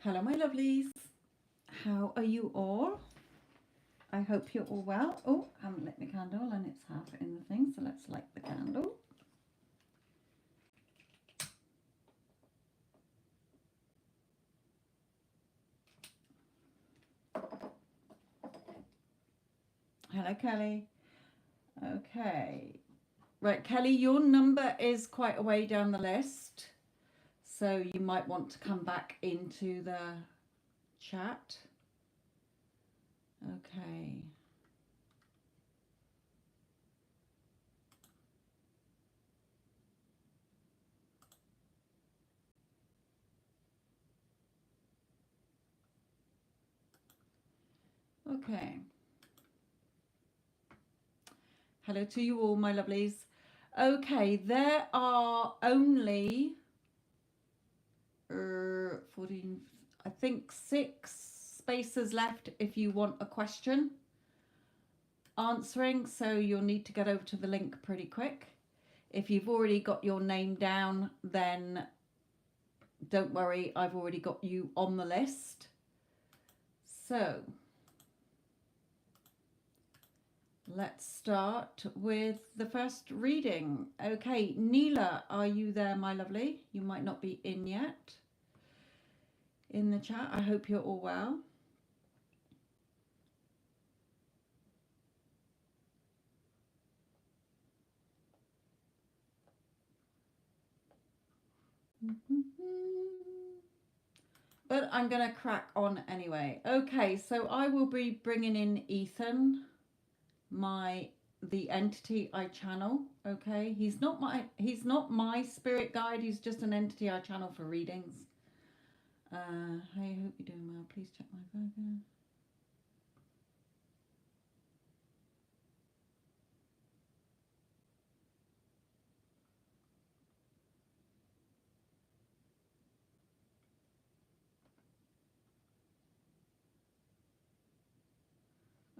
Hello, my lovelies. How are you all? I hope you're all well. Oh, I haven't lit my candle and it's half in the thing, so let's light the candle. Hello, Kelly. Okay. Right, Kelly, your number is quite a way down the list, so you might want to come back into the chat. Okay. Okay. Hello to you all, my lovelies. Okay, there are only 14, I think 6 spaces left if you want a question answering, so you'll need to get over to the link pretty quick. If you've already got your name down, then don't worry, I've already got you on the list. So let's start with the first reading. Okay, Nila, are you there, my lovely? You might not be in yet in the chat. I hope you're all well. But I'm going to crack on anyway. Okay, so I will be bringing in Ethan, the entity I channel. Okay, he's not my spirit guide. He's just an entity I channel for readings. Hey, I hope you're doing well. Please check my burger.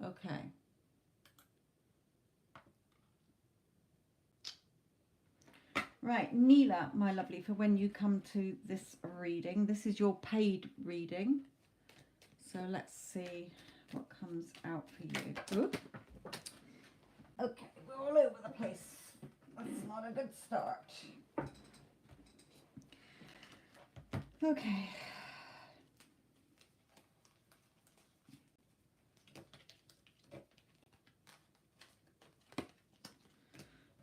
Okay. Right, Nila, my lovely, for when you come to this reading, this is your paid reading. So let's see what comes out for you. Ooh. Okay, we're all over the place. That's not a good start. Okay.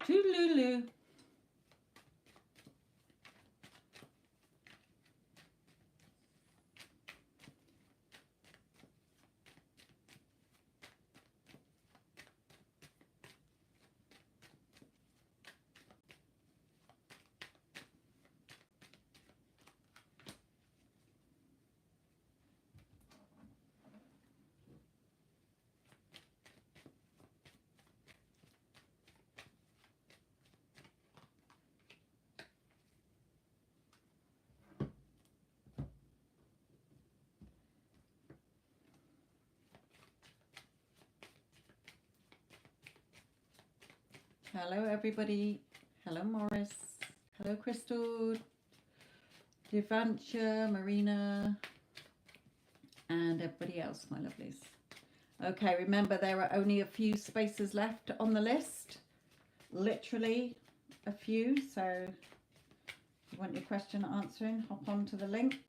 Toodaloo. Hello, everybody. Hello, Morris. Hello, Crystal, Devantia, Marina, and everybody else, my lovelies. Okay, remember there are only a few spaces left on the list. Literally a few. So if you want your question answering, hop onto the link,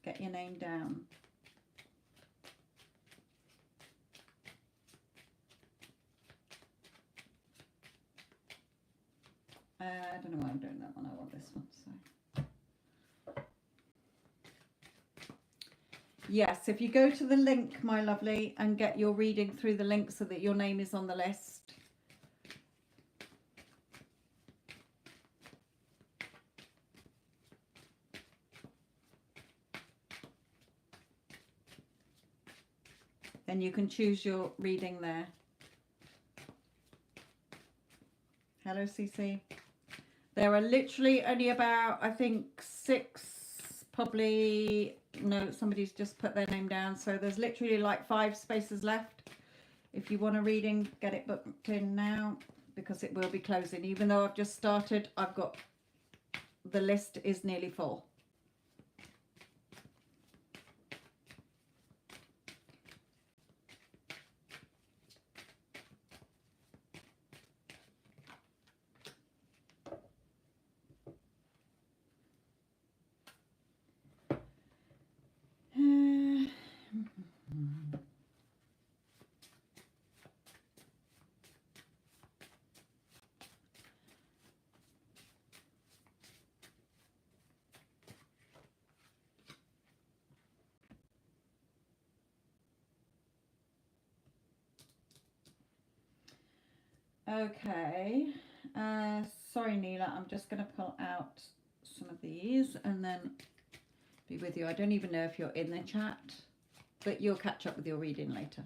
get your name down. I don't know why I'm doing that one. I want this one. So yes, if you go to the link, my lovely, and get your reading through the link so that your name is on the list. Then you can choose your reading there. Hello, CeCe. There are literally only about, I think, 6, probably, no, somebody's just put their name down. So there's literally like 5 spaces left. If you want a reading, get it booked in now because it will be closing. Even though I've just started, I've got, the list is nearly full. Okay. Sorry, Nila. I'm just going to pull out some of these and then be with you. I don't even know if you're in the chat, but you'll catch up with your reading later.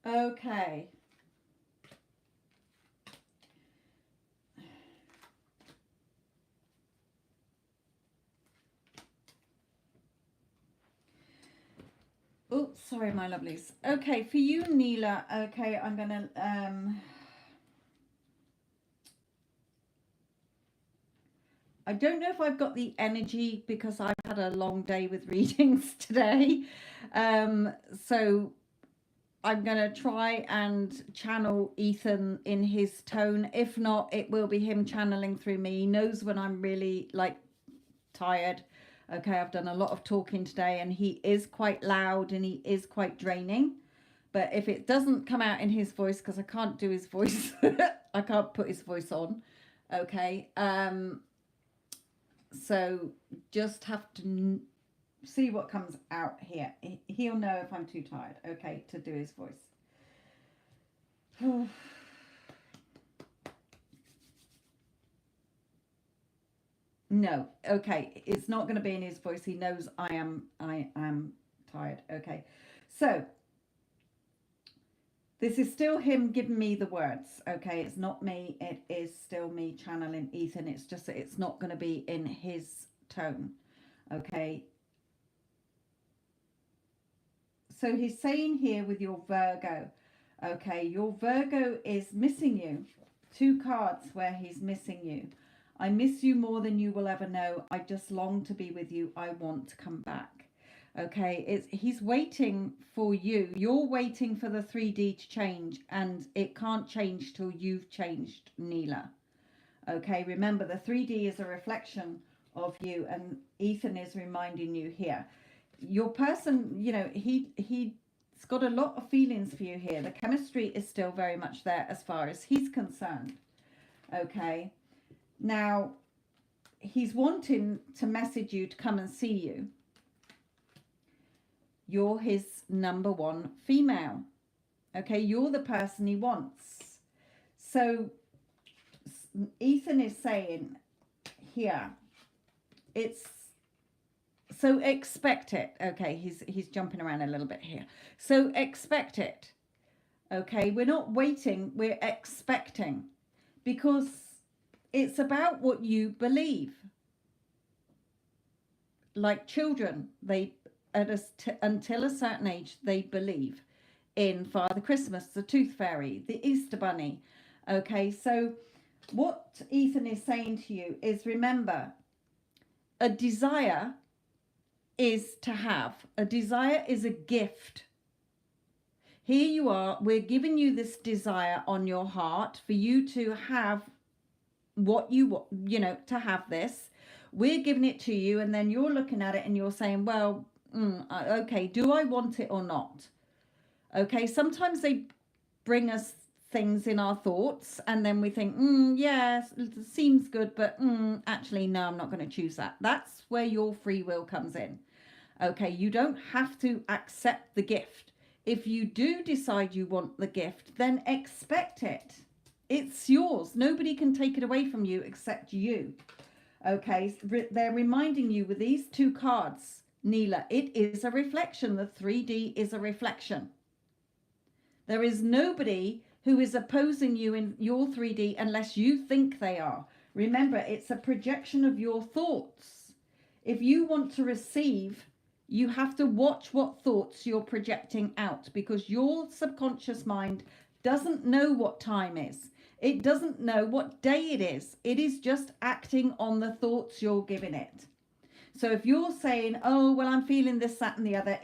Okay. Oops, sorry, my lovelies. Okay, for you, Nila. Okay, I'm gonna I don't know if I've got the energy because I've had a long day with readings today. So I'm going to try and channel Ethan in his tone. If not, it will be him channeling through me. He knows when I'm really like tired. Okay, I've done a lot of talking today and he is quite loud and he is quite draining. But if it doesn't come out in his voice, because I can't do his voice, I can't put his voice on. Okay. So just have to see what comes out here. He'll know if I'm too tired, okay, to do his voice. No, okay, it's not going to be in his voice. He knows I am tired. Okay, so this is still him giving me the words. Okay, it's not me. It is still me channeling Ethan. It's just that it's not going to be in his tone. Okay. So he's saying here with your Virgo, okay, your Virgo is missing you. 2 cards where he's missing you. I miss you more than you will ever know. I just long to be with you. I want to come back. Okay, he's waiting for you. You're waiting for the 3D to change, and it can't change till you've changed, Nila. Okay, remember the 3D is a reflection of you, and Ethan is reminding you here. Your person, you know, he's got a lot of feelings for you here. The chemistry is still very much there as far as he's concerned. Okay, now he's wanting to message you to come and see you. You're his #1 female. Okay, you're the person he wants. So Ethan is saying here, it's so expect it. Okay, he's jumping around a little bit here. So expect it. Okay, we're not waiting, we're expecting, because it's about what you believe. Like children, they until a certain age, they believe in Father Christmas, the Tooth Fairy, the Easter Bunny. Okay, so what Ethan is saying to you is, remember, a desire is to have. A desire is a gift. Here you are, we're giving you this desire on your heart for you to have what you want, you know, to have this. We're giving it to you, and then you're looking at it and you're saying, well, okay, do I want it or not? Okay, sometimes they bring us things in our thoughts and then we think, yes, it seems good, but actually, no, I'm not going to choose that. That's where your free will comes in. Okay, you don't have to accept the gift. If you do decide you want the gift, then expect it. It's yours. Nobody can take it away from you except you. Okay, they're reminding you with these 2 cards, Nila, it is a reflection. The 3D is a reflection. There is nobody who is opposing you in your 3D unless you think they are. Remember, it's a projection of your thoughts. If you want to receive, you have to watch what thoughts you're projecting out, because your subconscious mind doesn't know what time is. It doesn't know what day it is. It is just acting on the thoughts you're giving it. So if you're saying, oh, well, I'm feeling this, that, and the other,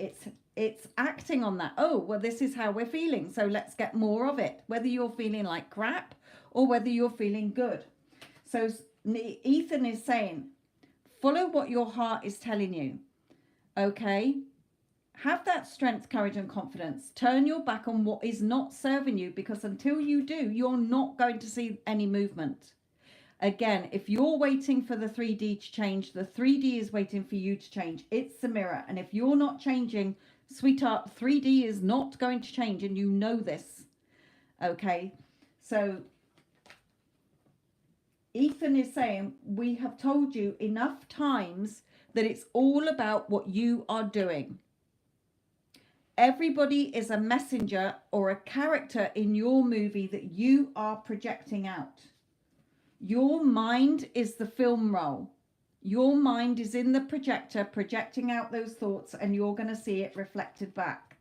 it's acting on that. Oh, well, this is how we're feeling, so let's get more of it, whether you're feeling like crap or whether you're feeling good. So Ethan is saying, follow what your heart is telling you. Okay? Have that strength, courage, and confidence. Turn your back on what is not serving you, because until you do, you're not going to see any movement. Again, if you're waiting for the 3D to change, the 3D is waiting for you to change. It's the mirror. And if you're not changing, sweetheart, 3D is not going to change, and you know this. Okay? So Ethan is saying, we have told you enough times that it's all about what you are doing. Everybody is a messenger or a character in your movie that you are projecting out. Your mind is the film roll. Your mind is in the projector projecting out those thoughts, and you're going to see it reflected back.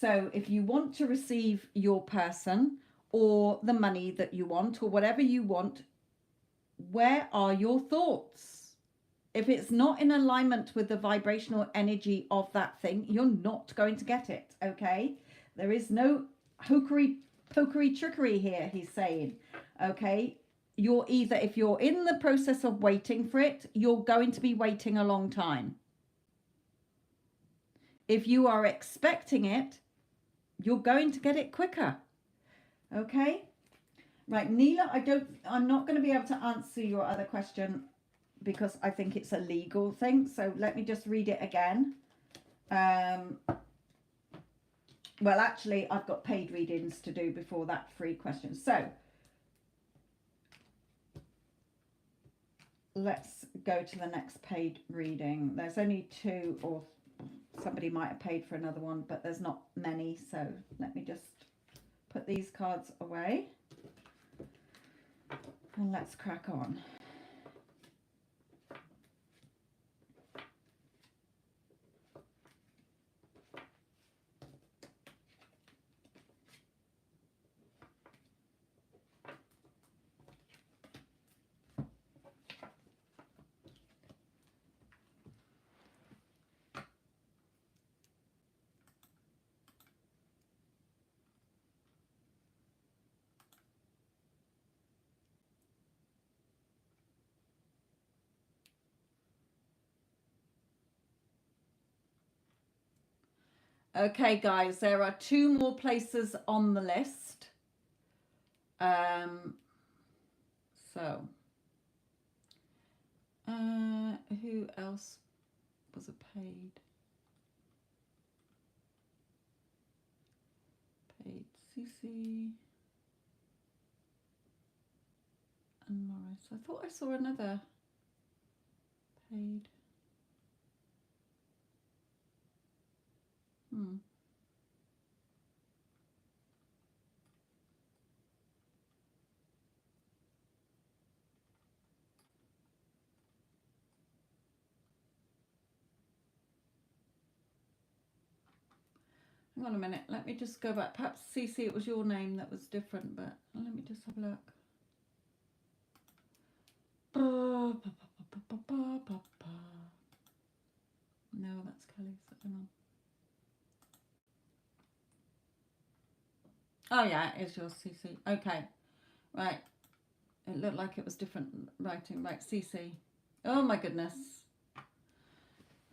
So if you want to receive your person or the money that you want or whatever you want, where are your thoughts? If it's not in alignment with the vibrational energy of that thing, you're not going to get it, okay? There is no pokery trickery here, he's saying, okay? You're either, if you're in the process of waiting for it, you're going to be waiting a long time. If you are expecting it, you're going to get it quicker, okay? Right, Nila, I'm not going to be able to answer your other question because I think it's a legal thing. So let me just read it again. Well, actually, I've got paid readings to do before that free question. So let's go to the next paid reading. There's only 2, or somebody might have paid for another one, but there's not many. So let me just put these cards away and let's crack on. Okay, guys, there are 2 more places on the list. Who else was a paid? Paid CeCe and Morris. I thought I saw another paid. Hang on a minute, let me just go back. Perhaps CeCe, it was your name that was different, but let me just have a look. No, that's Kelly's. Hang on. Oh yeah, it's yours, CeCe. Okay, right. It looked like it was different writing. Right, CeCe. Oh my goodness.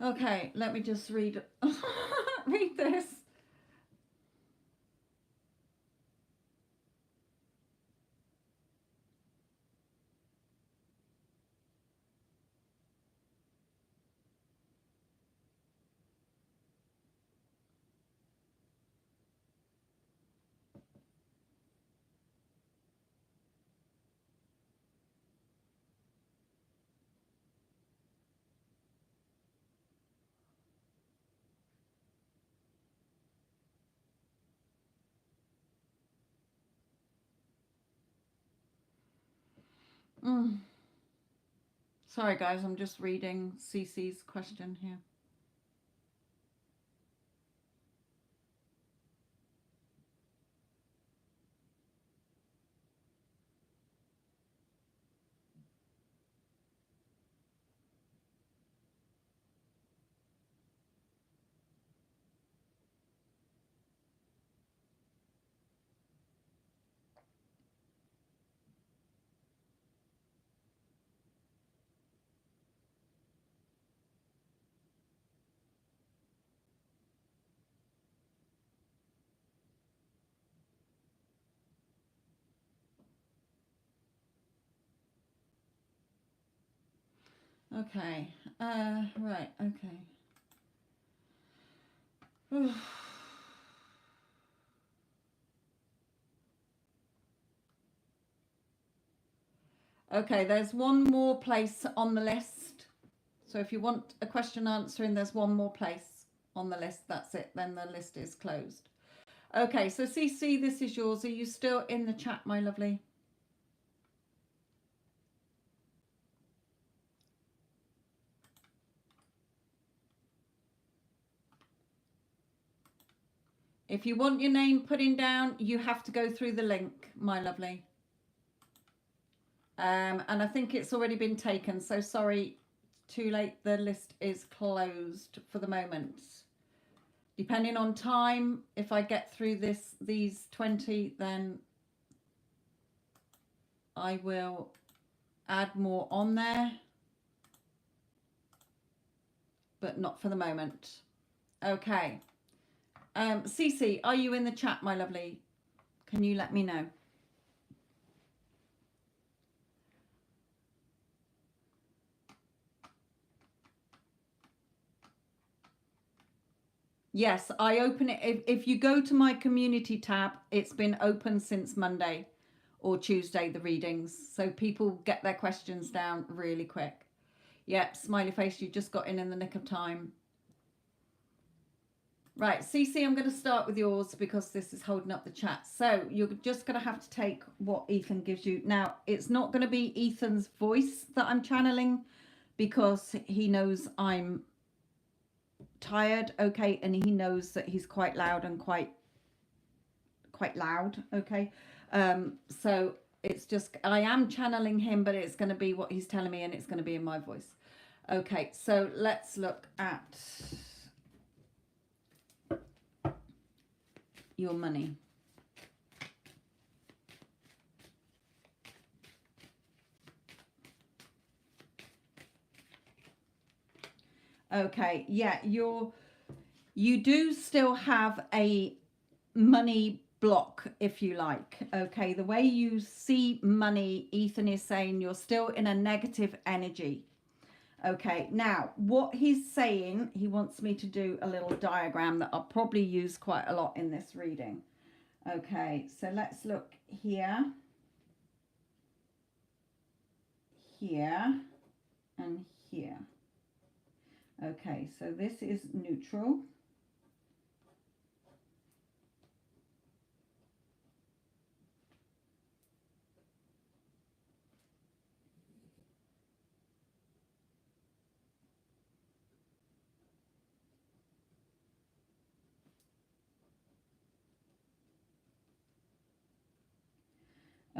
Okay, let me just read read this. Sorry guys, I'm just reading CeCe's question here. Okay. Right. Okay. Okay, there's one more place on the list. So if you want a question answering, there's one more place on the list. That's it. Then the list is closed. Okay, so CeCe, this is yours. Are you still in the chat, my lovely? If you want your name putting down, you have to go through the link, my lovely. And I think it's already been taken. So sorry, too late. The list is closed for the moment. Depending on time, if I get through these 20, then I will add more on there, but not for the moment. Okay. CeCe, are you in the chat, my lovely? Can you let me know? Yes, I open it. If you go to my community tab, it's been open since Monday or Tuesday, the readings. So people get their questions down really quick. Yep, smiley face, you just got in the nick of time. Right, CeCe, I'm going to start with yours because this is holding up the chat. So you're just going to have to take what Ethan gives you. Now, it's not going to be Ethan's voice that I'm channeling because he knows I'm tired, okay, and he knows that he's quite loud and quite loud, okay. So it's just, I am channeling him, but it's going to be what he's telling me, and it's going to be in my voice. Okay, so let's look at your money. Okay, yeah, you do still have a money block, if you like. Okay, the way you see money, Ethan is saying you're still in a negative energy. Okay, now what he's saying, he wants me to do a little diagram that I'll probably use quite a lot in this reading. Okay, so let's look here, here, and here. Okay, so this is neutral.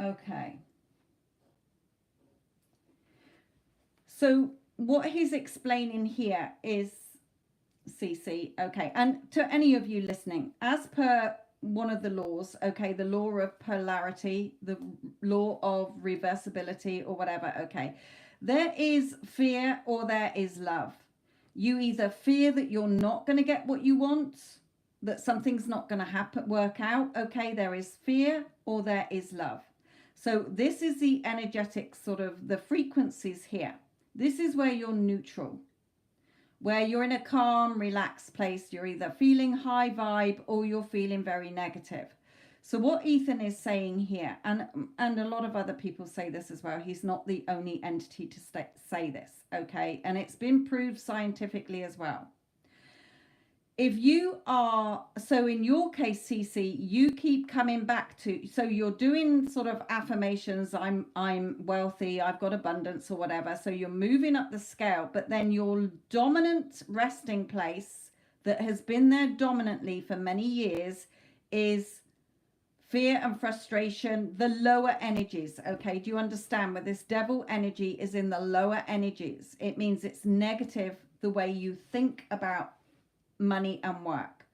Okay. So what he's explaining here is, CeCe, okay, and to any of you listening, as per one of the laws, okay, the law of polarity, the law of reversibility or whatever, okay, there is fear or there is love. You either fear that you're not going to get what you want, that something's not going to happen, work out, okay, there is fear or there is love. So this is the energetic sort of the frequencies here. This is where you're neutral, where you're in a calm, relaxed place. You're either feeling high vibe or you're feeling very negative. So what Ethan is saying here, and a lot of other people say this as well, he's not the only entity to say this, okay? And it's been proved scientifically as well. If you are, so in your case, CeCe, you keep coming back to, so you're doing sort of affirmations, I'm wealthy, I've got abundance or whatever. So you're moving up the scale, but then your dominant resting place that has been there dominantly for many years is fear and frustration, the lower energies. Okay, do you understand where this devil energy is in the lower energies? It means it's negative the way you think about money and work.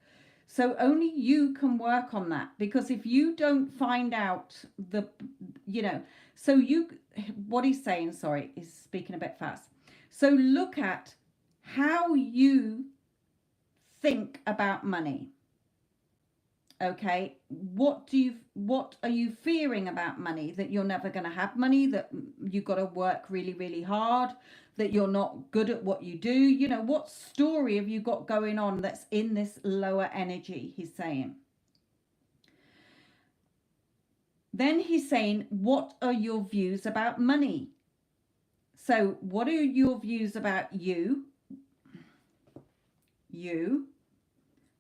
So only you can work on that, because if you don't find out the, you know, so you, what he's saying, sorry, he's speaking a bit fast. So look at how you think about money. Okay, what are you fearing about money? That you're never going to have money, that you've got to work really, really hard, that you're not good at what you do. You know, what story have you got going on that's in this lower energy, he's saying. Then he's saying, what are your views about money? So what are your views about you?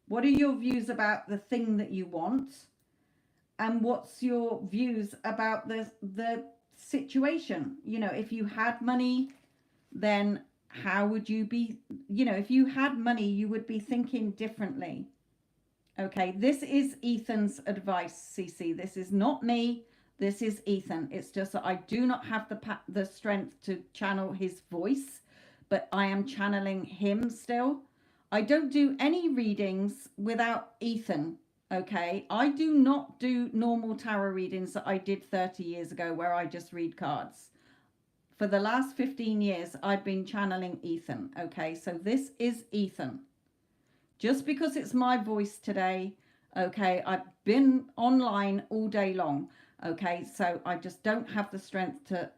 What are your views about the thing that you want? And what's your views about the situation? You know, if you had money, then how would you be? You know, if you had money, you would be thinking differently. Okay, this is Ethan's advice, CeCe. This is not me. This is Ethan. It's just that I do not have the strength to channel his voice, but I am channeling him still. I don't do any readings without Ethan. Okay, I do not do normal tarot readings that I did 30 years ago where I just read cards. For the last 15 years, I've been channeling Ethan. Okay, so this is Ethan. Just because it's my voice today, okay, I've been online all day long, okay, so I just don't have the strength to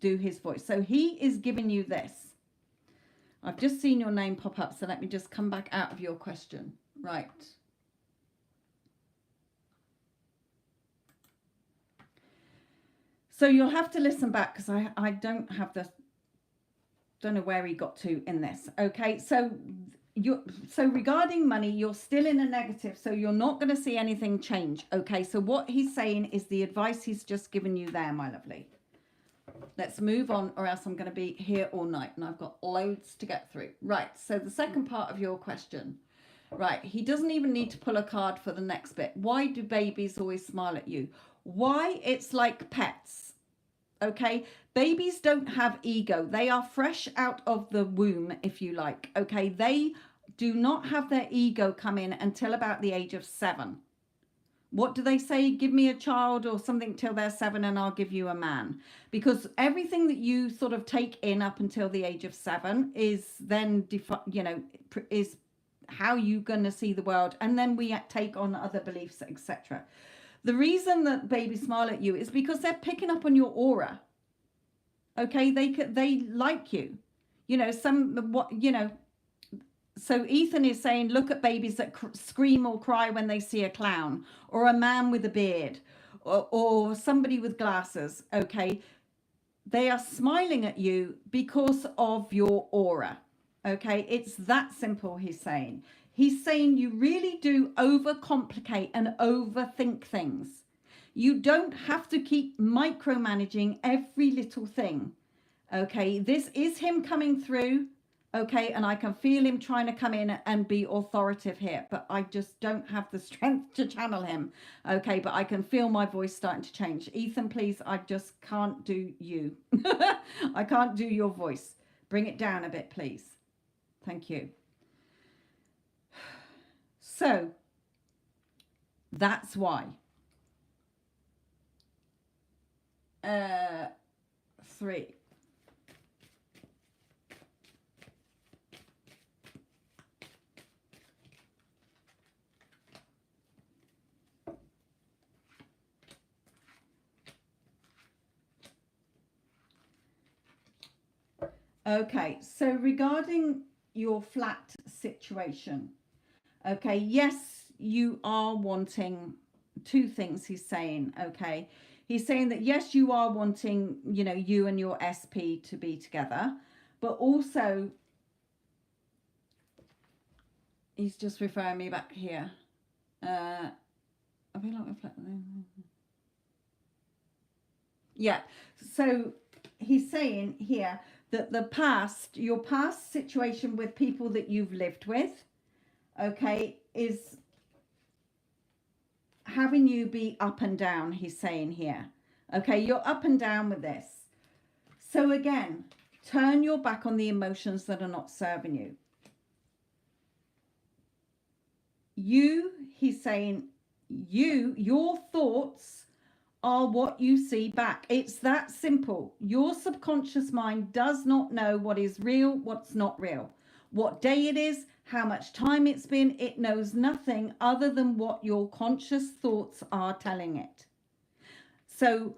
do his voice. So he is giving you this. I've just seen your name pop up, so let me just come back out of your question. Right. So you'll have to listen back because I don't have the, don't know where he got to in this, okay, so regarding money, you're still in a negative, so you're not going to see anything change. Okay, so what he's saying is the advice he's just given you there, my lovely. Let's move on, or else I'm going to be here all night and I've got loads to get through. Right, so the second part of your question. Right, he doesn't even need to pull a card for the next bit. Why do babies always smile at you? Why? It's like pets. Okay, babies don't have ego. They are fresh out of the womb, if you like. Okay, they do not have their ego come in until about the age of 7. What do they say? Give me a child or something till they're 7 and I'll give you a man. Because everything that you sort of take in up until the age of 7 is then, you know, is how you're going to see the world. And then we take on other beliefs, etc. The reason that babies smile at you is because they're picking up on your aura. Okay, they like you. You know, so Ethan is saying, look at babies that scream or cry when they see a clown, or a man with a beard, or somebody with glasses. Okay, they are smiling at you because of your aura. Okay, it's that simple, he's saying. He's saying you really do overcomplicate and overthink things. You don't have to keep micromanaging every little thing. Okay, this is him coming through. Okay, and I can feel him trying to come in and be authoritative here, but I just don't have the strength to channel him. Okay, but I can feel my voice starting to change. Ethan, please, I just can't do you. I can't do your voice. Bring it down a bit, please. Thank you. So, that's why. 3. Okay, so regarding your flat situation, okay, yes, you are wanting 2 things, he's saying, okay. He's saying that, yes, you are wanting, you know, you and your SP to be together, but also, he's just referring me back here. I feel like yeah, so he's saying here that your past situation with people that you've lived with, okay, is having you be up and down, he's saying here. Okay, you're up and down with this. So again, turn your back on the emotions that are not serving you. He's saying, your thoughts are what you see back. It's that simple. Your subconscious mind does not know what is real, what's not real, what day it is, how much time it's been. It knows nothing other than what your conscious thoughts are telling it. So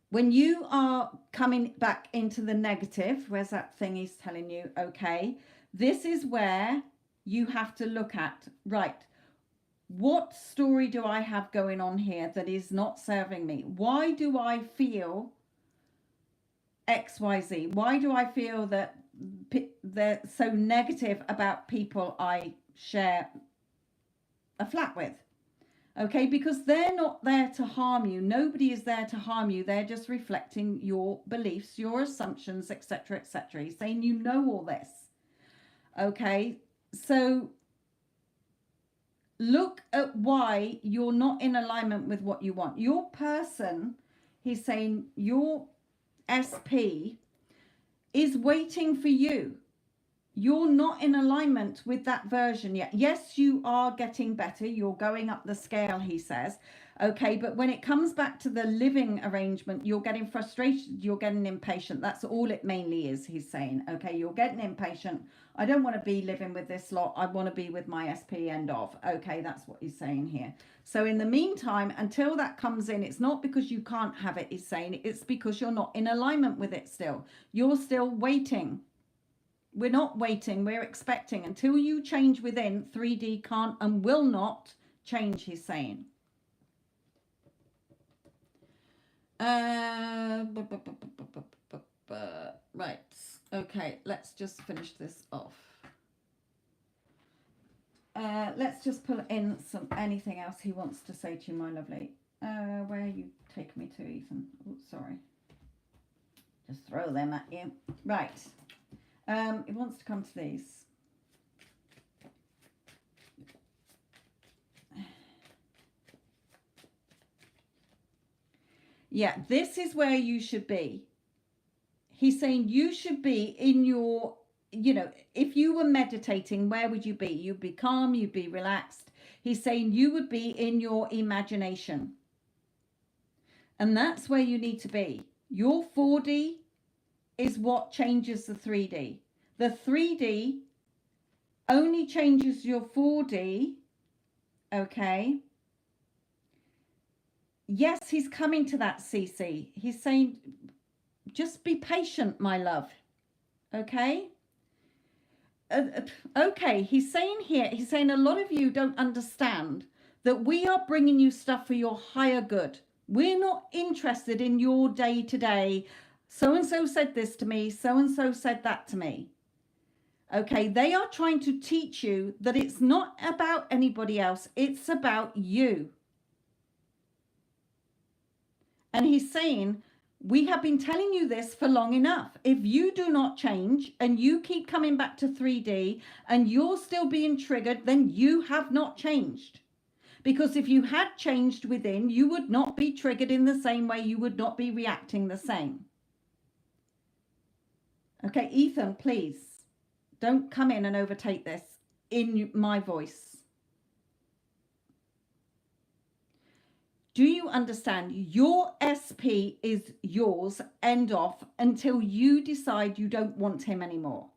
when you are coming back into the negative, where's that thing he's telling you? Okay, this is where you have to look at, right, what story do I have going on here that is not serving me? Why do I feel XYZ? Why do I feel that they're so negative about people I share a flat with? Okay, because they're not there to harm you. Nobody is there to harm you. They're just reflecting your beliefs, your assumptions, etc., etc. He's saying you know all this. Okay, so look at why you're not in alignment with what you want. Your person, he's saying your SP is waiting for you. You're not in alignment with that version yet. Yes, you are getting better. You're going up the scale, he says. Okay, but when it comes back to the living arrangement, you're getting frustrated. You're getting impatient. That's all it mainly is, he's saying. Okay, you're getting impatient. I don't want to be living with this lot. I want to be with my SP, end of. Okay, that's what he's saying here. So in the meantime, until that comes in, it's not because you can't have it, he's saying. It's because you're not in alignment with it still. You're still waiting. We're not waiting, we're expecting. Until you change within, 3D can't and will not change, he's saying. Right, okay, let's just finish this off. Let's just pull in anything else he wants to say to you, my lovely. Where you take me to, Ethan? Oh, sorry. Just throw them at you. Right. It wants to come to these. Yeah, this is where you should be. He's saying you should be in your, you know, if you were meditating, where would you be? You'd be calm, you'd be relaxed. He's saying you would be in your imagination. And that's where you need to be. Your 4D is what changes the 3D. The 3D only changes your 4D, okay? Yes, he's coming to that, CeCe. He's saying, just be patient, my love, okay? Okay, he's saying here, he's saying a lot of you don't understand that we are bringing you stuff for your higher good. We're not interested in your day-to-day. So-and-so said this to me, so-and-so said that to me. Okay, they are trying to teach you that it's not about anybody else, it's about you. And he's saying, we have been telling you this for long enough. If you do not change and you keep coming back to 3D and you're still being triggered, then you have not changed. Because if you had changed within, you would not be triggered in the same way, you would not be reacting the same. Okay, Ethan, please. Don't come in and overtake this in my voice. Do you understand? Your SP is yours, end of, until you decide you don't want him anymore.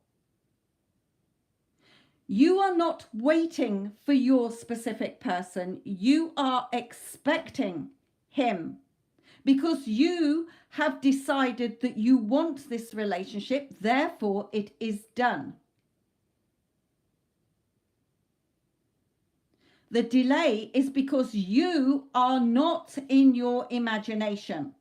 You are not waiting for your specific person. You are expecting him. Because you have decided that you want this relationship, therefore it is done. The delay is because you are not in your imagination.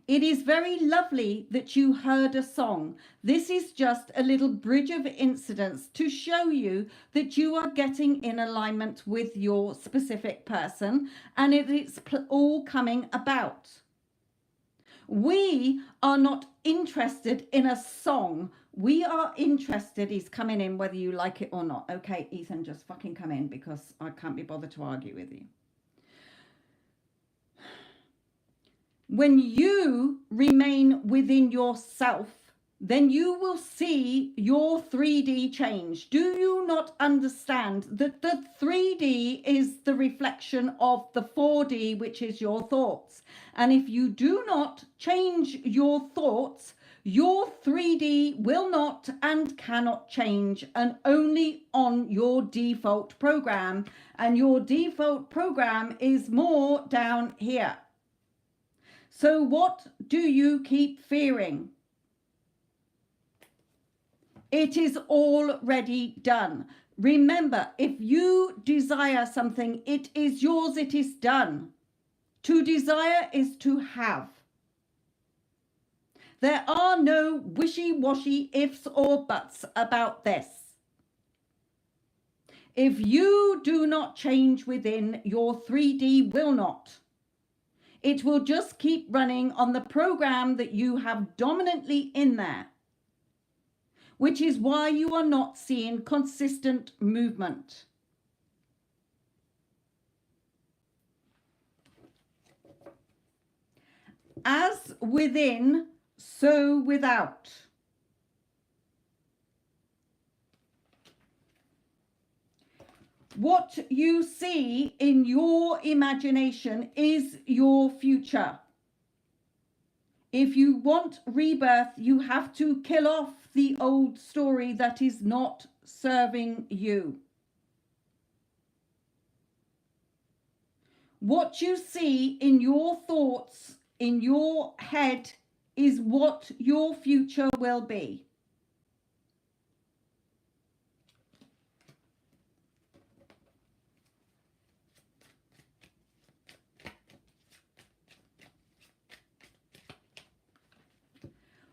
It is very lovely that you heard a song. This is just a little bridge of incidents to show you that you are getting in alignment with your specific person, and it's all coming about. We are not interested in a song. We are interested, he's coming in whether you like it or not. Okay, Ethan, just fucking come in because I can't be bothered to argue with you. When you remain within yourself, then you will see your 3D change. Do you not understand that the 3D is the reflection of the 4D, which is your thoughts? And if you do not change your thoughts, Your 3D will not and cannot change, and only on your default program. And your default program is more down here. So what do you keep fearing? It is already done. Remember, if you desire something, it is yours, it is done. To desire is to have. There are no wishy-washy ifs or buts about this. If you do not change within, your 3D will not. It will just keep running on the program that you have dominantly in there, which is why you are not seeing consistent movement. As within, so without. What you see in your imagination is your future. If you want rebirth, you have to kill off the old story that is not serving you. What you see in your thoughts, in your head, is what your future will be.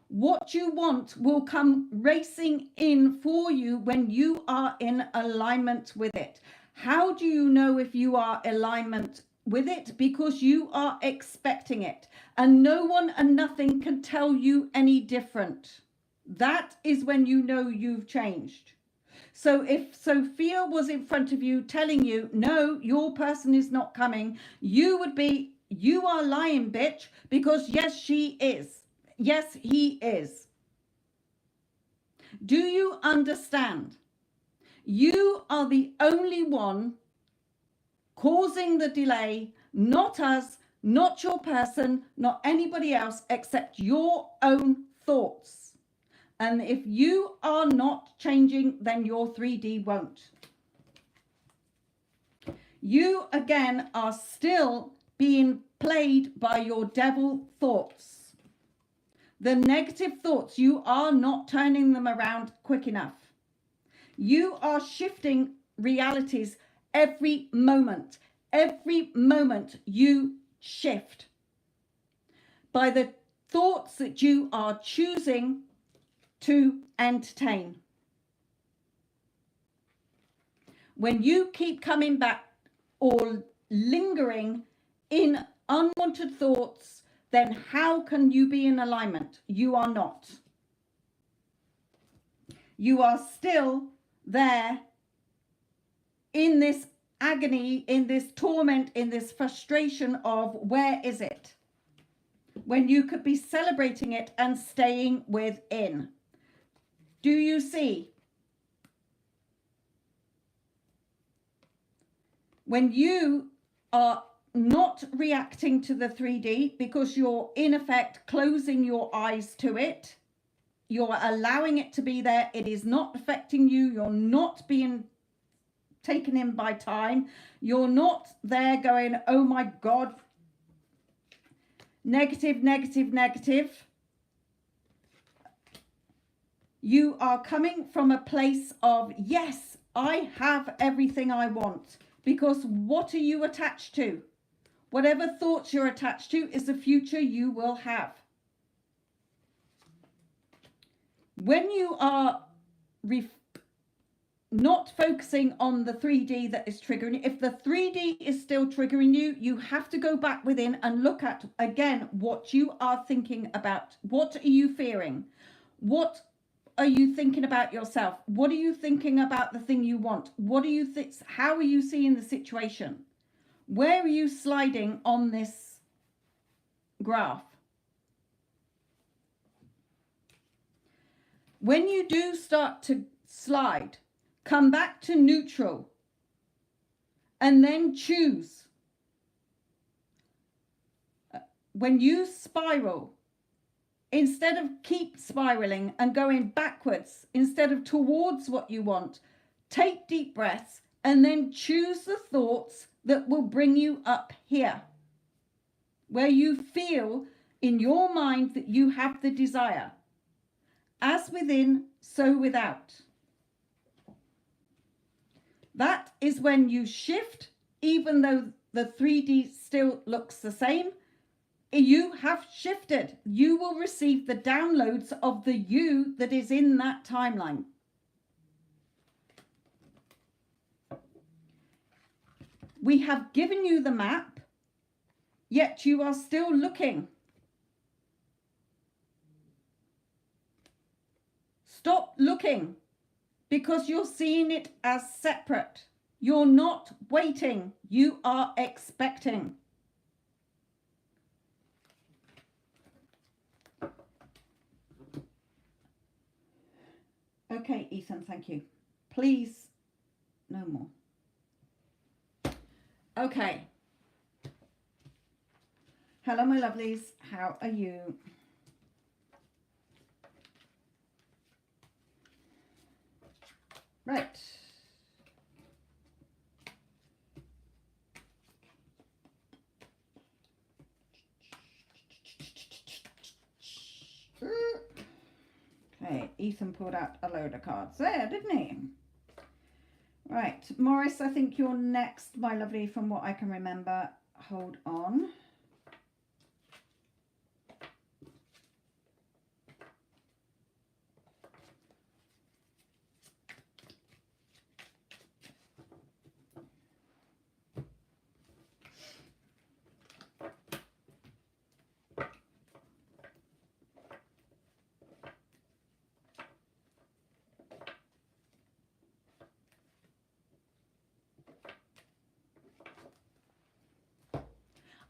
What you want will come racing in for you when you are in alignment with it. How do you know if you are in alignment with it? Because you are expecting it, and no one and nothing can tell you any different. That is when you know you've changed. So if Sophia was in front of you telling you, no, your person is not coming, you would be, you are lying, bitch, because yes, she is. Yes, he is. Do you understand? You are the only one causing the delay, not us, not your person, not anybody else except your own thoughts. And if you are not changing, then your 3D won't. You again are still being played by your devil thoughts. The negative thoughts, you are not turning them around quick enough. You are shifting realities every moment. Every moment you shift by the thoughts that you are choosing to entertain. When you keep coming back or lingering in unwanted thoughts, then how can you be in alignment? You are not. You are still there in this agony, in this torment, in this frustration of where is it? When you could be celebrating it and staying within. Do you see? When you are not reacting to the 3D because you're in effect closing your eyes to it, you're allowing it to be there, it is not affecting you, you're not being taken in by time, you're not there going, oh my God, negative, negative, negative. You are coming from a place of, yes, I have everything I want. Because what are you attached to? Whatever thoughts you're attached to is the future you will have. When you are not focusing on the 3D that is triggering you, if the 3D is still triggering you, you have to go back within and look at, again, what you are thinking about. What are you fearing? What are you thinking about yourself? What are you thinking about the thing you want? What do you think? How are you seeing the situation? Where are you sliding on this graph? When you do start to slide, come back to neutral and then choose. When you spiral instead of keep spiraling and going backwards, instead of towards what you want, take deep breaths and then choose the thoughts that will bring you up here, where you feel in your mind that you have the desire. As within, so without. That is when you shift, even though the 3D still looks the same. You have shifted. You will receive the downloads of the you that is in that timeline. We have given you the map, yet you are still looking. Stop looking, because you're seeing it as separate. You're not waiting, you are expecting. Okay, Ethan, thank you. Please, no more. Okay. Hello, my lovelies. How are you? Right. Okay, Ethan pulled out a load of cards there, didn't he? Right, Morris, I think you're next, my lovely, from what I can remember. Hold on.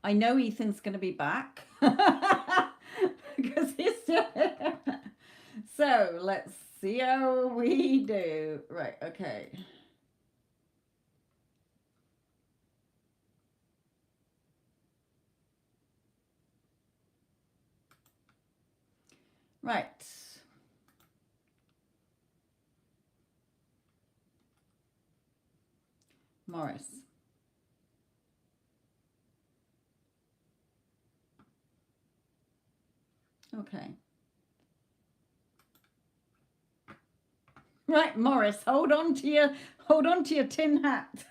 I know Ethan's going to be back because he's still here. So let's see how we do. Right, okay. Right. Morris. Okay. Right, Morris, hold on to your tin hat.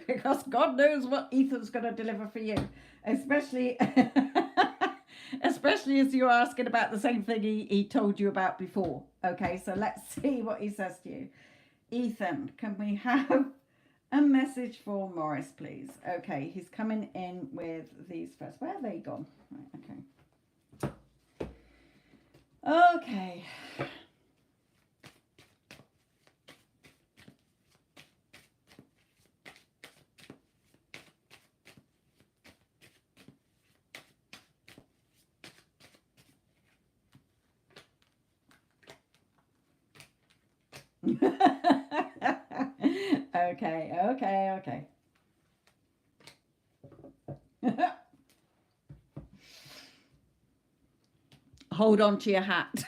Because God knows what Ethan's going to deliver for you, especially especially as you're asking about the same thing he told you about before. Okay, so let's see what he says to you. Ethan, can we have a message for Morris, please? Okay, he's coming in with these first. Where are they gone? Right, okay. Okay. Okay. Hold on to your hat.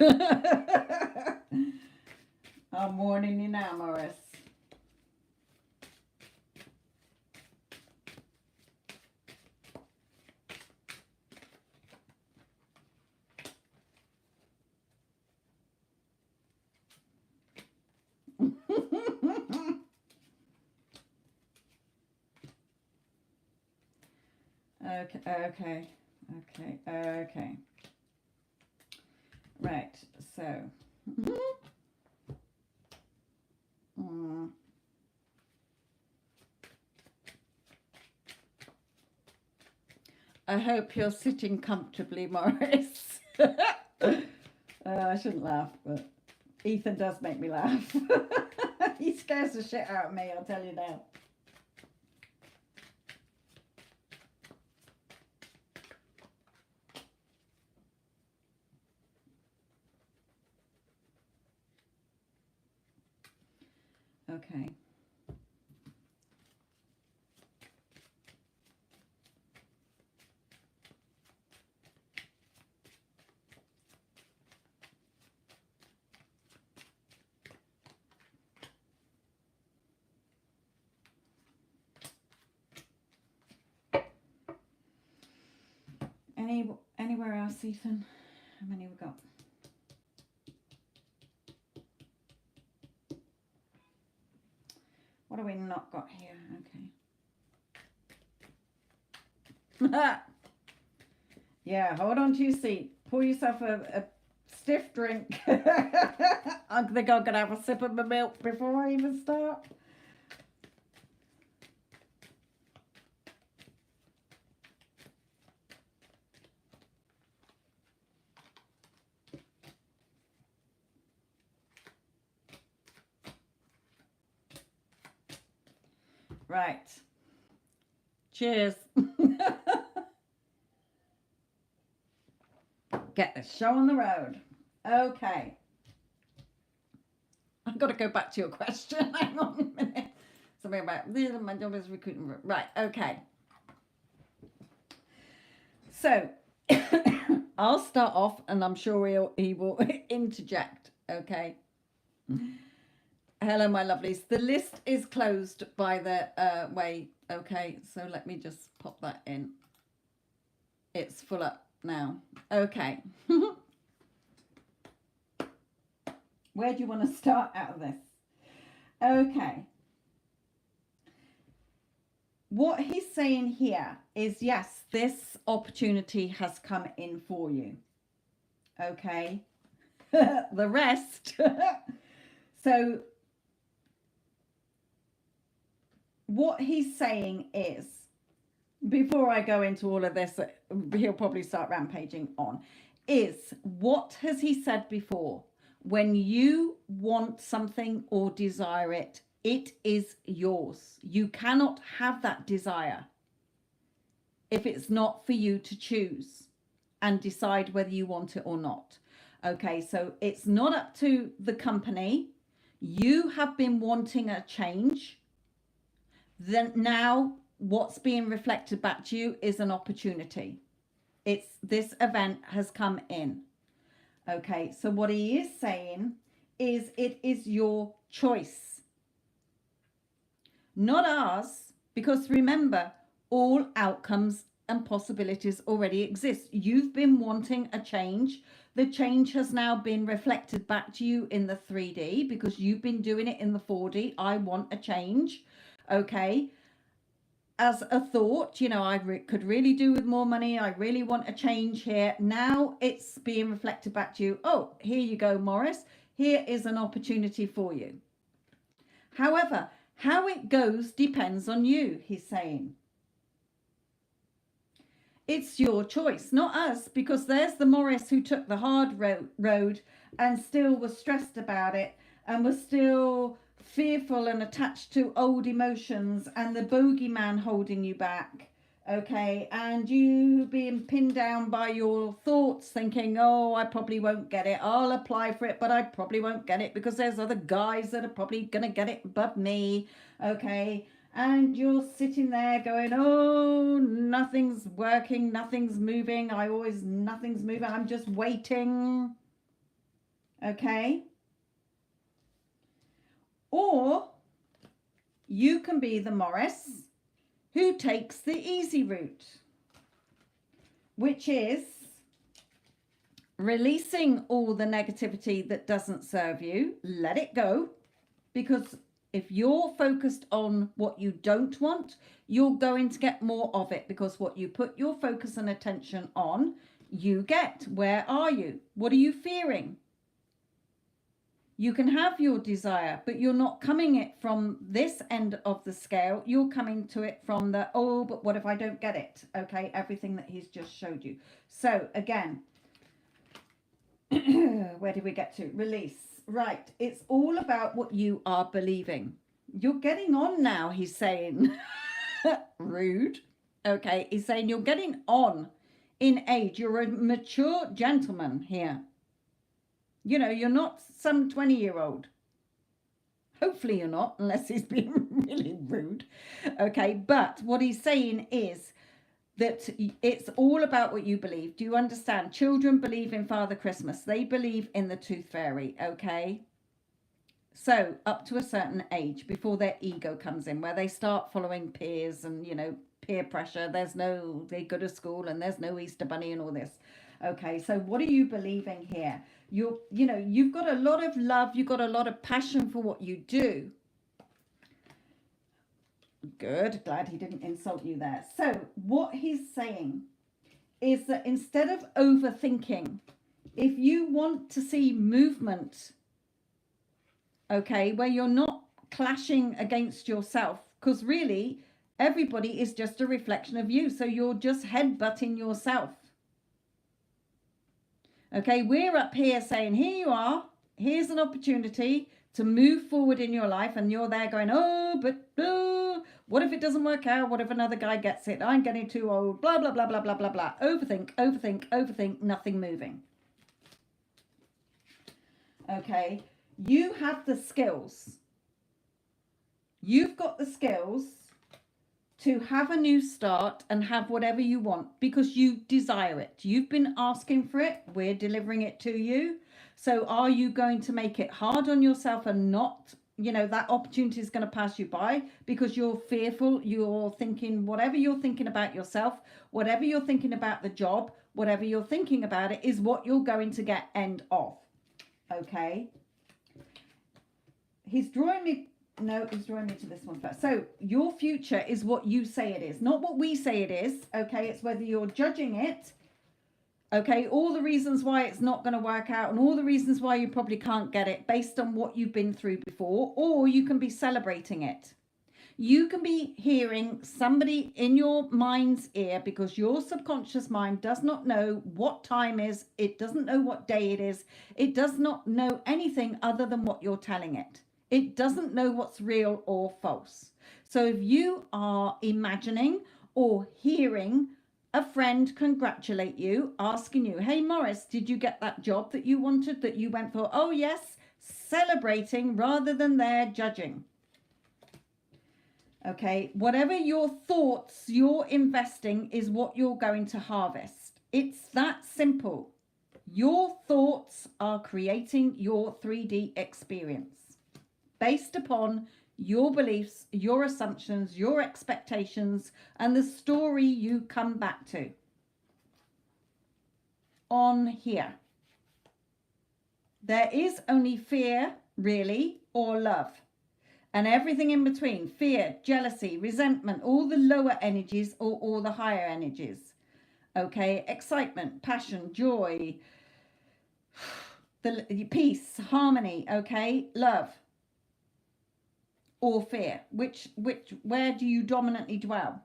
I'm warning you now, Morris. Okay. Right, so. I hope you're sitting comfortably, Morris. I shouldn't laugh, but Ethan does make me laugh. He scares the shit out of me, I'll tell you now. Okay. Anywhere else, Ethan? How many we got? What have we not got here? Okay. Yeah, hold on to your seat. Pour yourself a stiff drink. I think I'm going to have a sip of my milk before I even start. Right. Cheers. Get the show on the road. Okay. I've got to go back to your question. Hang on a minute. Something about my job is recruiting. Right. Okay. So I'll start off, and I'm sure he will interject. Okay. Hello, my lovelies. The list is closed, by the way. Okay, so let me just pop that in. It's full up now. Okay. Where do you want to start out of this? Okay. What he's saying here is, yes, this opportunity has come in for you. Okay. The rest. So what he's saying is, before I go into all of this, he'll probably start rampaging on, is what has he said before? When you want something or desire it, it is yours. You cannot have that desire if it's not for you to choose and decide whether you want it or not. Okay, so it's not up to the company. You have been wanting a change. Then now what's being reflected back to you is an opportunity. This event has come in. Okay, so what he is saying is it is your choice, not ours, because remember, all outcomes and possibilities already exist. You've been wanting a change. The change has now been reflected back to you in the 3D because you've been doing it in the 4D. I want a change. Okay. As a thought, you know, I could really do with more money. I really want a change here. Now it's being reflected back to you. Oh, here you go, Morris. Here is an opportunity for you. However, how it goes depends on you, he's saying. It's your choice, not us, because there's the Morris who took the hard road and still was stressed about it and was still fearful and attached to old emotions, and the bogeyman holding you back. Okay, and you being pinned down by your thoughts, thinking, oh, I probably won't get it. I'll apply for it, but I probably won't get it because there's other guys that are probably going to get it above me. Okay, and you're sitting there going, oh, nothing's working, nothing's moving. Nothing's moving. I'm just waiting. Okay. Or you can be the Morris who takes the easy route, which is releasing all the negativity that doesn't serve you. Let it go, because if you're focused on what you don't want, you're going to get more of it, because what you put your focus and attention on, you get. Where are you? What are you fearing? You can have your desire, but you're not coming it from this end of the scale. You're coming to it from the, oh, but what if I don't get it? Okay, everything that he's just showed you. So again, where did we get to? Release. Right. It's all about what you are believing. You're getting on now, he's saying. Rude. Okay, he's saying you're getting on in age. You're a mature gentleman here. You know, you're not some 20-year-old. Hopefully you're not, unless he's being really rude. Okay, but what he's saying is that it's all about what you believe. Do you understand? Children believe in Father Christmas. They believe in the Tooth Fairy, okay? So up to a certain age before their ego comes in, where they start following peers and, you know, peer pressure. They go to school and there's no Easter bunny and all this. Okay, so what are you believing here? You know, you've got a lot of love, you've got a lot of passion for what you do. Good, glad he didn't insult you there. So what he's saying is that instead of overthinking, if you want to see movement, okay, where you're not clashing against yourself, because really everybody is just a reflection of you, so you're just headbutting yourself. Okay, we're up here saying, here you are, here's an opportunity to move forward in your life, and you're there going, oh, but what if it doesn't work out? What if another guy gets it? I'm getting too old, blah, blah, blah, blah, blah, blah, blah. Overthink, overthink, overthink, nothing moving. Okay, you have the skills. You've got the skills to have a new start and have whatever you want because you desire it. You've been asking for it. We're delivering it to you. So are you going to make it hard on yourself and not, you know, that opportunity is going to pass you by because you're fearful, you're thinking whatever you're thinking about yourself, whatever you're thinking about the job, whatever you're thinking about it is what you're going to get end of. Okay. He's drawing me to this one first. So your future is what you say it is, not what we say it is. Okay. It's whether you're judging it. Okay, all the reasons why it's not going to work out and all the reasons why you probably can't get it based on what you've been through before, or you can be celebrating it. You can be hearing somebody in your mind's ear because your subconscious mind does not know what time is. It doesn't know what day it is. It does not know anything other than what you're telling it. It doesn't know what's real or false. So if you are imagining or hearing a friend congratulate you, asking you, hey, Morris, did you get that job that you wanted, that you went for? Oh, yes, celebrating rather than there judging. Okay, whatever your thoughts you're investing is what you're going to harvest. It's that simple. Your thoughts are creating your 3D experience based upon your beliefs, your assumptions, your expectations, and the story you come back to on here. There is only fear, really, or love. And everything in between, fear, jealousy, resentment, all the lower energies or all the higher energies. Okay, excitement, passion, joy, the peace, harmony, okay, love. Or fear, where do you dominantly dwell?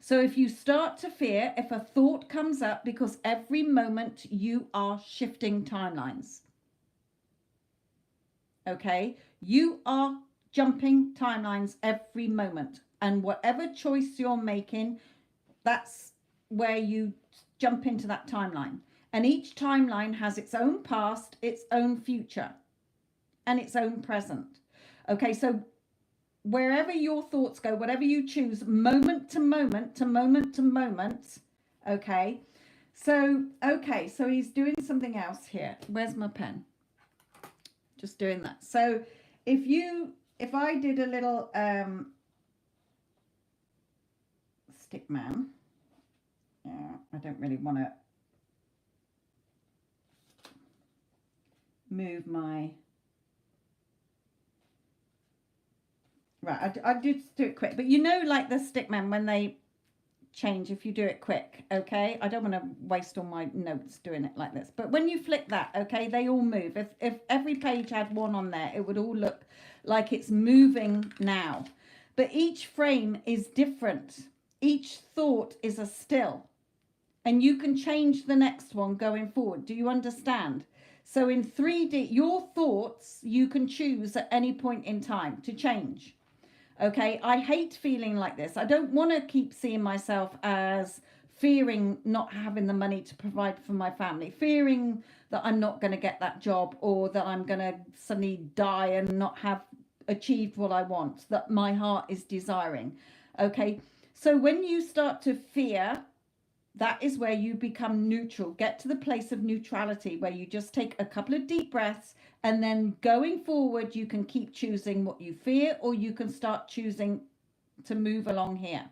So if you start to fear, if a thought comes up, because every moment you are shifting timelines. Okay, you are jumping timelines every moment, and whatever choice you're making, that's where you jump into that timeline. And each timeline has its own past, its own future, and its own present. Okay, so wherever your thoughts go, whatever you choose, moment to moment to moment to moment. Okay, so he's doing something else here. Where's my pen? Just doing that. So if I did a little stick man, I don't really want to move my. Right, I just do it quick. But you know, like the stickman, when they change, if you do it quick, okay? I don't want to waste all my notes doing it like this. But when you flick that, okay, they all move. If every page had one on there, it would all look like it's moving now. But each frame is different. Each thought is a still. And you can change the next one going forward. Do you understand? So in 3D, your thoughts, you can choose at any point in time to change. Okay, I hate feeling like this. I don't want to keep seeing myself as fearing not having the money to provide for my family, fearing that I'm not going to get that job, or that I'm going to suddenly die and not have achieved what I want, that my heart is desiring. Okay, so when you start to fear, that is where you become neutral. Get to the place of neutrality where you just take a couple of deep breaths, and then going forward, you can keep choosing what you fear, or you can start choosing to move along here.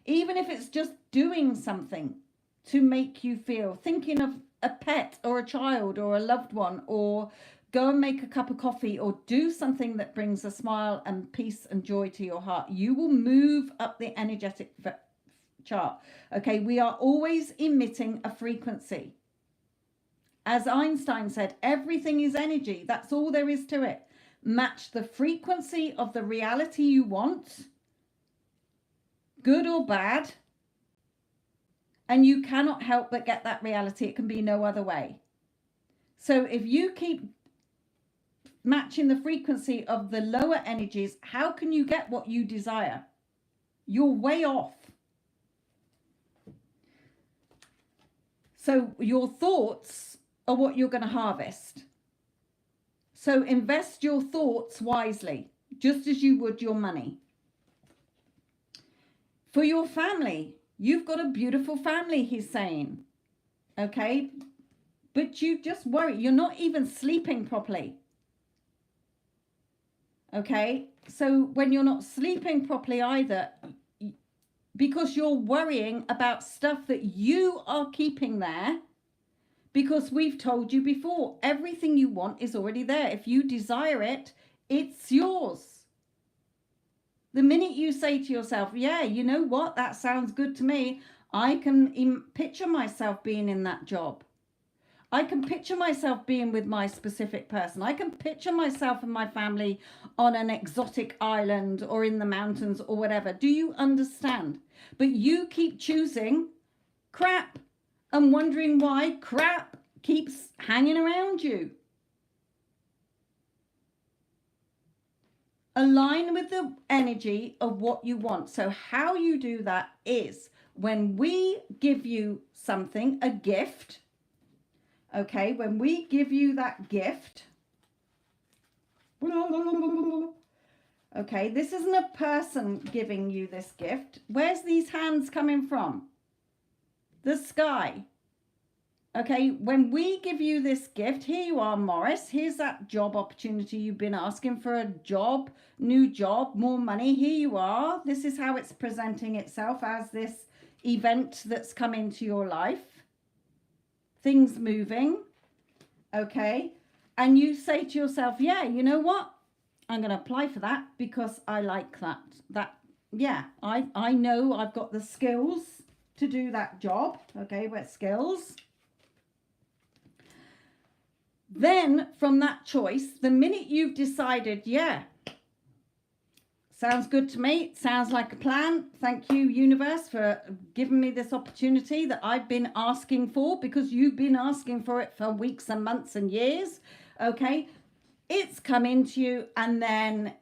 Even if it's just doing something to make you feel, thinking of a pet or a child or a loved one, or go and make a cup of coffee, or do something that brings a smile and peace and joy to your heart. You will move up the energetic chart. Okay, we are always emitting a frequency. As Einstein said, everything is energy. That's all there is to it. Match the frequency of the reality you want, good or bad, and you cannot help but get that reality. It can be no other way. So if you keep matching the frequency of the lower energies, how can you get what you desire? You're way off. So your thoughts are what you're going to harvest. So invest your thoughts wisely, just as you would your money. For your family, you've got a beautiful family, he's saying. Okay? But you just worry. You're not even sleeping properly. Okay? So when you're not sleeping properly either, because you're worrying about stuff that you are keeping there, because we've told you before, everything you want is already there. If you desire it, it's yours. The minute you say to yourself, yeah, you know what, that sounds good to me, I can picture myself being in that job. I can picture myself being with my specific person. I can picture myself and my family on an exotic island or in the mountains or whatever. Do you understand? But you keep choosing crap and wondering why crap keeps hanging around you. Align with the energy of what you want. So how you do that is when we give you something, a gift. Okay, when we give you that gift, okay, this isn't a person giving you this gift. Where's these hands coming from? The sky. Okay, when we give you this gift, here you are, Morris. Here's that job opportunity. You've been asking for a job, new job, more money. Here you are. This is how it's presenting itself as this event that's come into your life. Things moving, okay, and you say to yourself, yeah, you know what, I'm going to apply for that because I like that yeah, I know I've got the skills to do that job. Okay, what skills? Then from that choice, the minute you've decided, yeah, sounds good to me, sounds like a plan, thank you universe for giving me this opportunity that I've been asking for, because you've been asking for it for weeks and months and years. Okay, it's come into you, and then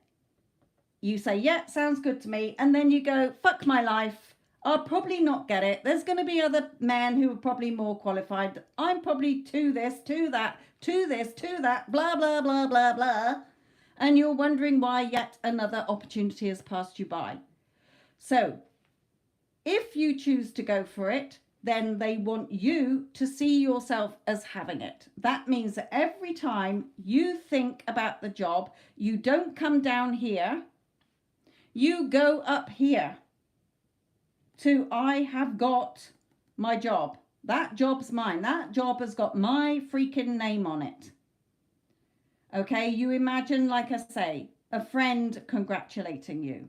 you say, yeah, sounds good to me, and then you go, fuck my life, I'll probably not get it, there's going to be other men who are probably more qualified, I'm probably to this, to that, to this, to that, blah blah blah blah blah. And you're wondering why yet another opportunity has passed you by. So if you choose to go for it, then they want you to see yourself as having it. That means that every time you think about the job, you don't come down here, you go up here to I have got my job. That job's mine. That job has got my freaking name on it. Okay, you imagine, like I say, a friend congratulating you.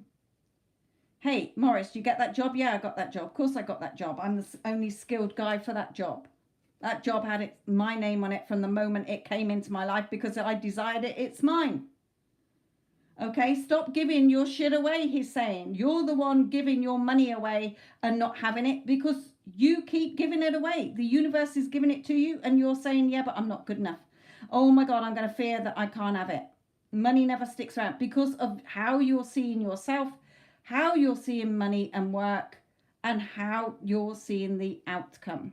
Hey, Morris, you get that job? Yeah, I got that job. Of course I got that job. I'm the only skilled guy for that job. That job had my name on it from the moment it came into my life because I desired it. It's mine. Okay, stop giving your shit away, he's saying. You're the one giving your money away and not having it because you keep giving it away. The universe is giving it to you and you're saying, yeah, but I'm not good enough. Oh my God, I'm going to fear that I can't have it. Money never sticks around because of how you're seeing yourself, how you're seeing money and work, and how you're seeing the outcome.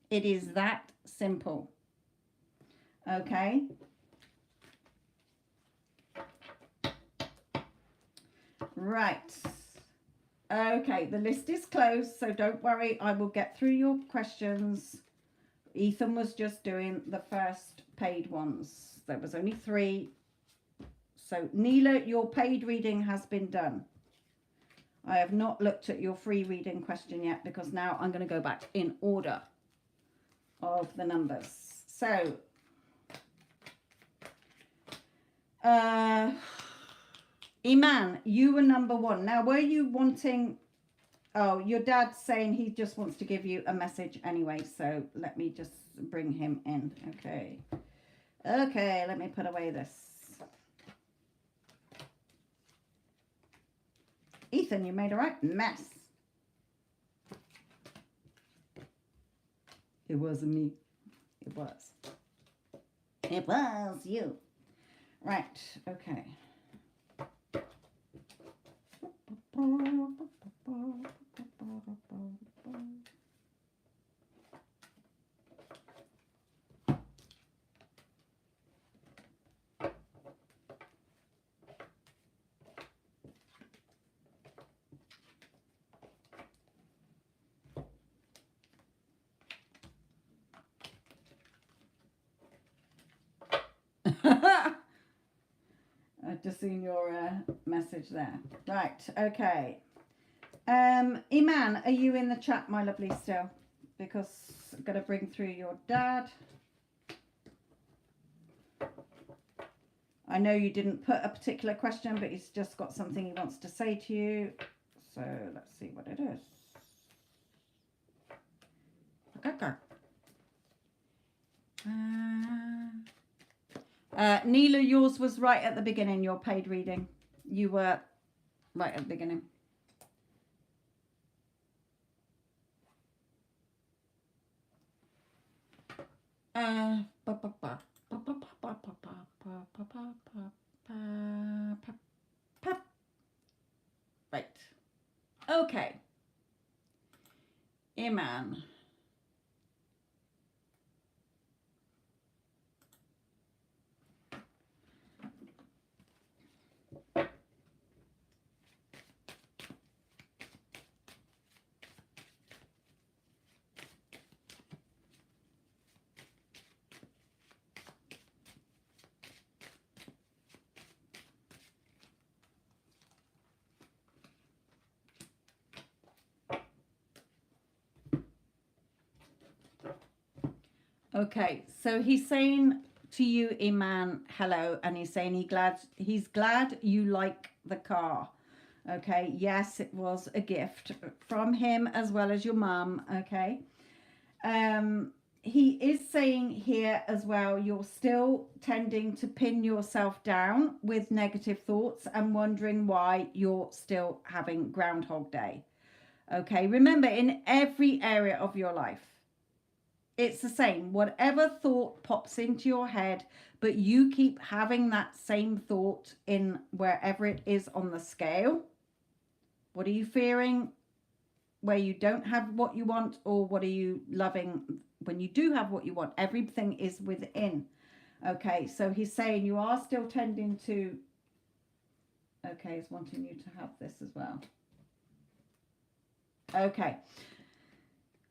It is that simple. Okay. Right. Okay, the list is closed, so don't worry. I will get through your questions. Ethan was just doing the first paid ones. There was only 3. So, Nila, your paid reading has been done. I have not looked at your free reading question yet because now I'm going to go back in order of the numbers. So, Iman, you were number 1. Now, were you wanting... Oh, your dad's saying he just wants to give you a message anyway. So, let me just bring him in. Okay. Okay, let me put away this. Ethan, you made a right mess. It wasn't me. It was. It was you. Right, okay. I've just seen your message there. Right, okay. Iman, are you in the chat, my lovely, still? Because I'm going to bring through your dad. I know you didn't put a particular question, but he's just got something he wants to say to you. So let's see what it is. Okay. Nila, yours was right at the beginning, your paid reading. You were right at the beginning. Right. Okay. Iman. Okay, so he's saying to you, Iman, hello, and he's saying he's glad you like the car. Okay, yes, it was a gift from him as well as your mum. Okay, he is saying here as well, you're still tending to pin yourself down with negative thoughts and wondering why you're still having Groundhog Day. Okay, remember, in every area of your life, it's the same. Whatever thought pops into your head, but you keep having that same thought in wherever it is on the scale. What are you fearing where you don't have what you want, or what are you loving when you do have what you want? Everything is within. Okay, so he's saying you are still tending to... Okay, he's wanting you to have this as well. Okay,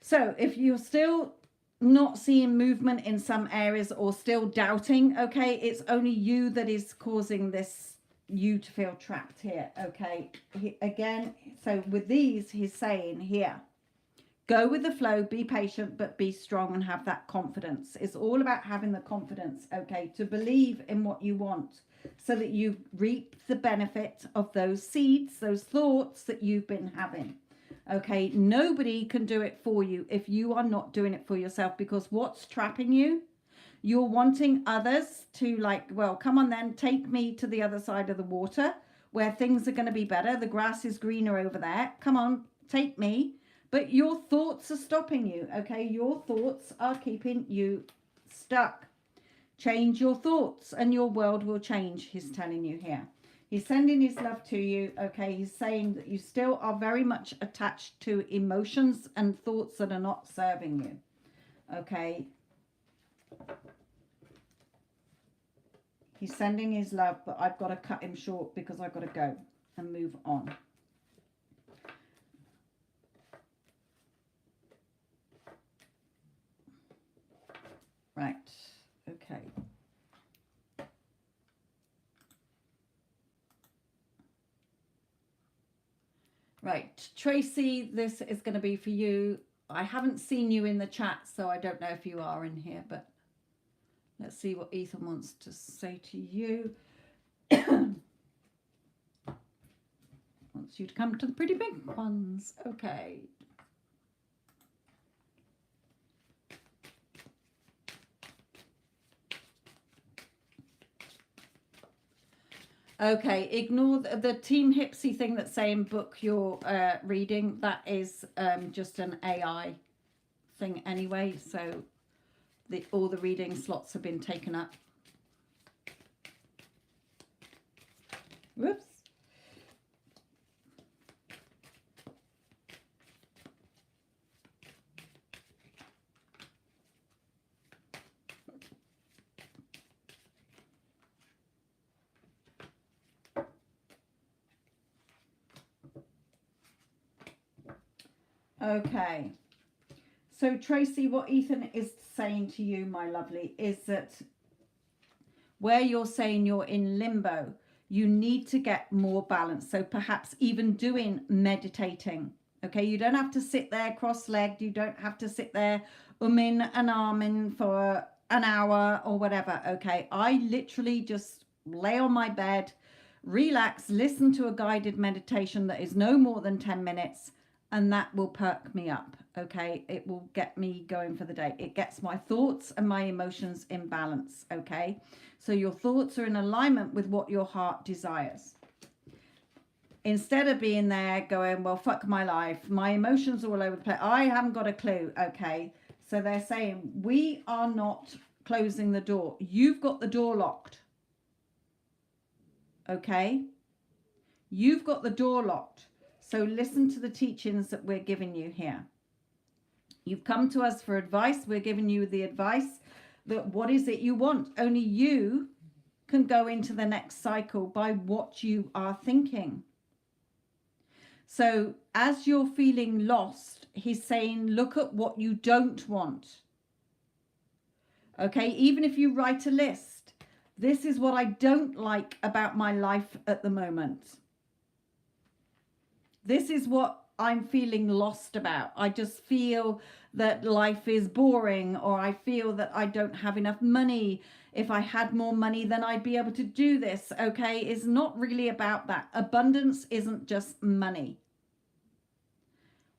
so if you're still not seeing movement in some areas or still doubting, okay, it's only you that is causing this, you to feel trapped here. Okay, again, so with these, he's saying here, go with the flow, be patient, but be strong and have that confidence. It's all about having the confidence, okay, to believe in what you want so that you reap the benefit of those seeds, those thoughts that you've been having. Okay, nobody can do it for you if you are not doing it for yourself, because what's trapping you? You're wanting others to, like, well, come on then, take me to the other side of the water where things are going to be better. The grass is greener over there. Come on, take me. But your thoughts are stopping you, okay? Your thoughts are keeping you stuck. Change your thoughts and your world will change, he's telling you here. He's sending his love to you, okay? He's saying that you still are very much attached to emotions and thoughts that are not serving you, okay? He's sending his love, but I've got to cut him short because I've got to go and move on. Right. Okay. Right. Tracy, this is going to be for you. I haven't seen you in the chat, so I don't know if you are in here, but let's see what Ethan wants to say to you. Wants you to come to the pretty big ones. Okay. Okay, ignore the Team Hipsy thing that's saying book your reading. That is just an AI thing anyway, so all the reading slots have been taken up. Whoops. Okay. So Tracy, what Ethan is saying to you, my lovely, is that where you're saying you're in limbo, you need to get more balance. So perhaps even doing meditating. Okay, you don't have to sit there cross-legged. You don't have to sit there umming and ahhing for an hour or whatever. Okay, I literally just lay on my bed, relax, listen to a guided meditation that is no more than 10 minutes, and that will perk me up. Okay, it will get me going for the day. It gets my thoughts and my emotions in balance. Okay, so your thoughts are in alignment with what your heart desires. Instead of being there going, well, fuck my life, my emotions are all over the place, I haven't got a clue. Okay, so they're saying we are not closing the door. You've got the door locked. Okay, you've got the door locked. So listen to the teachings that we're giving you here. You've come to us for advice. We're giving you the advice that what is it you want? Only you can go into the next cycle by what you are thinking. So as you're feeling lost, he's saying, look at what you don't want. Okay, even if you write a list, this is what I don't like about my life at the moment. This is what I'm feeling lost about. I just feel that life is boring, or I feel that I don't have enough money. If I had more money, then I'd be able to do this. Okay, it's not really about that. Abundance isn't just money.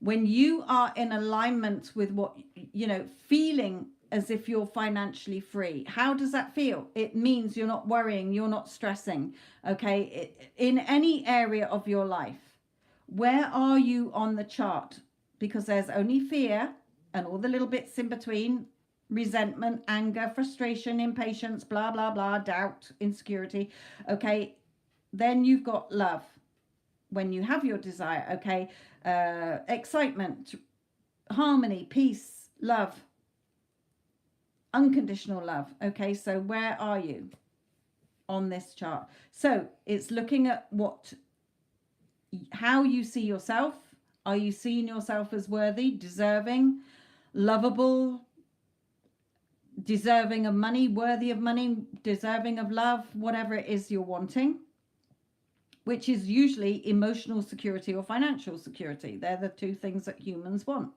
When you are in alignment with what, you know, feeling as if you're financially free, how does that feel? It means you're not worrying, you're not stressing. Okay, in any area of your life. Where are you on the chart? Because there's only fear and all the little bits in between, resentment, anger, frustration, impatience, blah, blah, blah, doubt, insecurity. Okay, then you've got love. When you have your desire, okay, excitement, harmony, peace, love, unconditional love. Okay, so where are you on this chart? So it's looking at how you see yourself. Are you seeing yourself as worthy, deserving, lovable, deserving of money, worthy of money, deserving of love, whatever it is you're wanting, which is usually emotional security or financial security. They're the two things that humans want.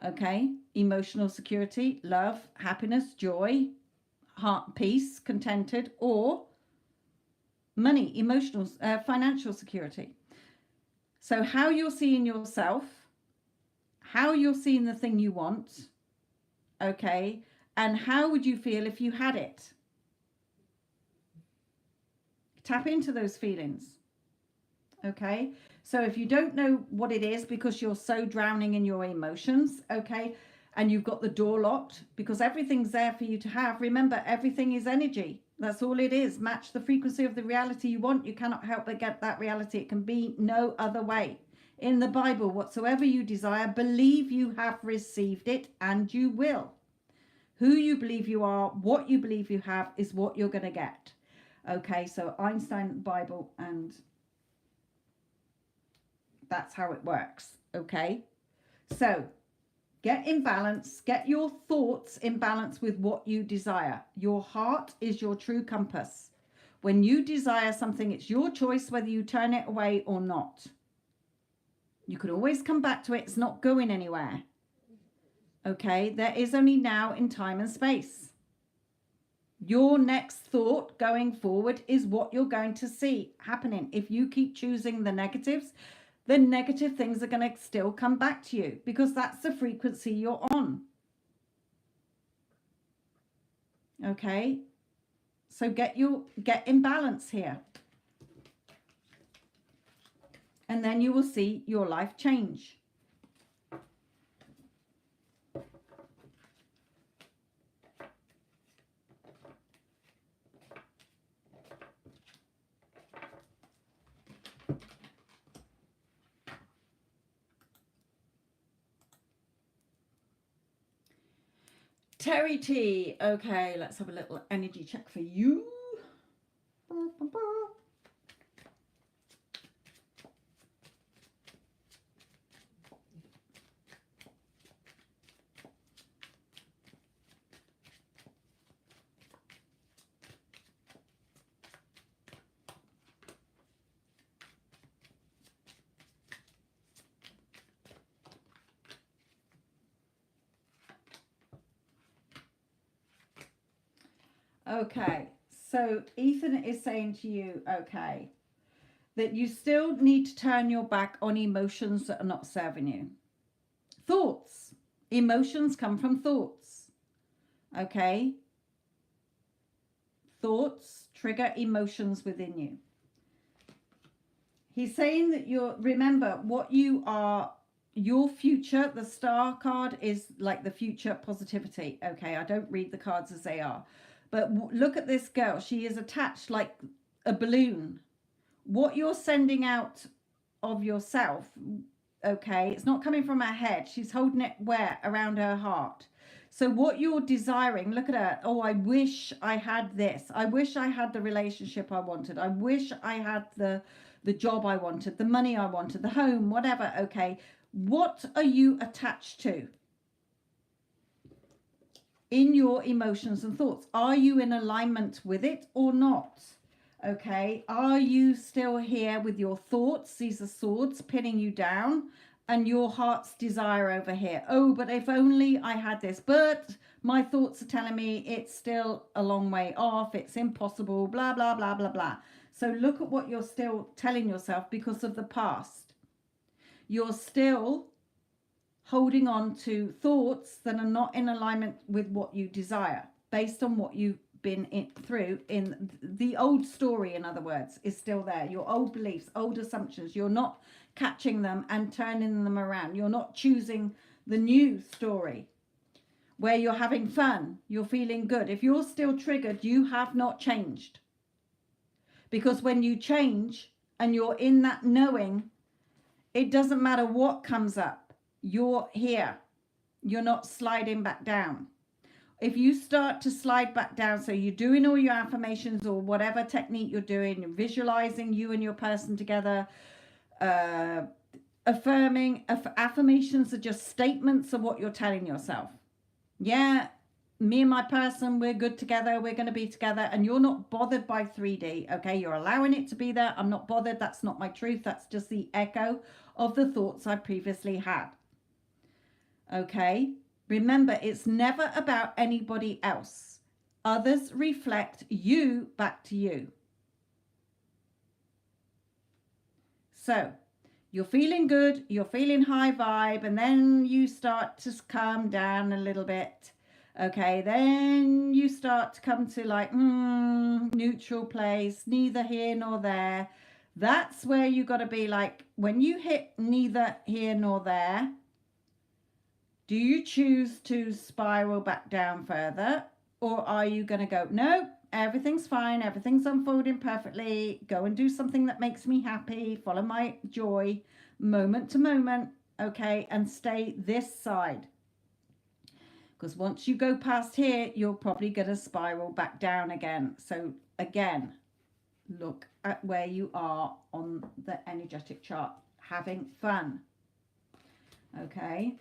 Okay, emotional security, love, happiness, joy, heart, peace, contented, or money, emotional, financial security. So how you're seeing yourself, how you're seeing the thing you want, okay, and how would you feel if you had it? Tap into those feelings, okay? So if you don't know what it is because you're so drowning in your emotions, okay, and you've got the door locked because everything's there for you to have. Remember, everything is energy. That's all it is. Match the frequency of the reality you want. You cannot help but get that reality. It can be no other way. In the Bible, whatsoever you desire, believe you have received it, and you will. Who you believe you are, what you believe you have, is what you're going to get. Okay, so Einstein, Bible, and that's how it works. Okay, so Get in balance. Get your thoughts in balance with what you desire. Your heart is your true compass. When you desire something, it's your choice whether you turn it away or not. You can always come back to it. It's not going anywhere. Okay? There is only now in time and space. Your next thought going forward is what you're going to see happening. If you keep choosing the negatives, the negative things are going to still come back to you because that's the frequency you're on. Okay? So get in balance here. And then you will see your life change. Terry T. Okay, let's have a little energy check for you. Okay, so Ethan is saying to you, okay, that you still need to turn your back on emotions that are not serving you. Thoughts. Emotions come from thoughts. Okay? Thoughts trigger emotions within you. He's saying that remember what you are, your future, the star card is like the future positivity. Okay, I don't read the cards as they are. But look at this girl. She is attached like a balloon. What you're sending out of yourself, okay, it's not coming from her head. She's holding it where? Around her heart. So what you're desiring, look at her. Oh, I wish I had this. I wish I had the relationship I wanted. I wish I had the job I wanted, the money I wanted, the home, whatever. Okay, what are you attached to in your emotions and thoughts? Are you in alignment with it or not? Okay, are you still here with your thoughts? These are swords pinning you down, and your heart's desire over here. Oh, but if only I had this, but my thoughts are telling me it's still a long way off, it's impossible, blah, blah, blah, blah, blah. So look at what you're still telling yourself because of the past. You're still holding on to thoughts that are not in alignment with what you desire, based on what you've been through in the old story. In other words, is still there. Your old beliefs, old assumptions, you're not catching them and turning them around. You're not choosing the new story where you're having fun, you're feeling good. If you're still triggered, you have not changed. Because when you change and you're in that knowing, it doesn't matter what comes up. You're here. You're not sliding back down. If you start to slide back down, so you're doing all your affirmations or whatever technique you're doing, you're visualizing you and your person together, affirming. Affirmations are just statements of what you're telling yourself. Yeah, me and my person, we're good together, we're going to be together, and you're not bothered by 3D. Okay, you're allowing it to be there. I'm not bothered. That's not my truth. That's just the echo of the thoughts I previously had. Okay, remember, it's never about anybody else. Others reflect you back to you. So you're feeling good, you're feeling high vibe, and then you start to calm down a little bit. Okay, then you start to come to like neutral place, neither here nor there. That's where you got to be like, when you hit neither here nor there, do you choose to spiral back down further, or are you going to go, no, everything's fine, everything's unfolding perfectly, go and do something that makes me happy, follow my joy, moment to moment, okay, and stay this side? Because once you go past here, you're probably going to spiral back down again. So again, look at where you are on the energetic chart, having fun, okay?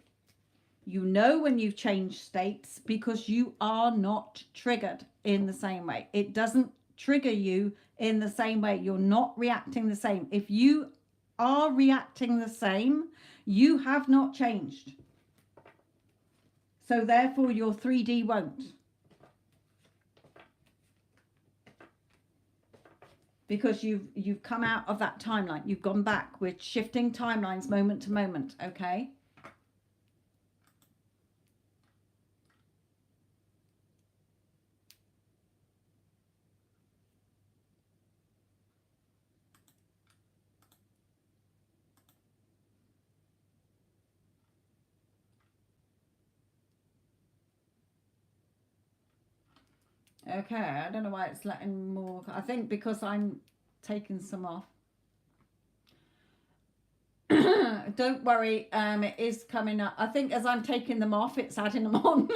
You know when you've changed states because you are not triggered in the same way. It doesn't trigger you in the same way. You're not reacting the same. If you are reacting the same, you have not changed. So therefore your 3D won't. Because you've come out of that timeline. You've gone back. We're shifting timelines moment to moment, okay? Okay, I don't know why it's letting more. I think because I'm taking some off. Don't worry, it is coming up. I think as I'm taking them off, it's adding them on.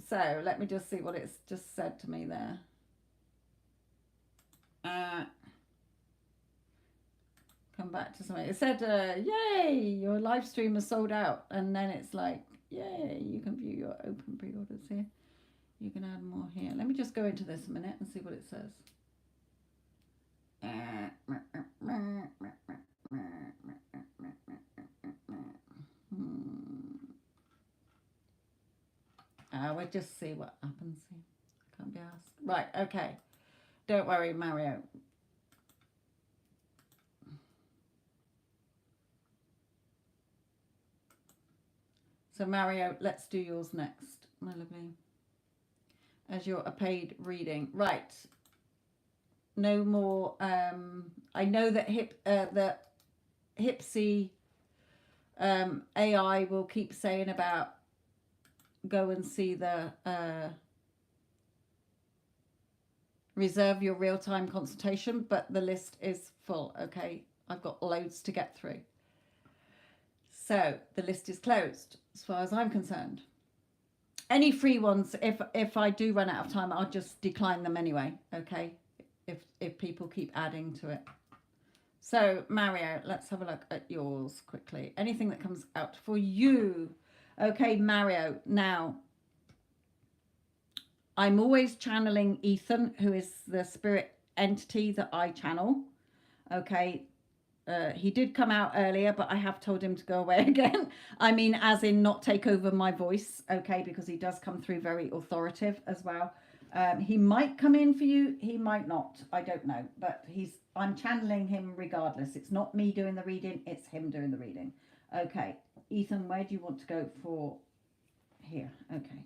So let me just see what it's just said to me there. Come back to something. It said, yay, your live stream is sold out. And then it's like, yay, you can view your open pre-orders here. You can add more here. Let me just go into this a minute and see what it says. We'll just see what happens here. Can't be asked. Right, okay. Don't worry, Mario. So Mario, let's do yours next, my lovely. As you're a paid reading. Right. No more. I know that Hipsy AI will keep saying about go and see the reserve your real-time consultation, but the list is full. Okay, I've got loads to get through. So the list is closed as far as I'm concerned. Any free ones, if I do run out of time, I'll just decline them anyway. Okay, if people keep adding to it. So Mario, let's have a look at yours quickly. Anything that comes out for you. Okay, Mario. Now, I'm always channeling Ethan, who is the spirit entity that I channel. Okay. He did come out earlier, but I have told him to go away again. I mean, as in not take over my voice, okay, because he does come through very authoritative as well. He might come in for you, he might not. I don't know, but I'm channeling him regardless. It's not me doing the reading, it's him doing the reading. Okay, Ethan, where do you want to go for here? Okay.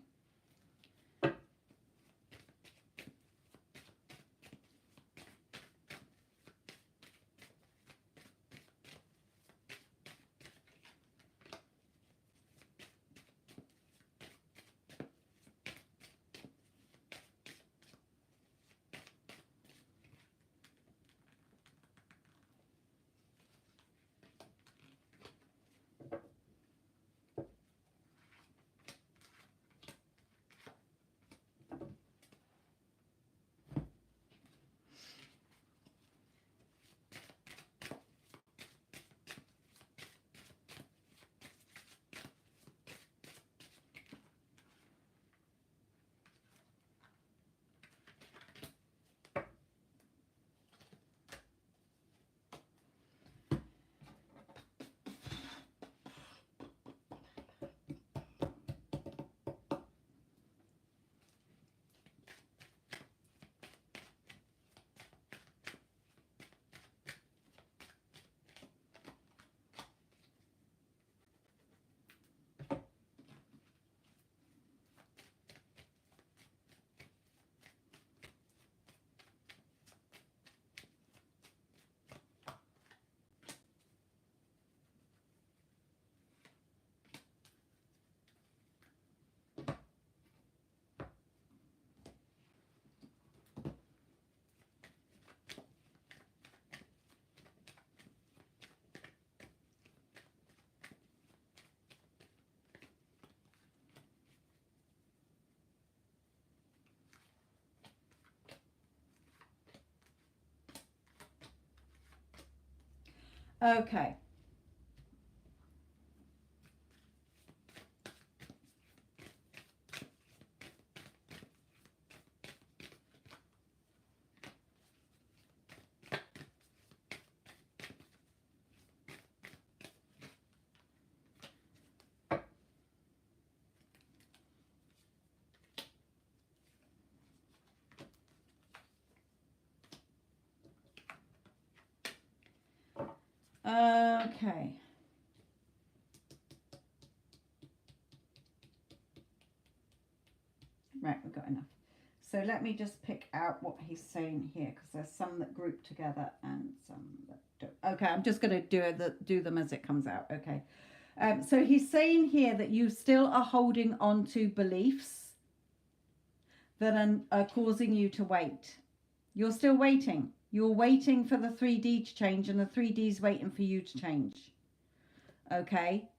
Okay. Okay. Right, we've got enough. So let me just pick out what he's saying here, because there's some that group together and some that don't. Okay, I'm just going to do them as it comes out. Okay. So he's saying here that you still are holding on to beliefs that are causing you to wait. You're still waiting. You're waiting for the 3D to change, and the 3D's waiting for you to change. Okay.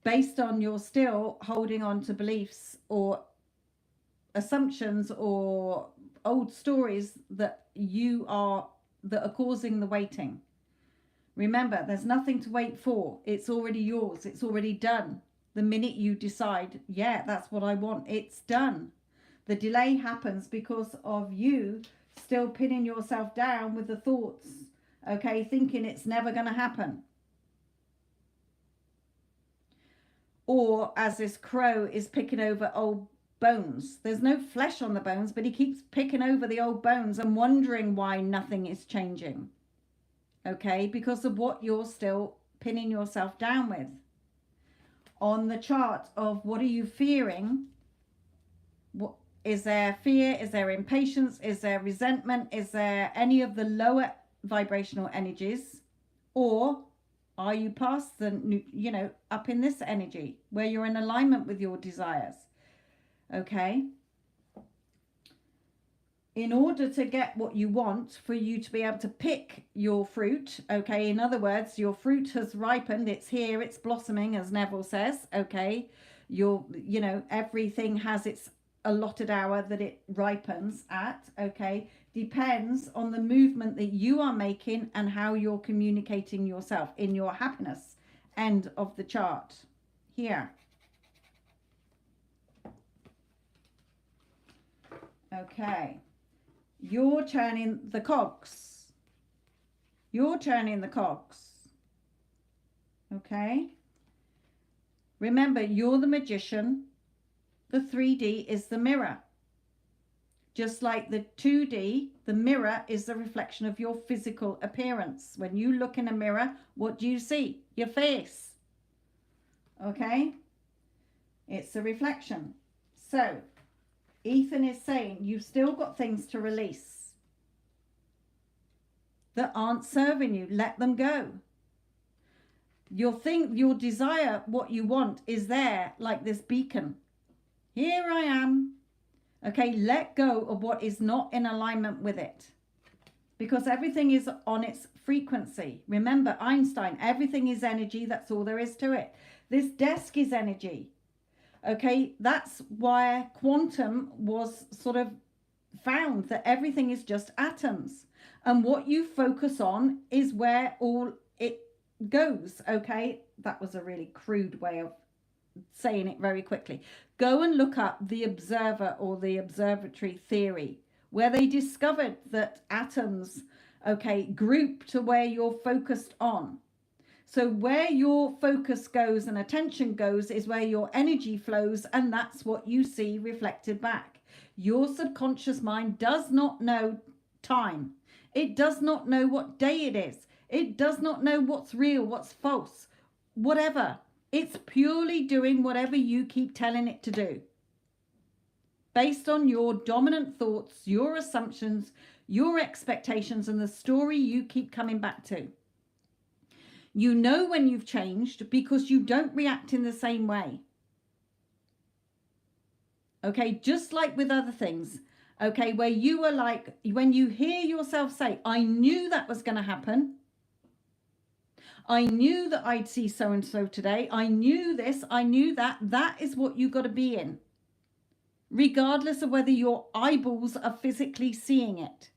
Based on you're still holding on to beliefs or assumptions or old stories that are causing the waiting. Remember, there's nothing to wait for. It's already yours. It's already done. The minute you decide, yeah, that's what I want, it's done. The delay happens because of you still pinning yourself down with the thoughts, okay, thinking it's never going to happen. Or as this crow is picking over old bones. There's no flesh on the bones, but he keeps picking over the old bones and wondering why nothing is changing. Okay, because of what you're still pinning yourself down with. On the chart of what are you fearing? What is there? Fear? Is there impatience? Is there resentment? Is there any of the lower vibrational energies? Or are you past the, up in this energy where you're in alignment with your desires? Okay. In order to get what you want, for you to be able to pick your fruit, okay, in other words, your fruit has ripened, it's here, it's blossoming, as Neville says, okay, everything has its allotted hour that it ripens at, okay, depends on the movement that you are making and how you're communicating yourself in your happiness end of the chart here. Okay. You're turning the cogs. You're turning the cogs. Okay. Remember, you're the magician. The 3D is the mirror. Just like the 2D, the mirror is the reflection of your physical appearance. When you look in a mirror, what do you see? Your face. Okay. It's a reflection. So Ethan is saying you've still got things to release that aren't serving you. Let them go. Your desire, what you want, is there like this beacon. Here I am. Okay, let go of what is not in alignment with it. Because everything is on its frequency. Remember Einstein, everything is energy. That's all there is to it. This desk is energy. Okay, that's why quantum was sort of found, that everything is just atoms. And what you focus on is where all it goes. Okay, that was a really crude way of saying it very quickly. Go and look up the observer or the observatory theory, where they discovered that atoms, okay, group to where you're focused on. So where your focus goes and attention goes is where your energy flows, and that's what you see reflected back. Your subconscious mind does not know time. It does not know what day it is. It does not know what's real, what's false, whatever. It's purely doing whatever you keep telling it to do. Based on your dominant thoughts, your assumptions, your expectations, and the story you keep coming back to. You know when you've changed because you don't react in the same way. Okay, just like with other things. Okay, where you are like, when you hear yourself say, I knew that was going to happen. I knew that I'd see so-and-so today. I knew this, I knew that. That is what you got to be in. Regardless of whether your eyeballs are physically seeing it.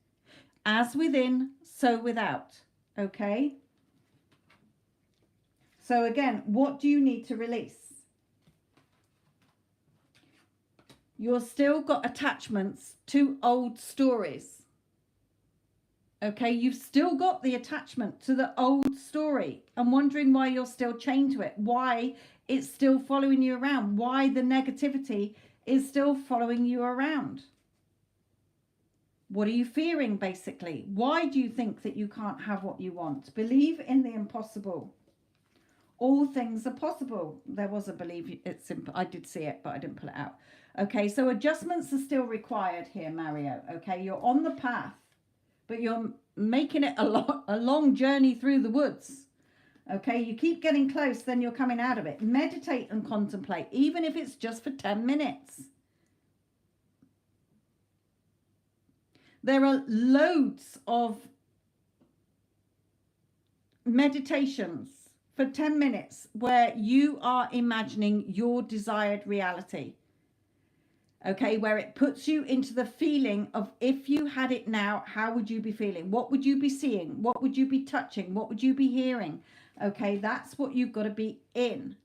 As within, so without. Okay? So again, what do you need to release? You've still got attachments to old stories. Okay, you've still got the attachment to the old story and wondering why you're still chained to it, why it's still following you around, why the negativity is still following you around. What are you fearing, basically? Why do you think that you can't have what you want? Believe in the impossible. All things are possible. There was a believe it's simple. I did see it, but I didn't pull it out. Okay, so adjustments are still required here, Mario. Okay, you're on the path, but you're making it a long journey through the woods. Okay, you keep getting close, then you're coming out of it. Meditate and contemplate, even if it's just for 10 minutes. There are loads of meditations for 10 minutes where you are imagining your desired reality. Okay, where it puts you into the feeling of if you had it now, how would you be feeling? What would you be seeing? What would you be touching? What would you be hearing? Okay, that's what you've got to be in.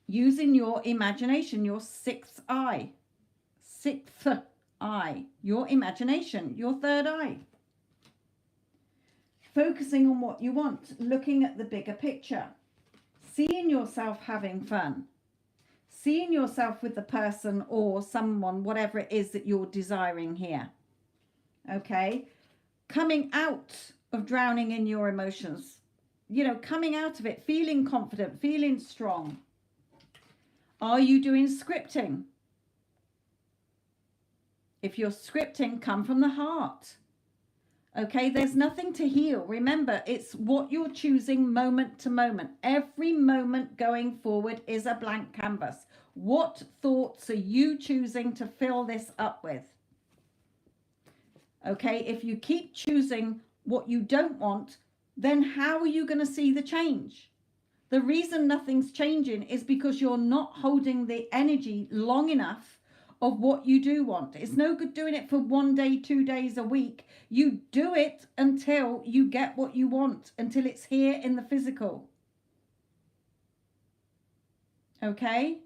Using your imagination, your sixth eye, your imagination, your third eye. Focusing on what you want, looking at the bigger picture, seeing yourself having fun, seeing yourself with the person or someone, whatever it is that you're desiring here. Okay, coming out of drowning in your emotions, you know, coming out of it, feeling confident, feeling strong. Are you doing scripting? If you're scripting, come from the heart. Okay, there's nothing to heal. Remember, it's what you're choosing moment to moment. Every moment going forward is a blank canvas. What thoughts are you choosing to fill this up with? Okay, if you keep choosing what you don't want, then how are you going to see the change? The reason nothing's changing is because you're not holding the energy long enough of what you do want. It's no good doing it for 1 day, 2 days, a week. You do it until you get what you want, until it's here in the physical. Okay?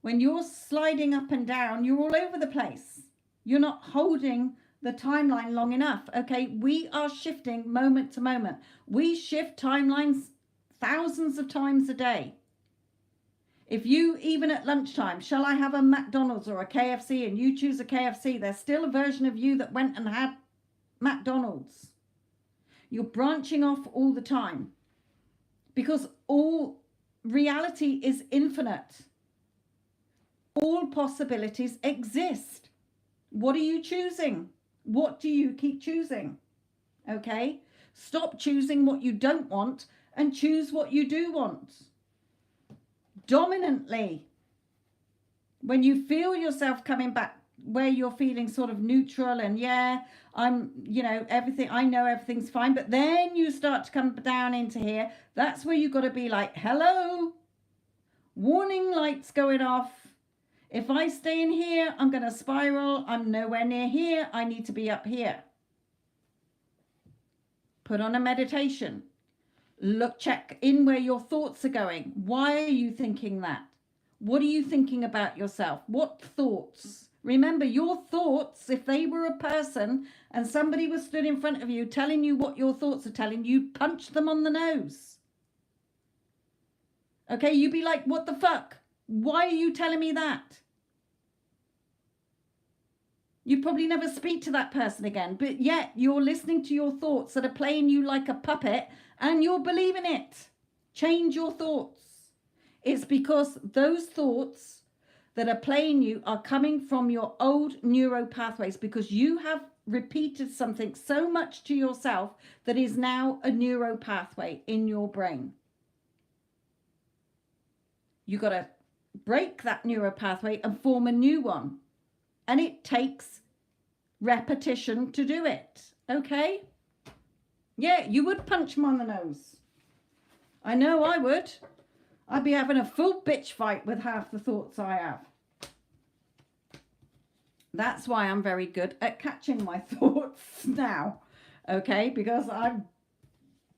When you're sliding up and down, you're all over the place. You're not holding the timeline long enough. Okay? We are shifting moment to moment. We shift timelines thousands of times a day. If you, even at lunchtime, shall I have a McDonald's or a KFC, and you choose a KFC, there's still a version of you that went and had McDonald's. You're branching off all the time because all reality is infinite. All possibilities exist. What are you choosing? What do you keep choosing? Okay? Stop choosing what you don't want and choose what you do want. Dominantly, when you feel yourself coming back where you're feeling sort of neutral and yeah, I'm, you know, everything, I know everything's fine, but then you start to come down into here, that's where you've got to be like, hello, warning lights going off. If I stay in here, I'm going to spiral. I'm nowhere near here. I need to be up here. Put on a meditation. Look, check in where your thoughts are going. Why are you thinking that? What are you thinking about yourself? What thoughts? Remember, your thoughts, if they were a person and somebody was stood in front of you telling you what your thoughts are telling you, punch them on the nose. Okay, you'd be like, what the fuck? Why are you telling me that? You probably never speak to that person again, but yet you're listening to your thoughts that are playing you like a puppet and you're believing it. Change your thoughts. It's because those thoughts that are playing you are coming from your old neuro pathways because you have repeated something so much to yourself that is now a neuro pathway in your brain. You got to break that neuro pathway and form a new one. And it takes repetition to do it. Okay? Yeah, you would punch him on the nose. I know I would. I'd be having a full bitch fight with half the thoughts I have. That's why I'm very good at catching my thoughts now. Okay? Because I've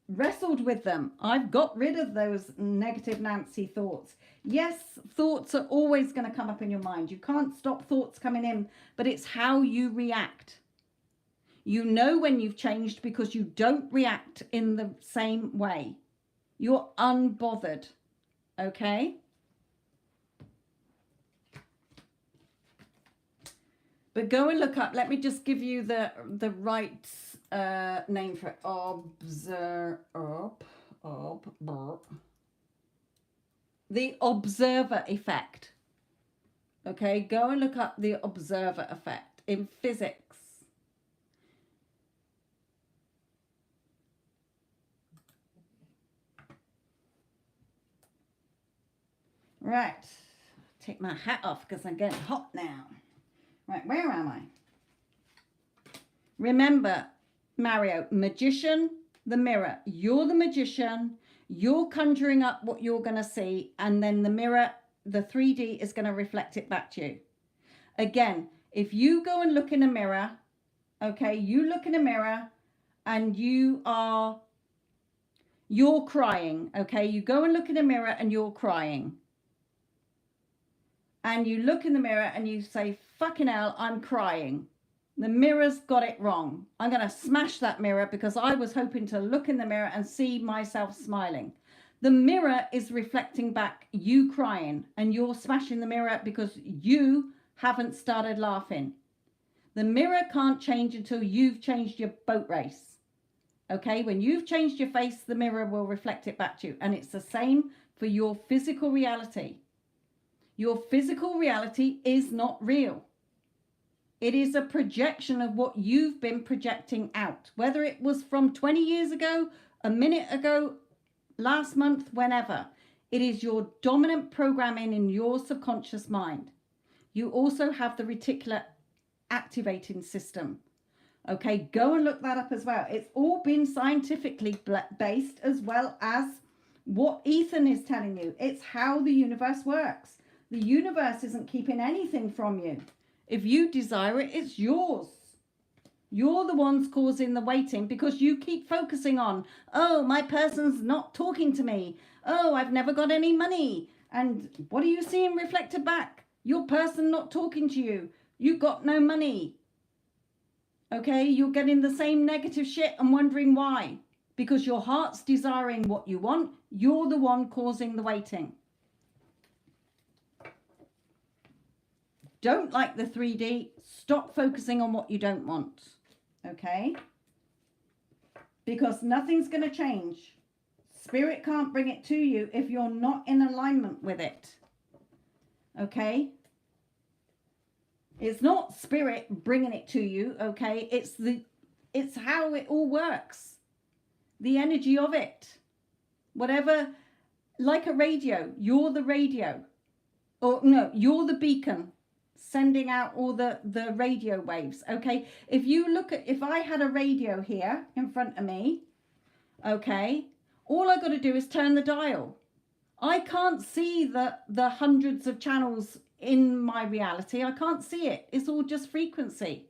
wrestled with them. I've got rid of those negative Nancy thoughts. Yes, thoughts are always going to come up in your mind. You can't stop thoughts coming in, but it's how you react. You know when you've changed because you don't react in the same way. You're unbothered. Okay? But go and look up. Let me just give you the right name for it. The observer effect. Okay, go and look up the observer effect in physics. Right, take my hat off because I'm getting hot now. Right, where am I? Remember, Mario, magician, the mirror. You're the magician. You're conjuring up what you're going to see, and then the mirror, the 3D, is going to reflect it back to you. Again, if you go and look in a mirror, okay, you look in a mirror and you're crying, okay? You go and look in a mirror and you're crying. And you look in the mirror and you say, fucking hell, I'm crying. The mirror's got it wrong. I'm going to smash that mirror because I was hoping to look in the mirror and see myself smiling. The mirror is reflecting back you crying, and you're smashing the mirror because you haven't started laughing. The mirror can't change until you've changed your boat race. Okay, when you've changed your face, the mirror will reflect it back to you. And it's the same for your physical reality. Your physical reality is not real. It is a projection of what you've been projecting out, whether it was from 20 years ago, a minute ago, last month, whenever. It is your dominant programming in your subconscious mind. You also have the reticular activating system. Okay, go and look that up as well. It's all been scientifically based, as well as what Ethan is telling you. It's how the universe works. The universe isn't keeping anything from you. If you desire it, it's yours. You're the ones causing the waiting because you keep focusing on, oh, my person's not talking to me. Oh, I've never got any money. And what are you seeing reflected back? Your person not talking to you. You got no money. Okay, you're getting the same negative shit and wondering why. Because your heart's desiring what you want. You're the one causing the waiting. Don't like the 3D, stop focusing on what you don't want, okay? Because nothing's going to change. Spirit can't bring it to you if you're not in alignment with it, okay? It's not spirit bringing it to you, okay? It's how it all works. The energy of it. Whatever, like a radio, you're the radio. Or no, you're the beacon. Sending out all the radio waves, okay? If you look at, if I had a radio here in front of me, okay, all I got to do is turn the dial. I can't see the hundreds of channels in my reality. I can't see it. It's all just frequency.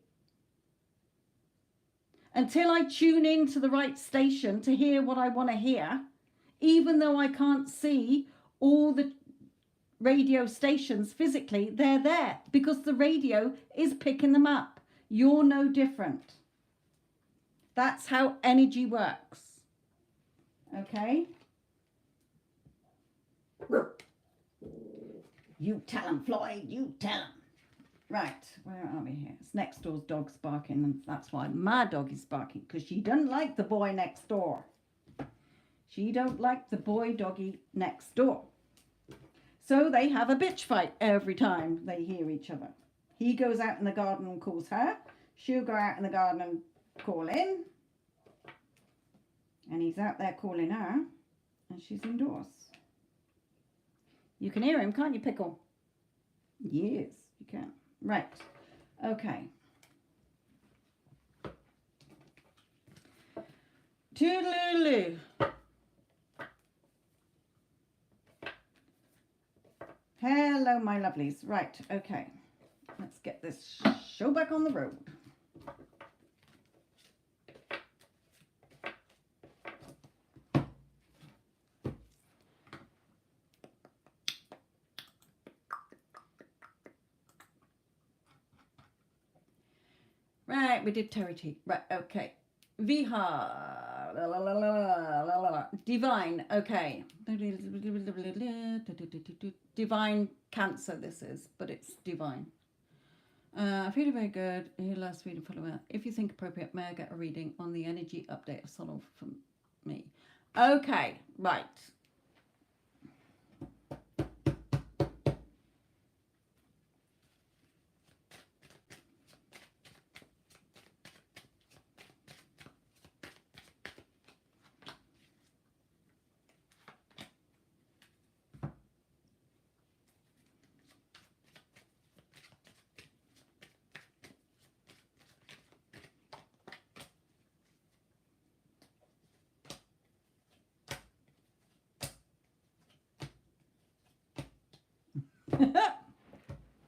Until I tune in to the right station to hear what I want to hear, even though I can't see all the radio stations physically, they're there because the radio is picking them up. You're no different. That's how energy works. Okay? You tell them, Floyd, you tell them. Right, where are we here? It's next door's dog's barking, and that's why my dog is barking, because she doesn't like the boy next door. She don't like the boy doggy next door. So they have a bitch fight every time they hear each other. He goes out in the garden and calls her. She'll go out in the garden and call in. And he's out there calling her. And she's indoors. You can hear him, can't you, Pickle? Yes, you can. Right. Okay. Toodaloo. Hello, my lovelies. Right, okay. Let's get this show back on the road. Right, we did Terry T. Right, okay. Viha. La, la, la, la, la, la, la. Divine, okay. Divine Cancer this is, but it's divine. Feeling very good. Here last reading follow up. If you think appropriate, may I get a reading on the energy update of Solomon from me? Okay, right.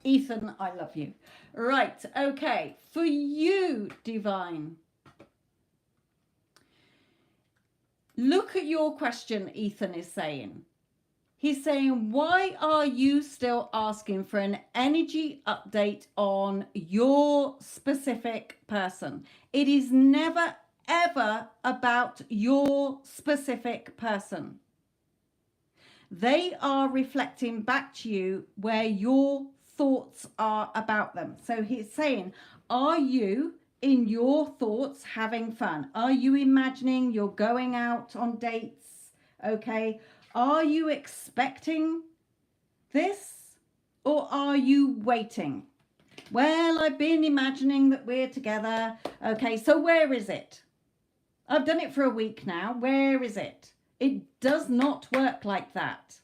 Ethan, I love you. Right, okay. For you, Divine, look at your question, Ethan is saying. He's saying, why are you still asking for an energy update on your specific person? It is never, ever about your specific person. They are reflecting back to you where your thoughts are about them. So he's saying, are you in your thoughts having fun? Are you imagining you're going out on dates? Okay. Are you expecting this, or are you waiting? Well, I've been imagining that we're together. Okay, so where is it? I've done it for a week now. Where is it? It does not work like that.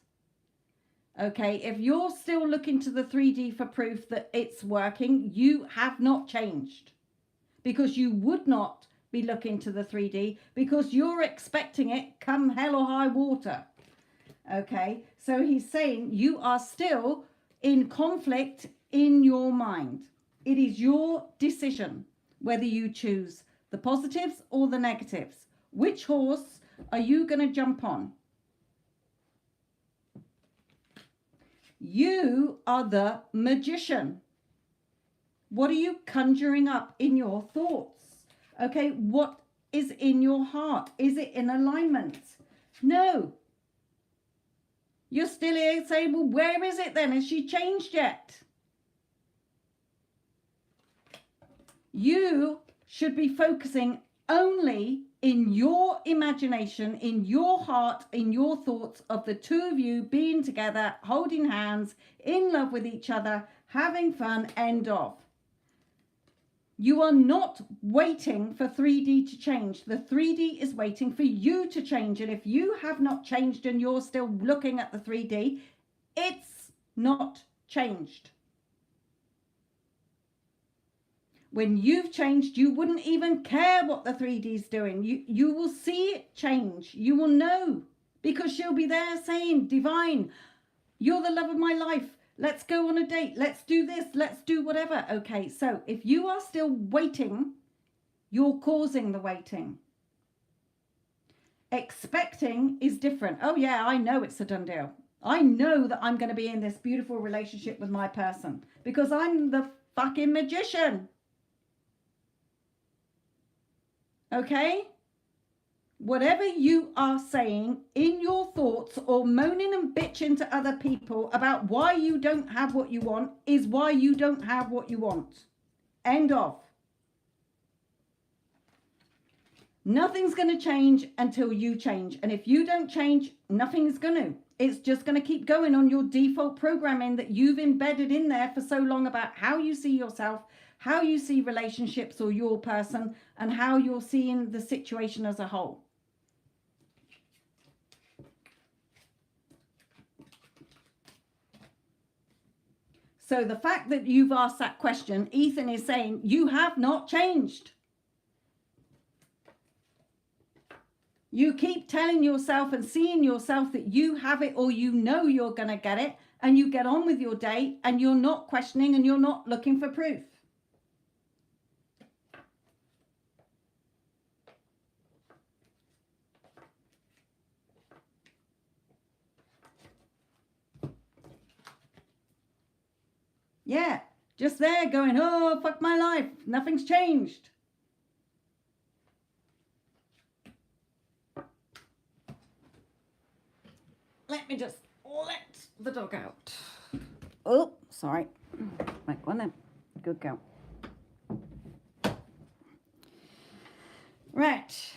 Okay, if you're still looking to the 3D for proof that it's working, you have not changed, because you would not be looking to the 3D because you're expecting it come hell or high water. Okay, so he's saying you are still in conflict in your mind. It is your decision whether you choose the positives or the negatives. Which horse are you going to jump on? You are the magician. What are you conjuring up in your thoughts? Okay, what is in your heart? Is it in alignment? No. You're still here saying, well, where is it then? Has she changed yet? You should be focusing only in your imagination, in your heart, in your thoughts of the two of you being together, holding hands, in love with each other, having fun, end of. You are not waiting for 3D to change. The 3D is waiting for you to change. And if you have not changed and you're still looking at the 3D, it's not changed. When you've changed, you wouldn't even care what the 3D is doing. You will see it change. You will know, because she'll be there saying, Divine, you're the love of my life. Let's go on a date. Let's do this. Let's do whatever. Okay, so if you are still waiting, you're causing the waiting. Expecting is different. Oh yeah, I know it's a done deal. I know that I'm going to be in this beautiful relationship with my person because I'm the fucking magician. Okay? Whatever you are saying in your thoughts or moaning and bitching to other people about why you don't have what you want is why you don't have what you want. End of. Nothing's going to change until you change. And if you don't change, nothing's going to. It's just going to keep going on your default programming that you've embedded in there for so long about how you see yourself, how you see relationships or your person, and how you're seeing the situation as a whole. So the fact that you've asked that question, Ethan is saying you have not changed. You keep telling yourself and seeing yourself that you have it or you know you're going to get it, and you get on with your day and you're not questioning and you're not looking for proof. Yeah, just there going, oh, fuck my life. Nothing's changed. Let me just let the dog out. Oh, sorry. Right, go on then. Good girl. Right.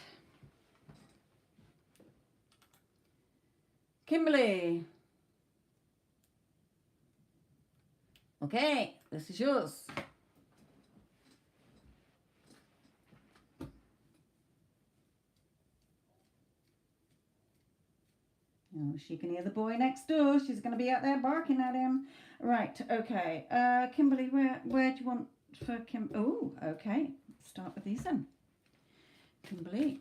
Kimberly. Okay, this is yours. Oh, she can hear the boy next door. She's going to be out there barking at him. Right, okay. Kimberly, where do you want for Kim? Oh, okay. Start with these then. Kimberly.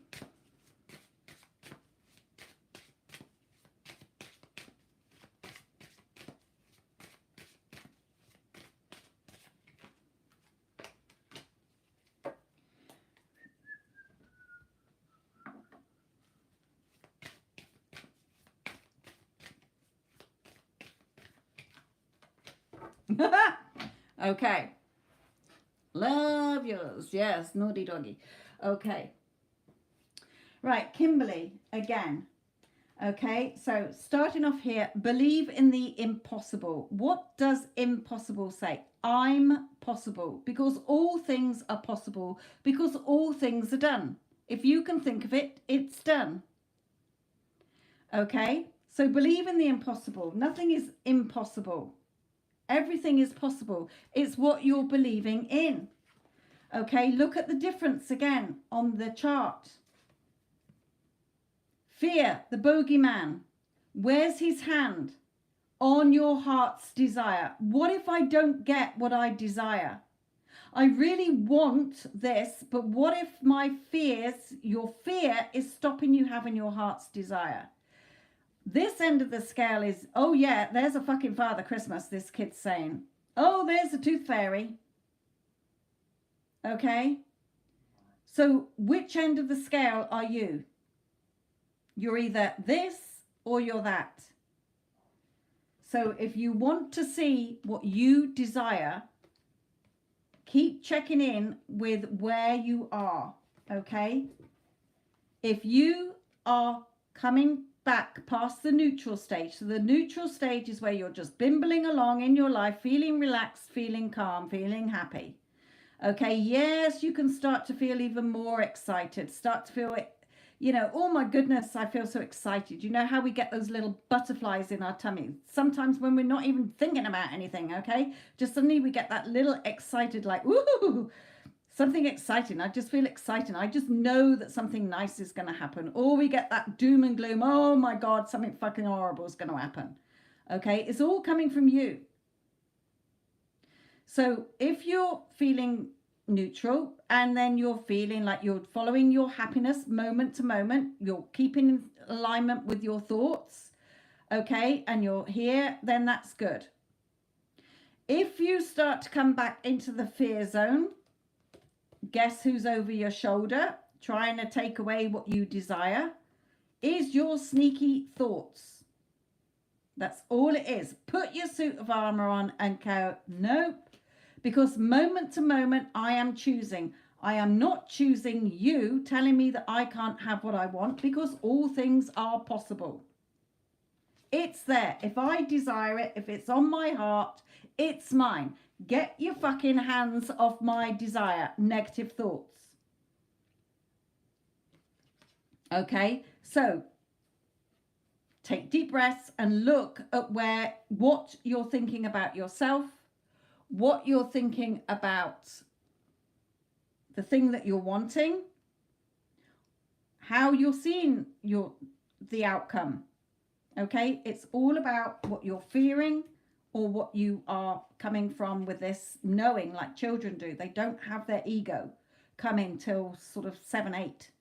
Okay. Love yours. Yes, naughty doggy. Okay. Right, Kimberly, again. Okay, so starting off here, believe in the impossible. What does impossible say? I'm possible, because all things are possible, because all things are done. If you can think of it, it's done. Okay, so believe in the impossible. Nothing is impossible. Everything is possible. It's what you're believing in. Okay, look at the difference again on the chart. Fear, the bogeyman. Where's his hand? On your heart's desire. What if I don't get what I desire? I really want this, but what if my fears, your fear is stopping you having your heart's desire? This end of the scale is, oh yeah, there's a fucking Father Christmas, this kid's saying. Oh, there's a tooth fairy. Okay? So which end of the scale are you? You're either this or you're that. So if you want to see what you desire, keep checking in with where you are, okay? If you are coming back past the neutral stage, so the neutral stage is where you're just bimbling along in your life, feeling relaxed, feeling calm, feeling happy. Okay, yes, you can start to feel even more excited, start to feel it. You know, oh my goodness, I feel so excited. You know how we get those little butterflies in our tummy? Sometimes when we're not even thinking about anything, okay? Just suddenly we get that little excited, like, ooh, something exciting. I just feel exciting. I just know that something nice is going to happen. Or we get that doom and gloom. Oh my God, something fucking horrible is going to happen. Okay, it's all coming from you. So if you're feeling neutral and then you're feeling like you're following your happiness moment to moment, you're keeping in alignment with your thoughts, okay, and you're here, then that's good. If you start to come back into the fear zone, guess who's over your shoulder trying to take away what you desire? Is your sneaky thoughts. That's all it is. Put your suit of armor on and go, nope. Because moment to moment, I am choosing. I am not choosing you telling me that I can't have what I want, because all things are possible. It's there. If I desire it, if it's on my heart, it's mine. Get your fucking hands off my desire. Negative thoughts. Okay, so take deep breaths and look at what you're thinking about yourself, what you're thinking about the thing that you're wanting, how you're seeing the outcome. Okay, it's all about what you're fearing or what you are coming from with this knowing, like children do. They don't have their ego come in till sort of 7, 8.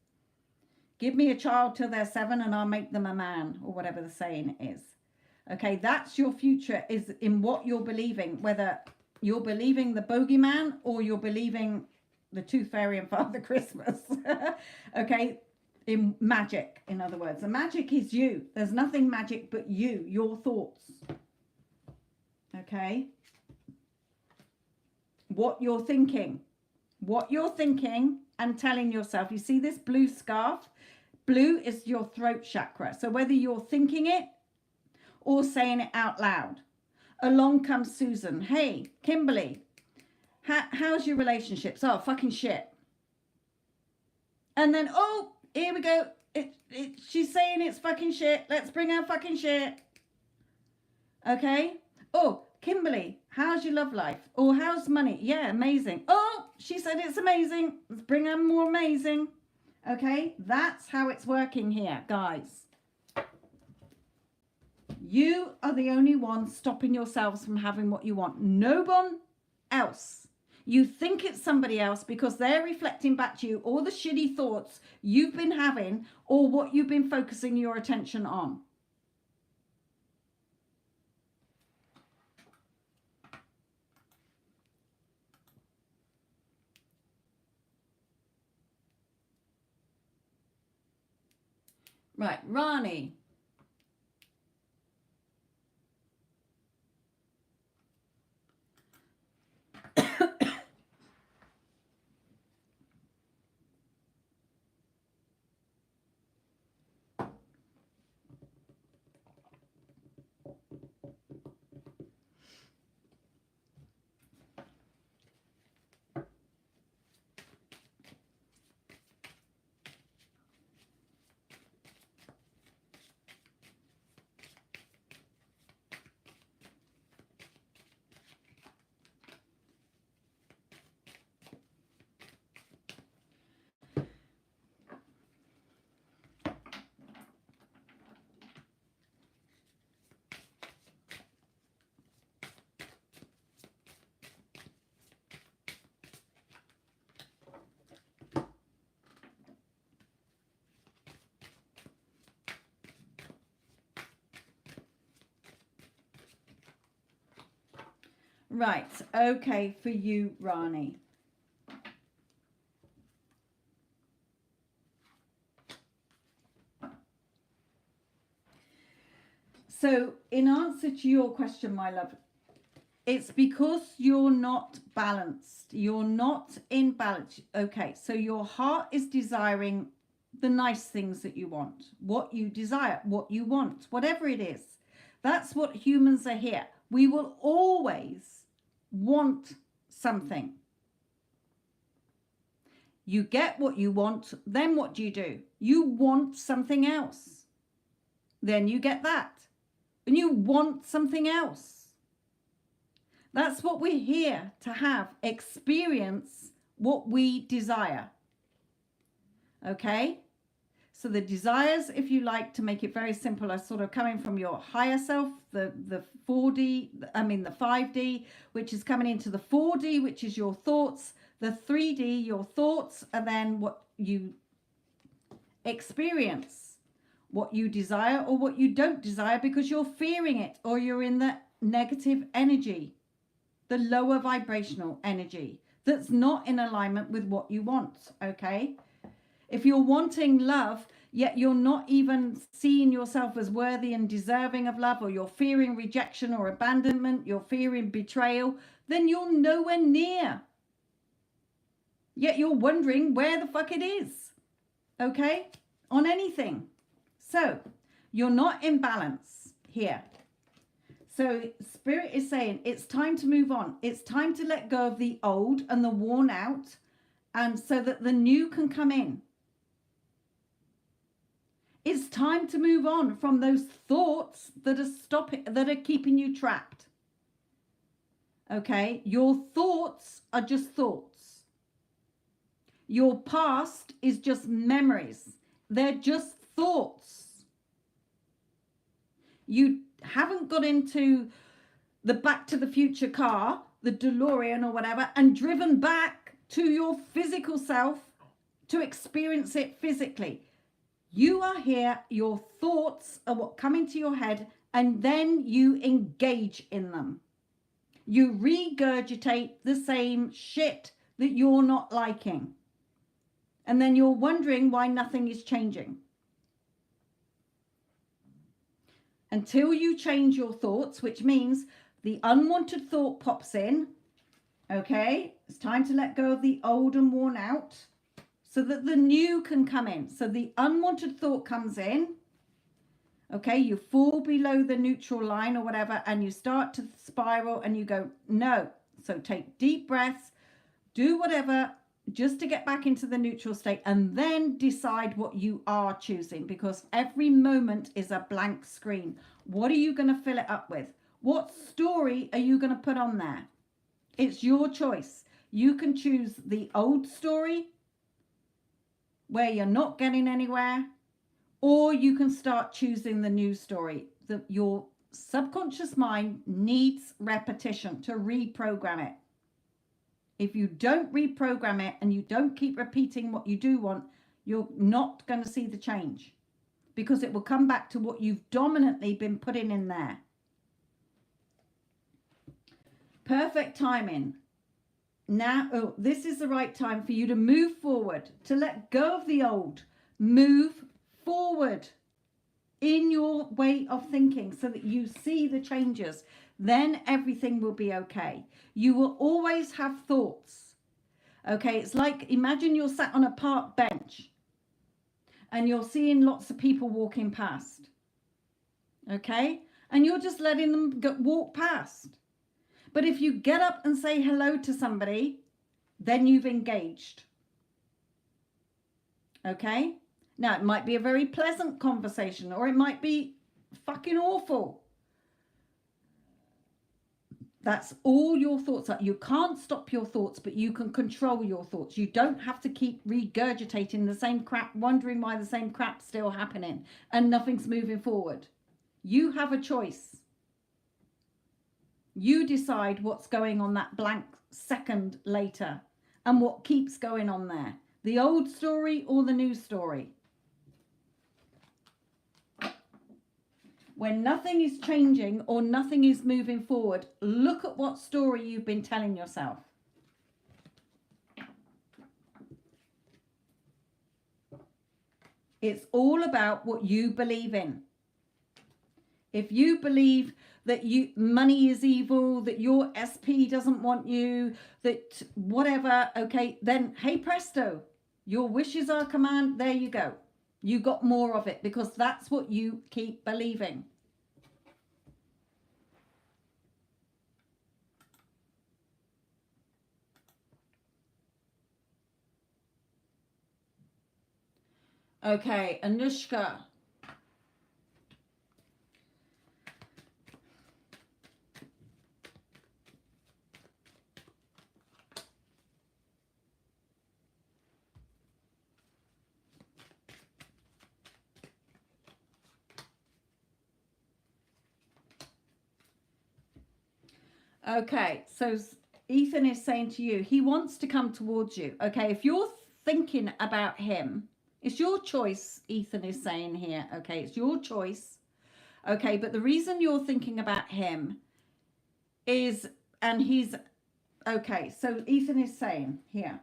Give me a child till they're 7 and I'll make them a man, or whatever the saying is. Okay, that's your future, is in what you're believing, whether you're believing the bogeyman or you're believing the tooth fairy and Father Christmas. Okay, in magic, in other words. The magic is you. There's nothing magic but you, your thoughts. Okay? What you're thinking. What you're thinking and telling yourself. You see this blue scarf? Blue is your throat chakra. So whether you're thinking it or saying it out loud. Along comes Susan. Hey, Kimberly, how's your relationships? Oh, fucking shit. And then, oh, here we go. She's saying it's fucking shit. Let's bring her fucking shit. Okay. Oh, Kimberly, how's your love life? Or how's money? Yeah, amazing. Oh, she said it's amazing. Let's bring her more amazing. Okay, that's how it's working here, guys. You are the only one stopping yourselves from having what you want. No one else. You think it's somebody else because they're reflecting back to you all the shitty thoughts you've been having or what you've been focusing your attention on. Right, Rani. Right, okay, for you, Rani. So, in answer to your question, my love, it's because you're not balanced. You're not in balance. Okay, so your heart is desiring the nice things that you want, what you desire, what you want, whatever it is. That's what humans are here. We will always want something. You get what you want, then what do? You want something else. Then you get that. And you want something else. That's what we're here to have. Experience what we desire. Okay? So the desires, if you like, to make it very simple, are sort of coming from your higher self, the 5D, which is coming into the 4D, which is your thoughts, the 3D, your thoughts, and then what you experience, what you desire or what you don't desire because you're fearing it or you're in the negative energy, the lower vibrational energy that's not in alignment with what you want, okay? If you're wanting love, yet you're not even seeing yourself as worthy and deserving of love, or you're fearing rejection or abandonment, you're fearing betrayal, then you're nowhere near. Yet you're wondering where the fuck it is, okay? On anything. So you're not in balance here. So Spirit is saying it's time to move on. It's time to let go of the old and the worn out, and so that the new can come in. It's time to move on from those thoughts that are keeping you trapped. Okay? Your thoughts are just thoughts. Your past is just memories. They're just thoughts. You haven't got into the Back to the Future car, the DeLorean or whatever, and driven back to your physical self to experience it physically. You are here, your thoughts are what come into your head, and then you engage in them. You regurgitate the same shit that you're not liking. And then you're wondering why nothing is changing. Until you change your thoughts, which means the unwanted thought pops in. Okay, it's time to let go of the old and worn out, so that the new can come in. So the unwanted thought comes in. Okay, you fall below the neutral line or whatever, and you start to spiral and you go, no. So take deep breaths, do whatever just to get back into the neutral state, and then decide what you are choosing, because every moment is a blank screen. What are you going to fill it up with? What story are you going to put on there? It's your choice. You can choose the old story where you're not getting anywhere, or you can start choosing the new story. Your subconscious mind needs repetition to reprogram it. If you don't reprogram it and you don't keep repeating what you do want, you're not going to see the change, because it will come back to what you've dominantly been putting in there. Perfect timing. Now, oh, this is the right time for you to move forward, to let go of the old, move forward in your way of thinking so that you see the changes. Then everything will be okay. You will always have thoughts. Okay, it's like, imagine you're sat on a park bench and you're seeing lots of people walking past. Okay, and you're just letting them walk past. But if you get up and say hello to somebody, then you've engaged. Okay? Now, it might be a very pleasant conversation, or it might be fucking awful. That's all your thoughts are. You can't stop your thoughts, but you can control your thoughts. You don't have to keep regurgitating the same crap, wondering why the same crap's still happening and nothing's moving forward. You have a choice. You decide what's going on that blank second later and what keeps going on there. The old story or the new story. When nothing is changing or nothing is moving forward, look at what story you've been telling yourself. It's all about what you believe in. If you believe that money is evil, that your SP doesn't want you, that whatever, okay, then hey presto, your wishes are command. There you go. You got more of it, because that's what you keep believing. Okay, Anushka. Okay, so Ethan is saying to you, he wants to come towards you. Okay, if you're thinking about him, it's your choice, Ethan is saying here. Okay, it's your choice. Okay, but the reason you're thinking about him is, and he's, okay, so Ethan is saying here,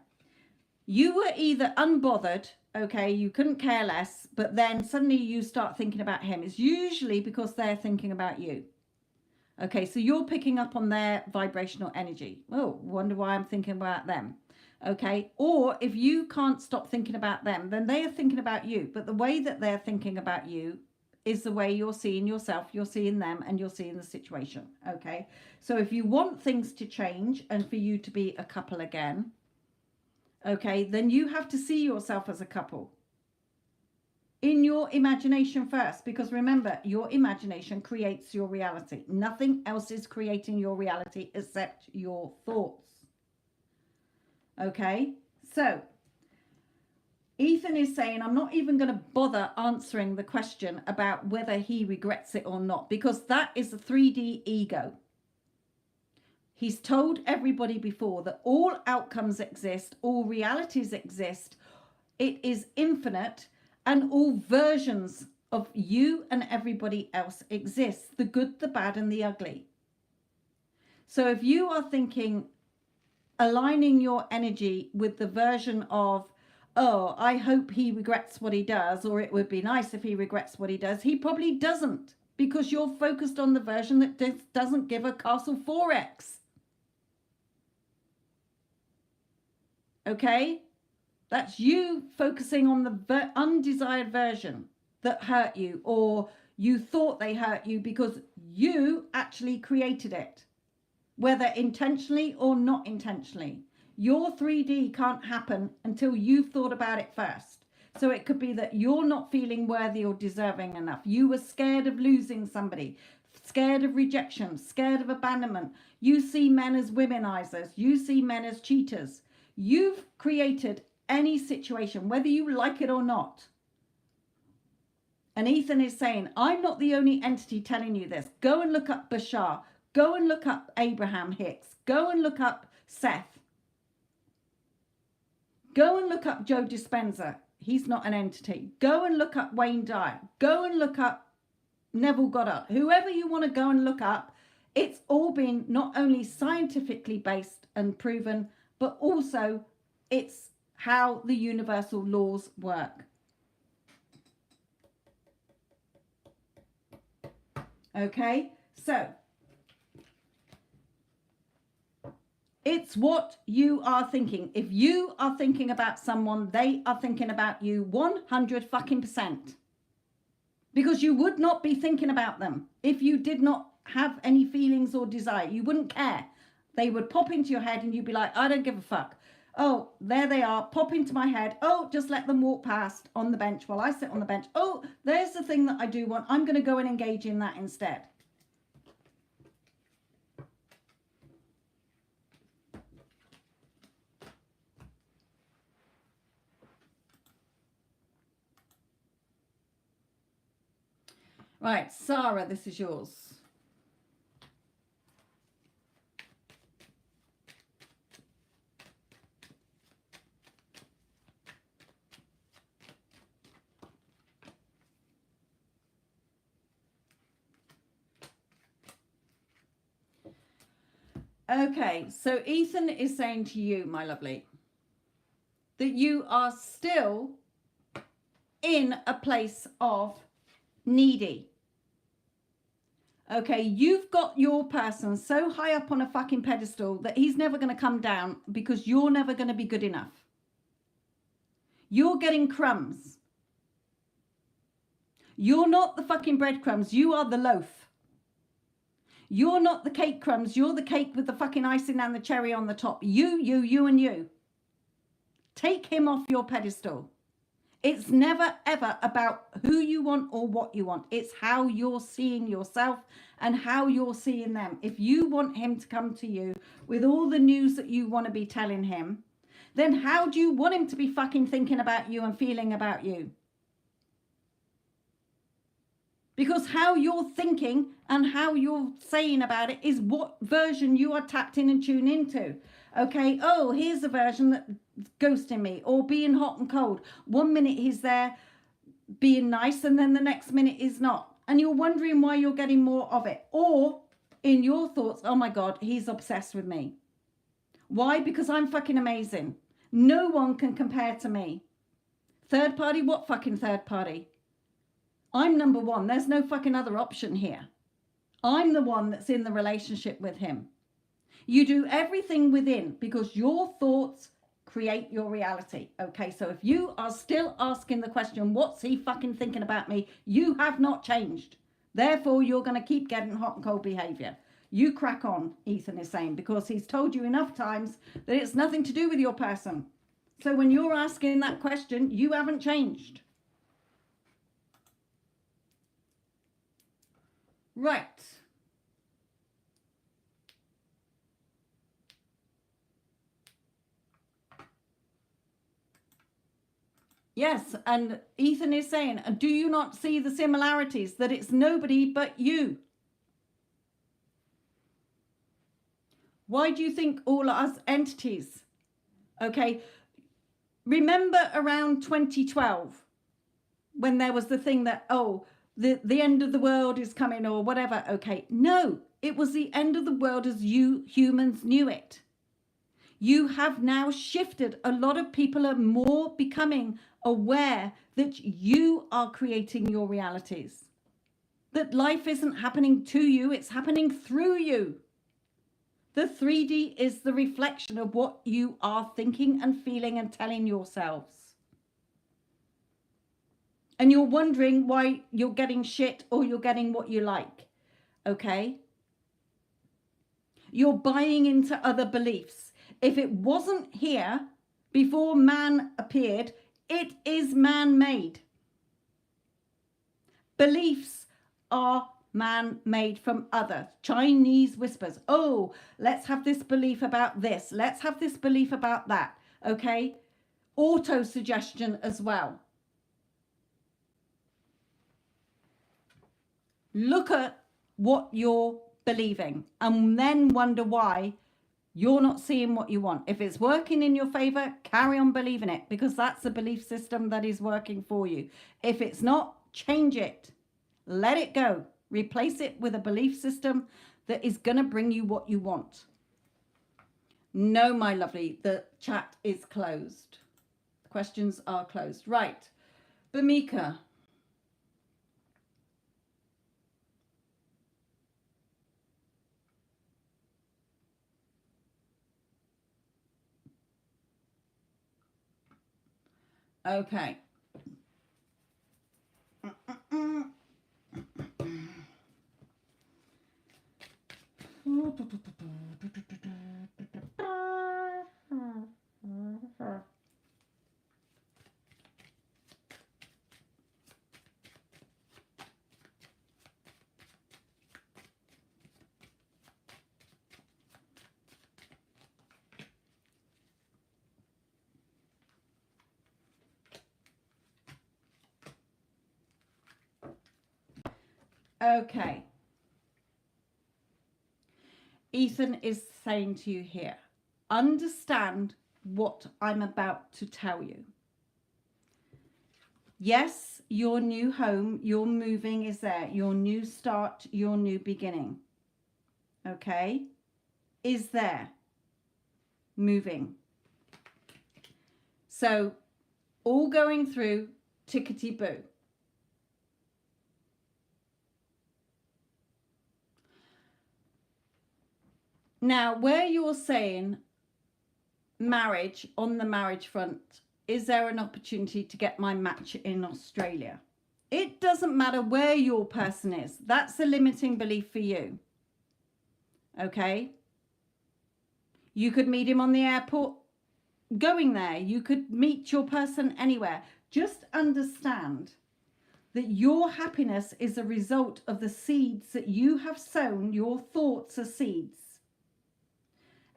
you were either unbothered, okay, you couldn't care less, but then suddenly you start thinking about him. It's usually because they're thinking about you. Okay, so you're picking up on their vibrational energy. Oh, wonder why I'm thinking about them. Okay, or if you can't stop thinking about them, then they are thinking about you. But the way that they're thinking about you is the way you're seeing yourself, you're seeing them, and you're seeing the situation. Okay, so if you want things to change and for you to be a couple again, okay, then you have to see yourself as a couple in your imagination first, because remember, your imagination creates your reality. Nothing else is creating your reality except your thoughts. Okay, so Ethan is saying, I'm not even going to bother answering the question about whether he regrets it or not, because that is the 3D ego. He's told everybody before that all outcomes exist, all realities exist, it is infinite, and all versions of you and everybody else exist, the good, the bad, and the ugly. So if you are thinking, aligning your energy with the version of, oh, I hope he regrets what he does, or it would be nice if he regrets what he does, he probably doesn't, because you're focused on the version that doesn't give a castle 4x. Okay? That's you focusing on the undesired version that hurt you, or you thought they hurt you because you actually created it, whether intentionally or not intentionally. Your 3D can't happen until you've thought about it first. So it could be that you're not feeling worthy or deserving enough. You were scared of losing somebody, scared of rejection, scared of abandonment. You see men as womenizers. You see men as cheaters. You've created any situation, whether you like it or not. And Ethan is saying, I'm not the only entity telling you this. Go and look up Bashar. Go and look up Abraham Hicks. Go and look up Seth. Go and look up Joe Dispenza. He's not an entity. Go and look up Wayne Dyer. Go and look up Neville Goddard. Whoever you want to go and look up, it's all been not only scientifically based and proven, but also it's how the universal laws work. Okay, so it's what you are thinking. If you are thinking about someone, they are thinking about you 100%. Because you would not be thinking about them if you did not have any feelings or desire. You wouldn't care. They would pop into your head and you'd be like, I don't give a fuck. Oh, there they are, pop into my head. Oh, just let them walk past on the bench while I sit on the bench. Oh, there's the thing that I do want. I'm going to go and engage in that instead. Right, Sarah, this is yours. Okay, so Ethan is saying to you, my lovely, that you are still in a place of needy. Okay, you've got your person so high up on a fucking pedestal that he's never going to come down because you're never going to be good enough. You're getting crumbs. You're not the fucking breadcrumbs. You are the loaf. You're not the cake crumbs. You're the cake with the fucking icing and the cherry on the top. You, and you. Take him off your pedestal. It's never, ever about who you want or what you want. It's how you're seeing yourself and how you're seeing them. If you want him to come to you with all the news that you want to be telling him, then how do you want him to be fucking thinking about you and feeling about you? Because how you're thinking and how you're saying about it is what version you are tapped in and tuned into. Okay, oh, here's a version that's ghosting me or being hot and cold. 1 minute he's there being nice and then the next minute he's not. And you're wondering why you're getting more of it. Or in your thoughts, oh my God, he's obsessed with me. Why? Because I'm fucking amazing. No one can compare to me. Third party? What fucking third party? I'm number one. There's no fucking other option here. I'm the one that's in the relationship with him. You do everything within because your thoughts create your reality. Okay, so if you are still asking the question, what's he fucking thinking about me? You have not changed. Therefore, you're going to keep getting hot and cold behavior. You crack on, Ethan is saying, because he's told you enough times that it's nothing to do with your person. So when you're asking that question, you haven't changed. Right. Yes, and Ethan is saying, do you not see the similarities that it's nobody but you? Why do you think all us entities? Okay, remember around 2012 when there was the thing that, oh, the end of the world is coming or whatever. Okay, no, it was the end of the world as you humans knew it. You have now shifted. A lot of people are more becoming aware that you are creating your realities. That life isn't happening to you, it's happening through you. The 3D is the reflection of what you are thinking and feeling and telling yourselves. And you're wondering why you're getting shit or you're getting what you like. Okay? You're buying into other beliefs. If it wasn't here before man appeared, it is man-made. Beliefs are man-made from other. Chinese whispers. Oh, let's have this belief about this. Let's have this belief about that. Okay? Auto-suggestion as well. Look at what you're believing and then wonder why you're not seeing what you want. If it's working in your favor, carry on believing it, because that's the belief system that is working for you. If it's not, change it. Let it go. Replace it with a belief system that is going to bring you what you want. No, my lovely, the chat is closed. The questions are closed. Right. Bamika. Okay. Okay. Ethan is saying to you here, understand what I'm about to tell you. Yes, your new home, your moving is there. Your new start, your new beginning. Okay? Is there. Moving. So, all going through tickety-boo. Now, where you're saying marriage, on the marriage front, is there an opportunity to get my match in Australia? It doesn't matter where your person is. That's a limiting belief for you. Okay? You could meet him on the airport going there. You could meet your person anywhere. Just understand that your happiness is a result of the seeds that you have sown. Your thoughts are seeds.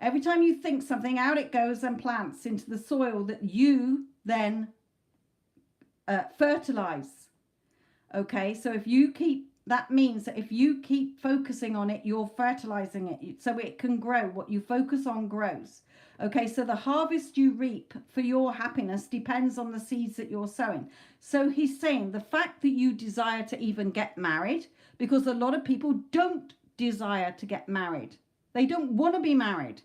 Every time you think something, out it goes and plants into the soil that you then fertilize. Okay, so if you keep, that means that if you keep focusing on it, you're fertilizing it so it can grow. What you focus on grows. Okay, so the harvest you reap for your happiness depends on the seeds that you're sowing. So he's saying the fact that you desire to even get married, because a lot of people don't desire to get married. They don't want to be married.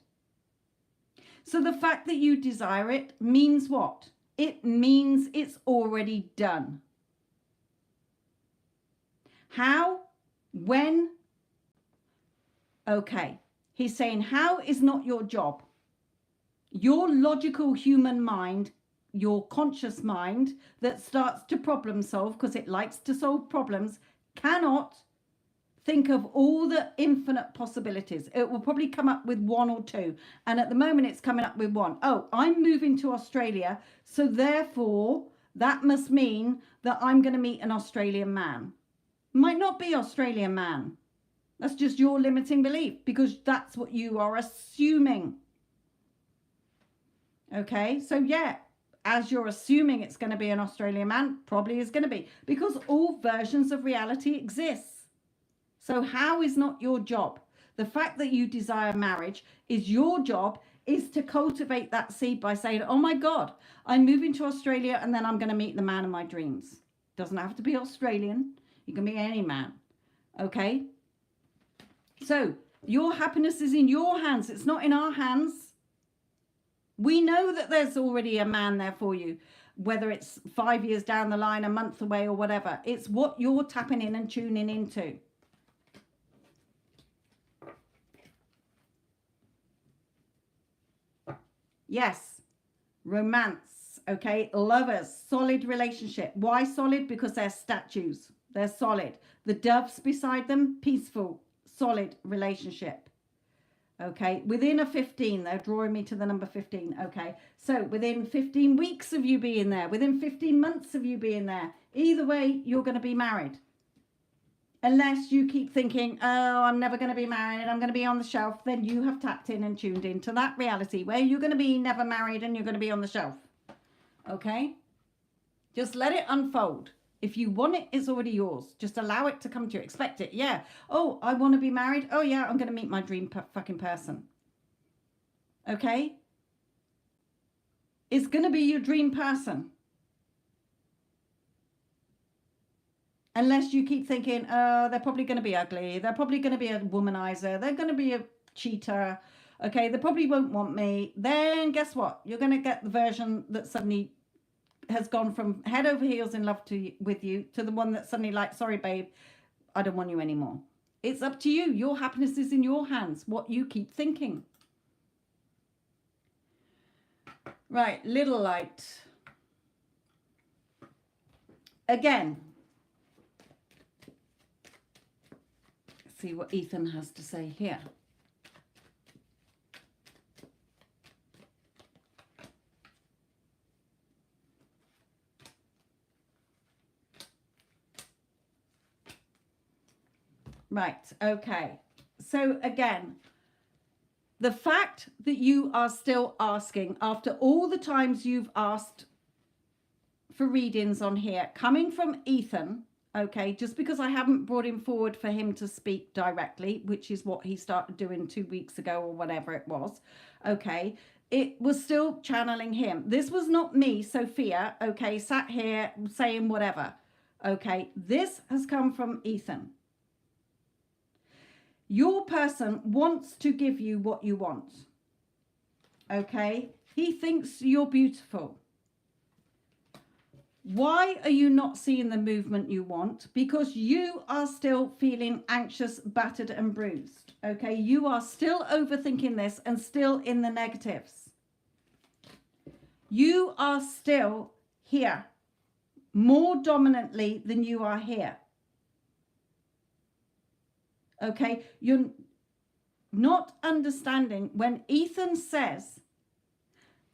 So the fact that you desire it means what? It means it's already done. How? When? Okay. He's saying how is not your job. Your logical human mind, your conscious mind that starts to problem solve because it likes to solve problems, cannot think of all the infinite possibilities. It will probably come up with one or two. And at the moment, it's coming up with one. Oh, I'm moving to Australia. So therefore, that must mean that I'm going to meet an Australian man. Might not be Australian man. That's just your limiting belief because that's what you are assuming. Okay, so yeah, as you're assuming it's going to be an Australian man, probably is going to be because all versions of reality exist. So how is not your job? The fact that you desire marriage is your job is to cultivate that seed by saying, oh my God, I'm moving to Australia and then I'm going to meet the man of my dreams. Doesn't have to be Australian. You can be any man. Okay? So your happiness is in your hands. It's not in our hands. We know that there's already a man there for you, whether it's 5 years down the line, a month away or whatever. It's what you're tapping in and tuning into. Yes, romance, okay, lovers, solid relationship. Why solid? Because they're statues. They're solid. The doves beside them, peaceful, solid relationship. Okay, within a 15, they're drawing me to the number 15. Okay, so within 15 weeks of you being there, within 15 months of you being there, either way, you're going to be married. Unless you keep thinking, oh, I'm never going to be married, I'm going to be on the shelf, then you have tapped in and tuned into that reality where you're going to be never married and you're going to be on the shelf. Okay? Just let it unfold. If you want it, it's already yours. Just allow it to come to you. Expect it. Yeah. Oh, I want to be married. Oh, yeah, I'm going to meet my dream fucking person. Okay? It's going to be your dream person. Unless you keep thinking, oh, they're probably going to be ugly. They're probably going to be a womanizer. They're going to be a cheater. Okay, they probably won't want me. Then guess what? You're going to get the version that suddenly has gone from head over heels in love with you to the one that's suddenly like, sorry, babe, I don't want you anymore. It's up to you. Your happiness is in your hands. What you keep thinking. Right, little light. Again, let's see what Ethan has to say here. Right, okay. So again, the fact that you are still asking after all the times you've asked for readings on here, coming from Ethan, okay, just because I haven't brought him forward for him to speak directly, which is what he started doing 2 weeks ago or whatever it was, okay, it was still channeling him. This was not me, Sophia, okay, sat here saying whatever, okay. This has come from Ethan. Your person wants to give you what you want, okay? He thinks you're beautiful. Why are you not seeing the movement you want? Because you are still feeling anxious, battered and bruised, okay? You are still overthinking this and still in the negatives. You are still here more dominantly than you are here. Okay, you're not understanding when Ethan says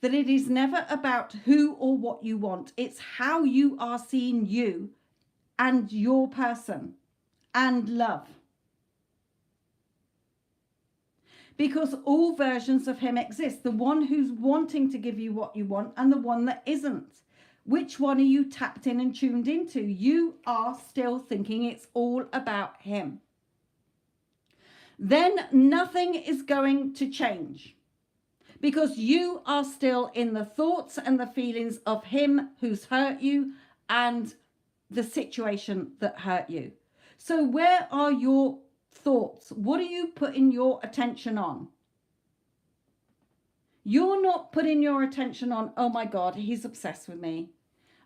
that it is never about who or what you want. It's how you are seeing you and your person and love. Because all versions of him exist. The one who's wanting to give you what you want and the one that isn't. Which one are you tapped in and tuned into? You are still thinking it's all about him. Then nothing is going to change because you are still in the thoughts and the feelings of him who's hurt you and the situation that hurt you. So where are your thoughts? What are you putting your attention on? You're not putting your attention on, oh my God, he's obsessed with me.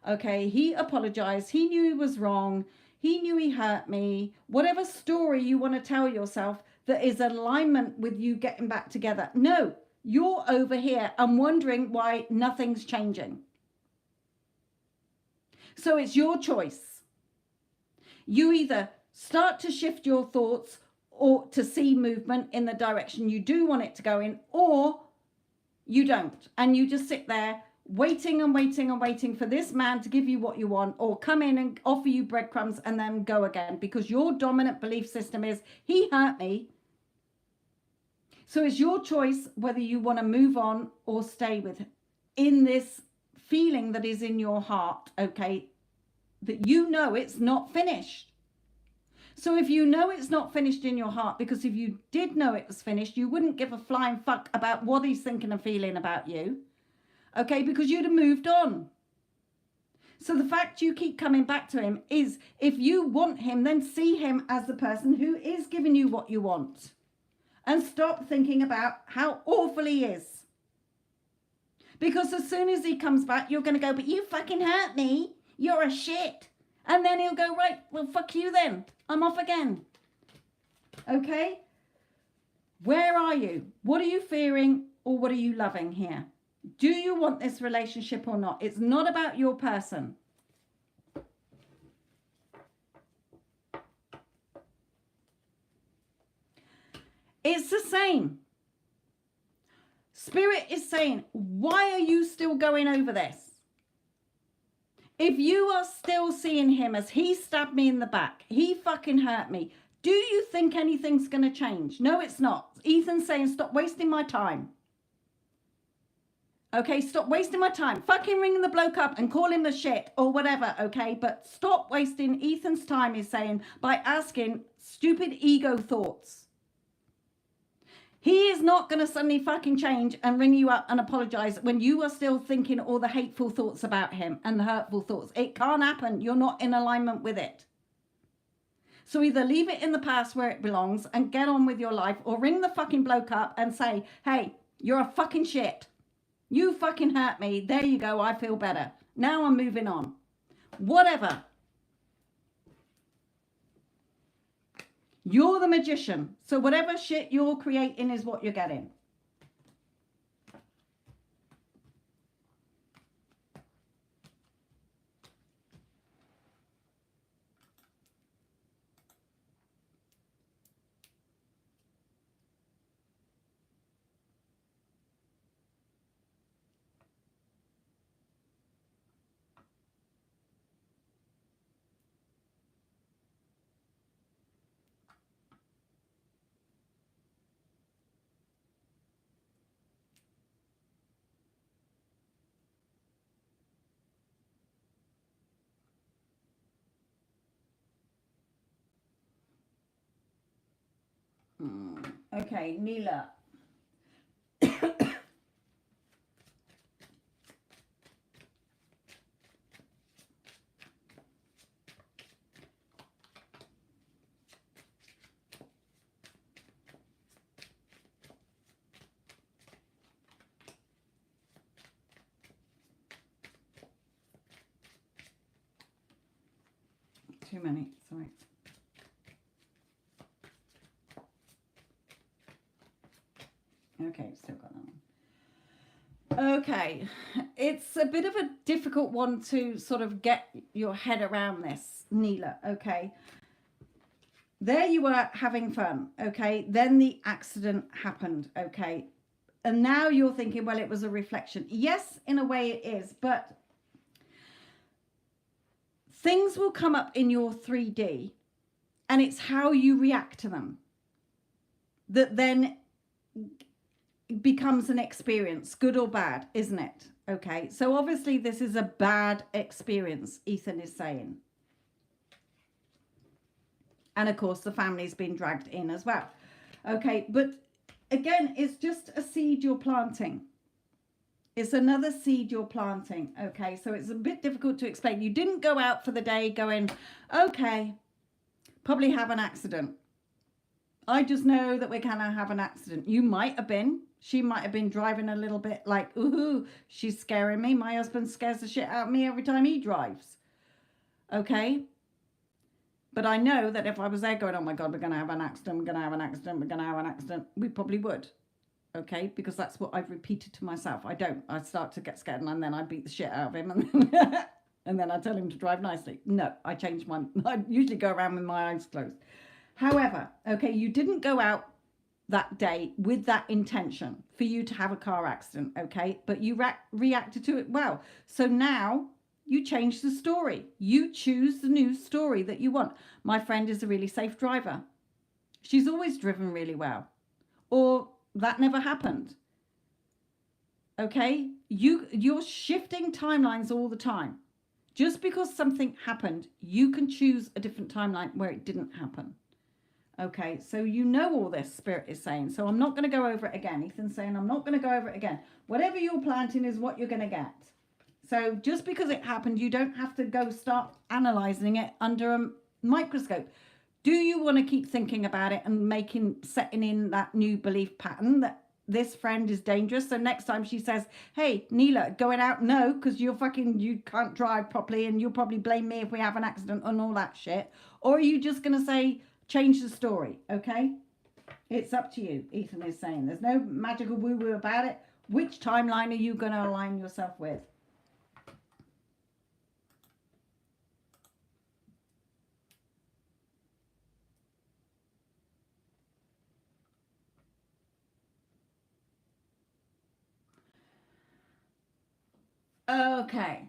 Okay, he apologized. He knew he was wrong. He knew he hurt me. Whatever story you want to tell yourself that is alignment with you getting back together. No, you're over here and wondering why nothing's changing. So it's your choice. You either start to shift your thoughts or to see movement in the direction you do want it to go in, or you don't. And you just sit there waiting and waiting and waiting for this man to give you what you want or come in and offer you breadcrumbs and then go again, because your dominant belief system is he hurt me. So it's your choice whether you want to move on or stay with him in this feeling that is in your heart, okay, that you know it's not finished. So if you know it's not finished in your heart, because if you did know it was finished, you wouldn't give a flying fuck about what he's thinking and feeling about you, okay, because you'd have moved on. So the fact you keep coming back to him is, if you want him, then see him as the person who is giving you what you want. And stop thinking about how awful he is. Because as soon as he comes back, you're going to go, but you fucking hurt me. You're a shit. And then he'll go, right, well, fuck you then. I'm off again. Okay? Where are you? What are you fearing or what are you loving here? Do you want this relationship or not? It's not about your person. It's the same. Spirit is saying, why are you still going over this? If you are still seeing him as he stabbed me in the back, he fucking hurt me, do you think anything's going to change? No, it's not. Ethan's saying, stop wasting my time. Okay, stop wasting my time. Fucking ring the bloke up and call him the shit or whatever, okay? But stop wasting Ethan's time, is saying, by asking stupid ego thoughts. He is not going to suddenly fucking change and ring you up and apologize when you are still thinking all the hateful thoughts about him and the hurtful thoughts. It can't happen. You're not in alignment with it. So either leave it in the past where it belongs and get on with your life, or ring the fucking bloke up and say, hey, you're a fucking shit. You fucking hurt me. There you go. I feel better. Now I'm moving on. Whatever. You're the magician. So whatever shit you're creating is what you're getting. Okay, Nila. Too many, sorry. Okay, still got that one. Okay, it's a bit of a difficult one to sort of get your head around this, Nila, okay? There you were having fun, okay? Then the accident happened, okay? And now you're thinking, well, it was a reflection. Yes, in a way it is, but things will come up in your 3D, and it's how you react to them that then becomes an experience, good or bad, isn't it? Okay, so obviously this is a bad experience, Ethan is saying. And of course the family's been dragged in as well. Okay, but again, it's just a seed you're planting. It's another seed you're planting. Okay, so it's a bit difficult to explain. You didn't go out for the day going, okay, probably have an accident. I just know that we're going to have an accident. You might have been. She might have been driving a little bit like, ooh, she's scaring me. My husband scares the shit out of me every time he drives. Okay? But I know that if I was there going, oh my God, we're going to have an accident, we're going to have an accident, we're going to have an accident, we probably would. Okay? Because that's what I've repeated to myself. I don't. I start to get scared and then I beat the shit out of him and then I tell him to drive nicely. No, I change my, I usually go around with my eyes closed. However, okay, you didn't go out that day with that intention for you to have a car accident, okay? But you reacted to it well. So now you change the story. You choose the new story that you want. My friend is a really safe driver. She's always driven really well. Or that never happened. Okay? You're shifting timelines all the time. Just because something happened, you can choose a different timeline where it didn't happen. Okay, so you know all this, Spirit is saying. So I'm not going to go over it again. Ethan's saying I'm not going to go over it again. Whatever you're planting is what you're going to get. So just because it happened, you don't have to go start analysing it under a microscope. Do you want to keep thinking about it and setting in that new belief pattern that this friend is dangerous? So next time she says, hey, Nila, going out? No, because you can't drive properly and you'll probably blame me if we have an accident and all that shit. Or are you just going to say, change the story, okay? It's up to you, Ethan is saying. There's no magical woo-woo about it. Which timeline are you going to align yourself with? Okay.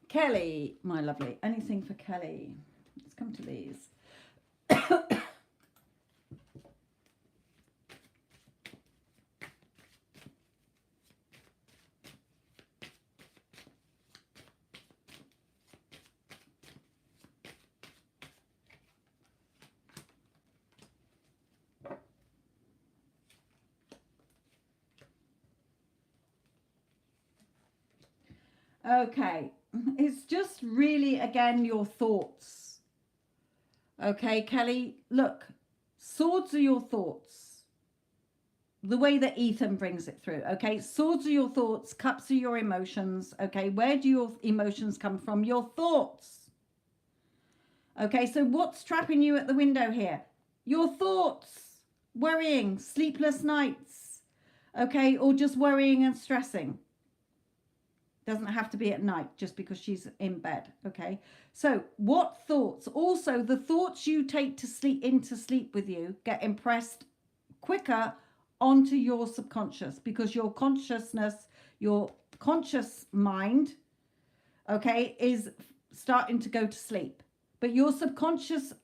Kelly, my lovely. Anything for Kelly? Let's come to these. Okay. It's just really, again, your thoughts. Okay, Kelly, look, swords are your thoughts. The way that Ethan brings it through. Okay, swords are your thoughts, cups are your emotions. Okay, where do your emotions come from? Your thoughts. Okay, so what's trapping you at the window here? Your thoughts. Worrying, sleepless nights. Okay, or just worrying and stressing. Doesn't have to be at night just because she's in bed. Okay, so what thoughts? Also, the thoughts you take to sleep into sleep with you get impressed quicker onto your subconscious, because your consciousness, your conscious mind, okay, is starting to go to sleep, but your subconscious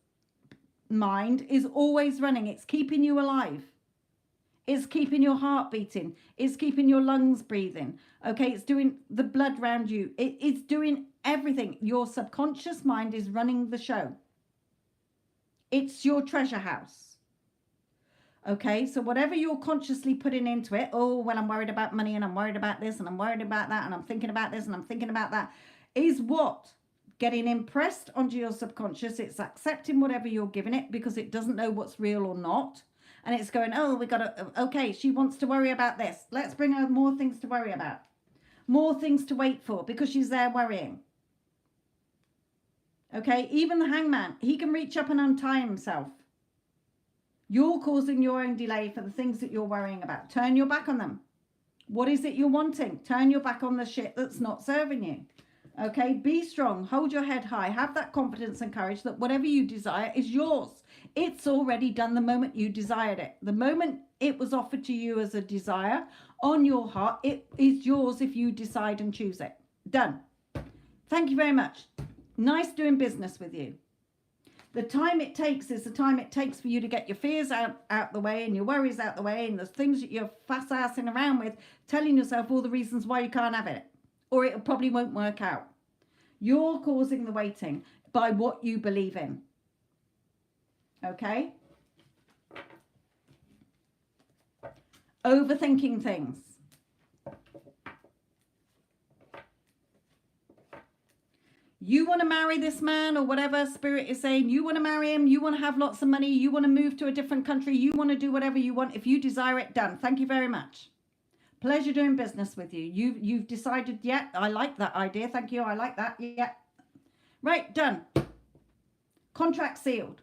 mind is always running. It's keeping you alive. It's keeping your heart beating. It's keeping your lungs breathing. Okay, it's doing the blood around you. It's doing everything. Your subconscious mind is running the show. It's your treasure house. Okay, so whatever you're consciously putting into it, oh, well, I'm worried about money and I'm worried about this and I'm worried about that and I'm thinking about this and I'm thinking about that, is what? Getting impressed onto your subconscious. It's accepting whatever you're giving it because it doesn't know what's real or not. And it's going, oh, we got to, okay, she wants to worry about this. Let's bring her more things to worry about. More things to wait for because she's there worrying. Okay, even the hangman, he can reach up and untie himself. You're causing your own delay for the things that you're worrying about. Turn your back on them. What is it you're wanting? Turn your back on the shit that's not serving you. Okay, be strong, hold your head high, have that confidence and courage that whatever you desire is yours. It's already done the moment you desired it. The moment it was offered to you as a desire on your heart, it is yours if you decide and choose it. Done. Thank you very much. Nice doing business with you. The time it takes is the time it takes for you to get your fears out the way and your worries out the way and the things that you're fuss-assing around with, telling yourself all the reasons why you can't have it. Or it probably won't work out. You're causing the waiting by what you believe in. Okay? Overthinking things. You want to marry this man or whatever spirit is saying, you want to marry him, you want to have lots of money, you want to move to a different country, you want to do whatever you want. If you desire it, done. Thank you very much. Pleasure doing business with you. You've decided, yeah, I like that idea. Thank you. I like that. Yeah. Right, done. Contract sealed.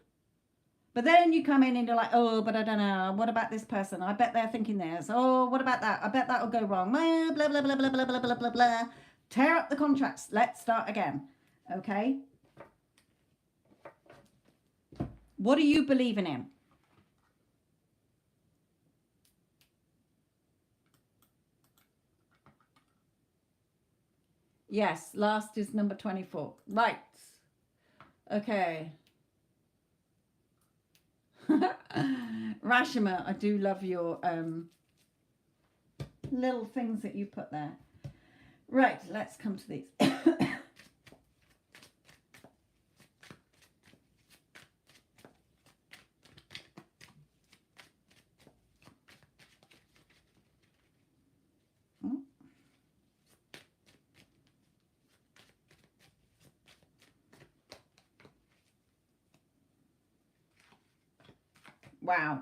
But then you come in and you're like, oh, but I don't know. What about this person? I bet they're thinking this. Oh, what about that? I bet that'll go wrong. Blah, blah, blah, blah, blah, blah, blah, blah, blah, blah. Tear up the contracts. Let's start again. Okay. What are you believing in? Yes, last is number 24. Right. Okay. Rashima, I do love your little things that you put there. Right, let's come to these. Wow.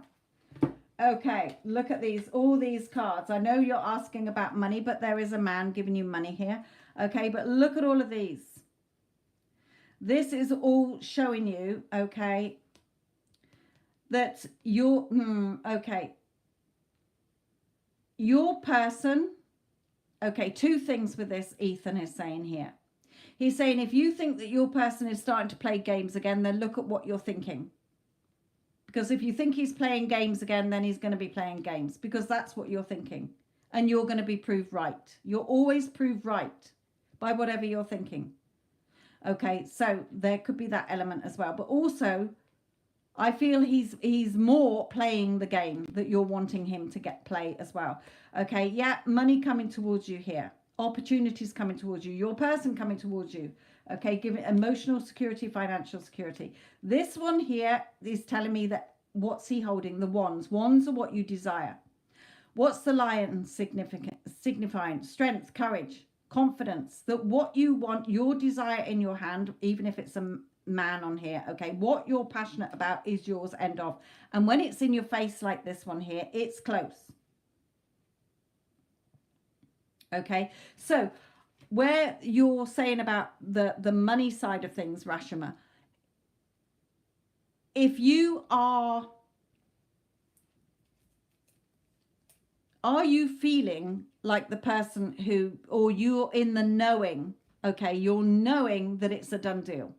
Okay, look at these, all these cards. I know you're asking about money, but there is a man giving you money here. Okay, but look at all of these. This is all showing you, okay, that you're, okay. Your person, okay, two things with this, Ethan is saying here. He's saying if you think that your person is starting to play games again, then look at what you're thinking. Because if you think he's playing games again, then he's going to be playing games, because that's what you're thinking. And you're going to be proved right. You're always proved right by whatever you're thinking. Okay, so there could be that element as well. But also, I feel he's more playing the game that you're wanting him to play as well. Okay, yeah, money coming towards you here. Opportunities coming towards you. Your person coming towards you. Okay, giving emotional security, financial security. This one here is telling me that what's he holding? The wands. Wands are what you desire. What's the lion signifying? Strength, courage, confidence. That what you want, your desire in your hand, even if it's a man on here, okay, what you're passionate about is yours, end of. And when it's in your face like this one here, it's close. Okay, so where you're saying about the money side of things, Rashima, if you are you feeling like the person who, or you're in the knowing, okay, you're knowing that it's a done deal.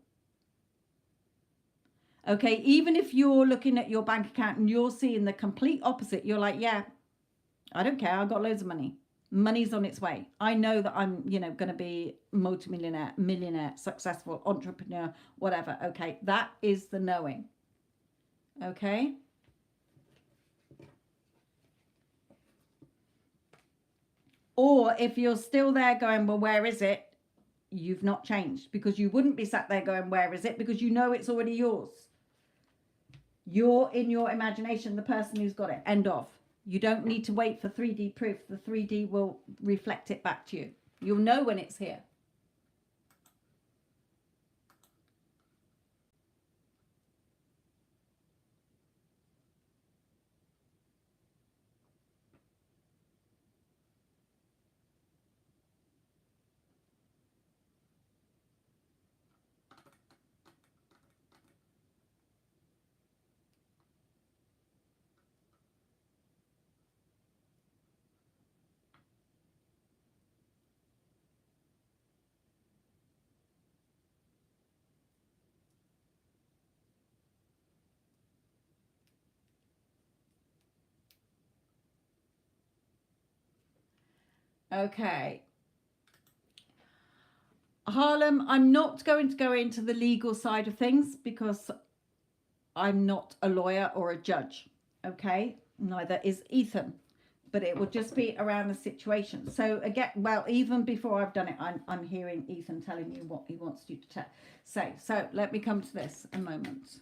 Okay, even if you're looking at your bank account and you're seeing the complete opposite, you're like, yeah, I don't care, I've got loads of money. Money's on its way. I know that I'm, going to be multimillionaire, millionaire, successful, entrepreneur, whatever. Okay, that is the knowing. Okay. Or if you're still there going, well, where is it? You've not changed, because you wouldn't be sat there going, where is it? Because you know it's already yours. You're in your imagination, the person who's got it. End of. You don't need to wait for 3D proof. The 3D will reflect it back to you. You'll know when it's here. Okay. Harlem, I'm not going to go into the legal side of things because I'm not a lawyer or a judge. Okay. Neither is Ethan. But it will just be around the situation. So again, well, even before I've done it, I'm hearing Ethan telling you what he wants you to say. So let me come to this a moment.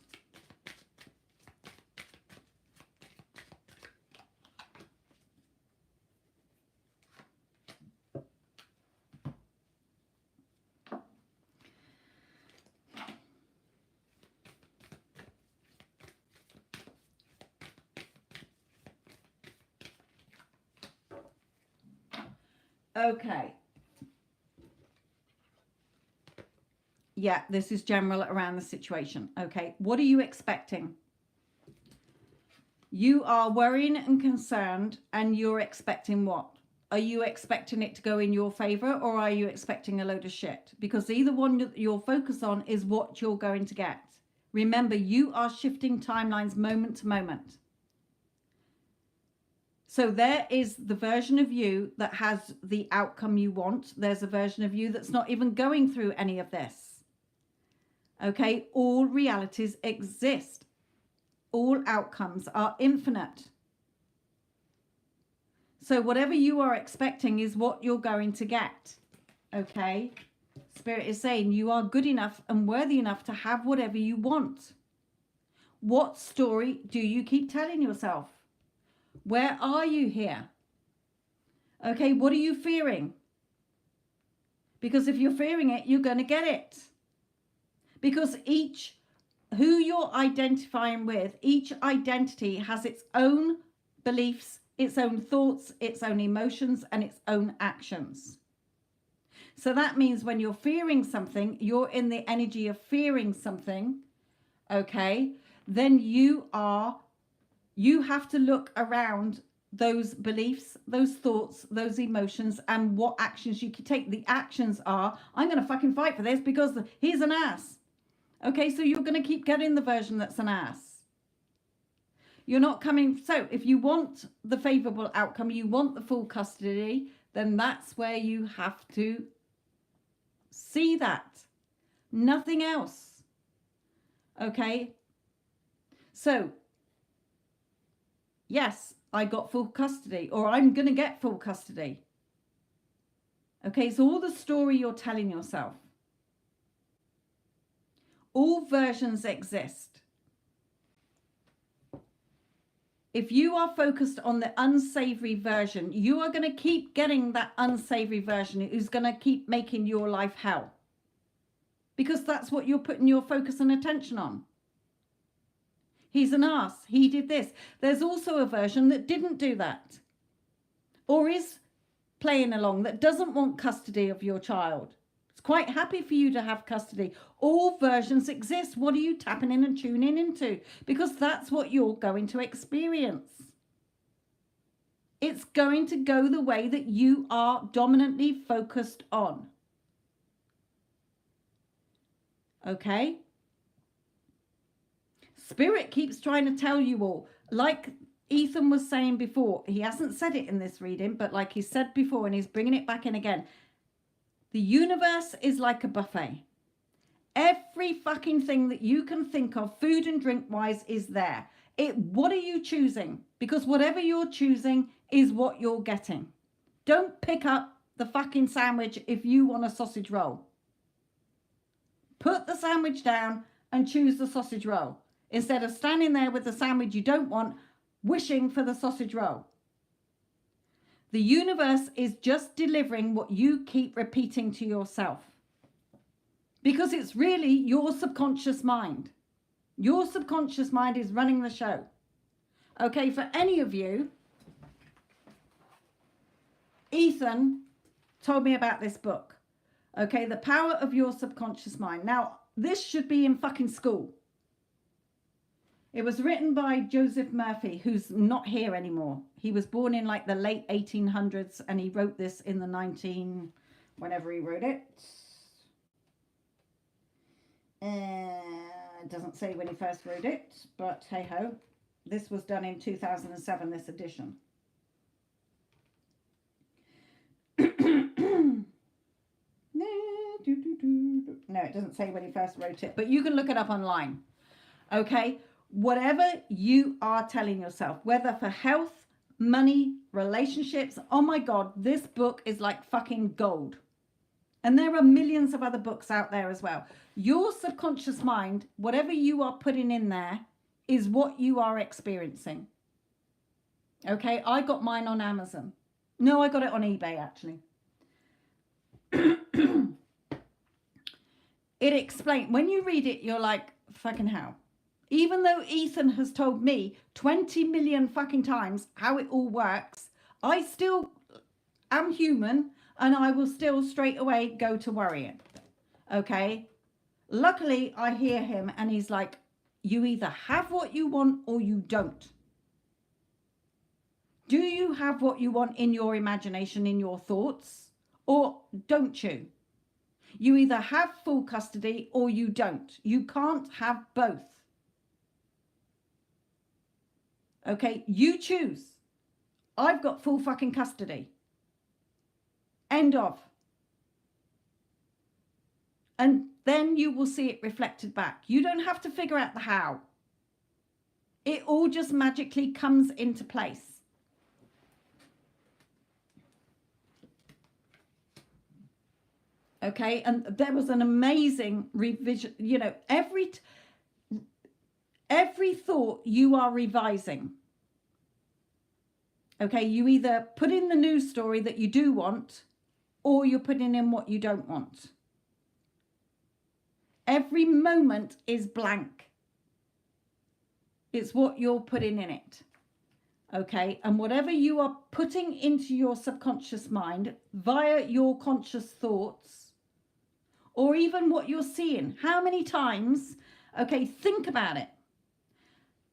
Okay. Yeah, this is general around the situation. Okay, what are you expecting? You are worrying and concerned, and you're expecting what? Are you expecting it to go in your favor, or are you expecting a load of shit? Because either one that you're focused on is what you're going to get. Remember, you are shifting timelines moment to moment. So there is the version of you that has the outcome you want. There's a version of you that's not even going through any of this. Okay, all realities exist. All outcomes are infinite. So whatever you are expecting is what you're going to get. Okay, Spirit is saying you are good enough and worthy enough to have whatever you want. What story do you keep telling yourself? Where are you here? Okay, what are you fearing? Because if you're fearing it, you're going to get it. Because who you're identifying with, each identity has its own beliefs, its own thoughts, its own emotions, and its own actions. So that means when you're fearing something, you're in the energy of fearing something, okay, then you have to look around those beliefs, those thoughts, those emotions, and what actions you can take. The actions are, I'm going to fucking fight for this because he's an ass. Okay, so you're going to keep getting the version that's an ass. You're not coming. So if you want the favorable outcome, you want the full custody, then that's where you have to see that. Nothing else. Okay. So, yes, I got full custody, or I'm going to get full custody. Okay, it's all the story you're telling yourself. All versions exist. If you are focused on the unsavory version, you are going to keep getting that unsavory version who's going to keep making your life hell. Because that's what you're putting your focus and attention on. He's an ass. He did this. There's also a version that didn't do that. Or is playing along, that doesn't want custody of your child. It's quite happy for you to have custody. All versions exist. What are you tapping in and tuning into? Because that's what you're going to experience. It's going to go the way that you are dominantly focused on. Okay? Spirit keeps trying to tell you all, like Ethan was saying before, he hasn't said it in this reading, but like he said before, and he's bringing it back in again. The universe is like a buffet. Every fucking thing that you can think of, food and drink wise, is there. What are you choosing? Because whatever you're choosing is what you're getting. Don't pick up the fucking sandwich if you want a sausage roll. Put the sandwich down and choose the sausage roll. Instead of standing there with the sandwich you don't want, wishing for the sausage roll. The universe is just delivering what you keep repeating to yourself. Because it's really your subconscious mind. Your subconscious mind is running the show. Okay, for any of you, Ethan told me about this book. Okay, The Power of Your Subconscious Mind. Now, this should be in fucking school. It was written by Joseph Murphy, who's not here anymore. He was born in like the late 1800s, and he wrote this in the whenever he wrote it. It doesn't say when he first wrote it, but hey ho. This was done in 2007, this edition. No, it doesn't say when he first wrote it, but you can look it up online. Okay? Whatever you are telling yourself, whether for health, money, relationships, oh my God, this book is like fucking gold. And there are millions of other books out there as well. Your subconscious mind, whatever you are putting in there, is what you are experiencing. Okay, I got mine on Amazon. No, I got it on eBay actually. It explains, when you read it, you're like, fucking hell. Even though Ethan has told me 20 million fucking times how it all works, I still am human and I will still straight away go to worrying. Okay? Luckily, I hear him and he's like, you either have what you want or you don't. Do you have what you want in your imagination, in your thoughts, or don't you? You either have full custody or you don't. You can't have both. Okay, you choose. I've got full fucking custody. End of. And then you will see it reflected back. You don't have to figure out the how. It all just magically comes into place. Okay, and there was an amazing revision. You know, every thought you are revising. Okay, you either put in the news story that you do want, or you're putting in what you don't want. Every moment is blank. It's what you're putting in it. Okay, and whatever you are putting into your subconscious mind via your conscious thoughts, or even what you're seeing, how many times, okay, think about it.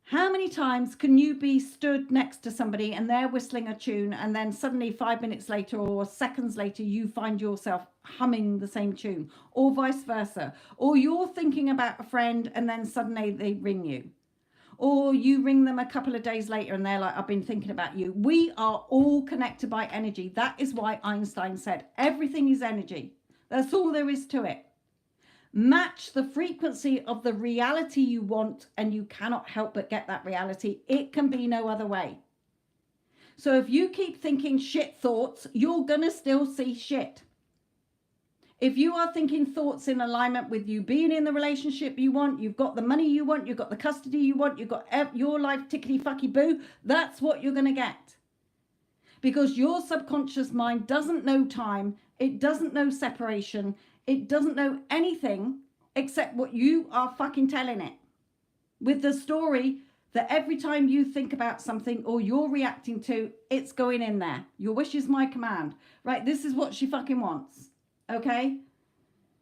How many times can you be stood next to somebody and they're whistling a tune and then suddenly 5 minutes later or seconds later you find yourself humming the same tune, or vice versa? Or you're thinking about a friend and then suddenly they ring you. or you ring them a couple of days later and they're like, I've been thinking about you. We are all connected by energy. That is why Einstein said everything is energy. That's all there is to it. Match the frequency of the reality you want, and you cannot help but get that reality. It can be no other way. So if you keep thinking shit thoughts, you're going to still see shit. If you are thinking thoughts in alignment with you being in the relationship you want, you've got the money you want, you've got the custody you want, you've got your life tickety fucky boo, that's what you're going to get. Because your subconscious mind doesn't know time, it doesn't know separation, it doesn't know anything except what you are fucking telling it. With the story that every time you think about something or you're reacting to, it's going in there. Your wish is my command. Right, this is what she fucking wants. Okay?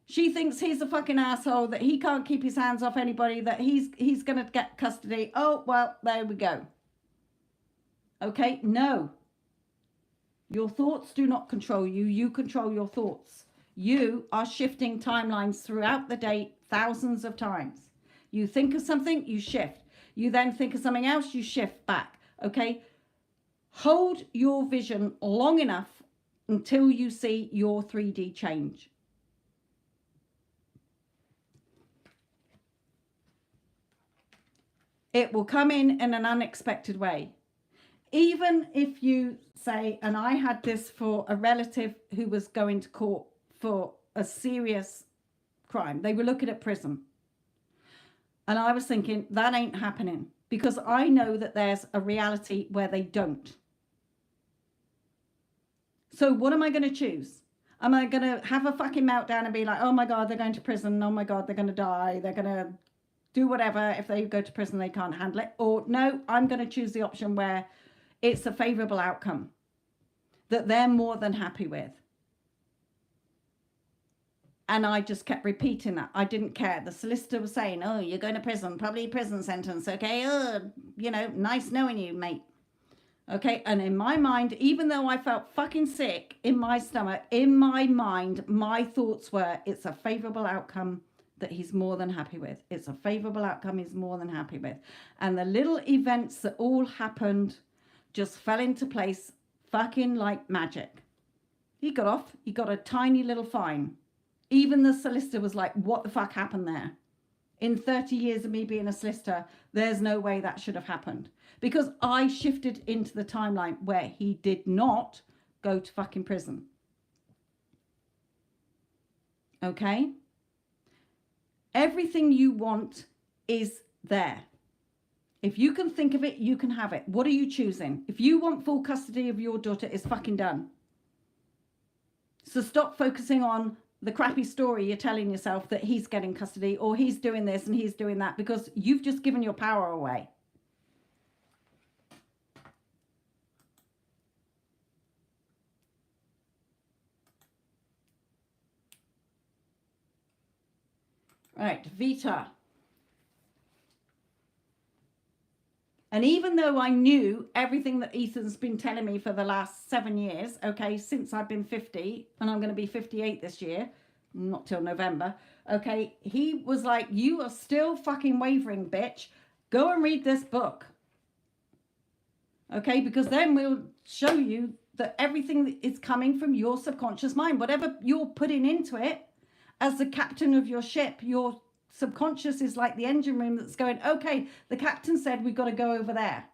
She thinks he's a fucking asshole, that he can't keep his hands off anybody, that he's going to get custody. Oh, well, there we go. Okay? No. Your thoughts do not control you. You control your thoughts. You are shifting timelines throughout the day thousands of times. You think of something, you shift. You then think of something else, you shift back. Okay? Hold your vision long enough until you see your 3D change. It will come in an unexpected way. Even if you say, and I had this for a relative who was going to court for a serious crime. They were looking at prison. And I was thinking, that ain't happening, because I know that there's a reality where they don't. So what am I going to choose? Am I going to have a fucking meltdown and be like, oh my God, they're going to prison. Oh my God, they're going to die. They're going to do whatever. If they go to prison, they can't handle it. Or no, I'm going to choose the option where it's a favorable outcome that they're more than happy with. And I just kept repeating that. I didn't care. The solicitor was saying, oh, you're going to prison, probably prison sentence. Okay. Oh, you know, nice knowing you, mate. Okay. And in my mind, even though I felt fucking sick in my stomach, in my mind, my thoughts were, it's a favorable outcome that he's more than happy with. It's a favorable outcome he's more than happy with. And the little events that all happened just fell into place fucking like magic. He got off. He got a tiny little fine. Even the solicitor was like, what the fuck happened there? In 30 years of me being a solicitor, there's no way that should have happened. Because I shifted into the timeline where he did not go to fucking prison. Okay? Everything you want is there. If you can think of it, you can have it. What are you choosing? If you want full custody of your daughter, it's fucking done. So stop focusing on the crappy story you're telling yourself that he's getting custody or he's doing this and he's doing that, because you've just given your power away. Right, Vita. And even though I knew everything that Ethan's been telling me for the last 7 years, okay, since I've been 50, and I'm going to be 58 this year, not till November, okay, he was like, you are still fucking wavering, bitch. Go and read this book. Okay, because then we'll show you that everything is coming from your subconscious mind. Whatever you're putting into it, as the captain of your ship, your subconscious is like the engine room that's going, okay, the captain said we've got to go over there.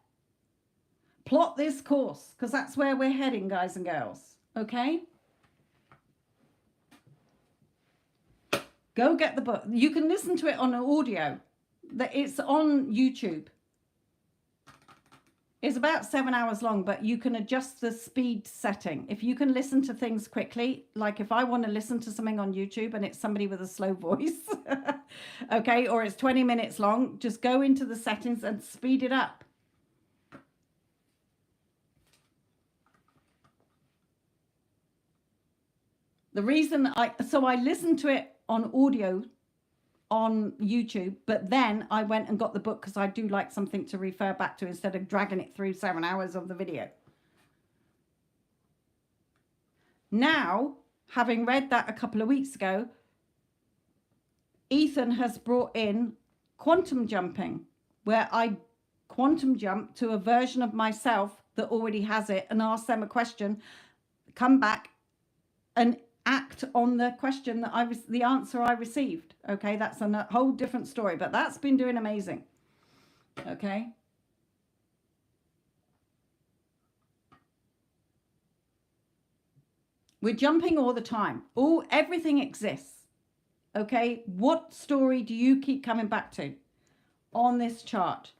Plot this course, because that's where we're heading, guys and girls. Okay? Go get the book. You can listen to it on an audio. It's on YouTube. It's about 7 hours long, but you can adjust the speed setting. If you can listen to things quickly, like if I want to listen to something on YouTube and it's somebody with a slow voice, okay, or it's 20 minutes long, just go into the settings and speed it up. The reason I listened to it on audio on YouTube, but then I went and got the book because I do like something to refer back to instead of dragging it through 7 hours of the video. Now, having read that a couple of weeks ago, Ethan has brought in quantum jumping, where I quantum jump to a version of myself that already has it and ask them a question, come back and act on the question that the answer I received. Okay, that's a whole different story, but that's been doing amazing. Okay. We're jumping all the time. Everything exists. Okay, what story do you keep coming back to on this chart?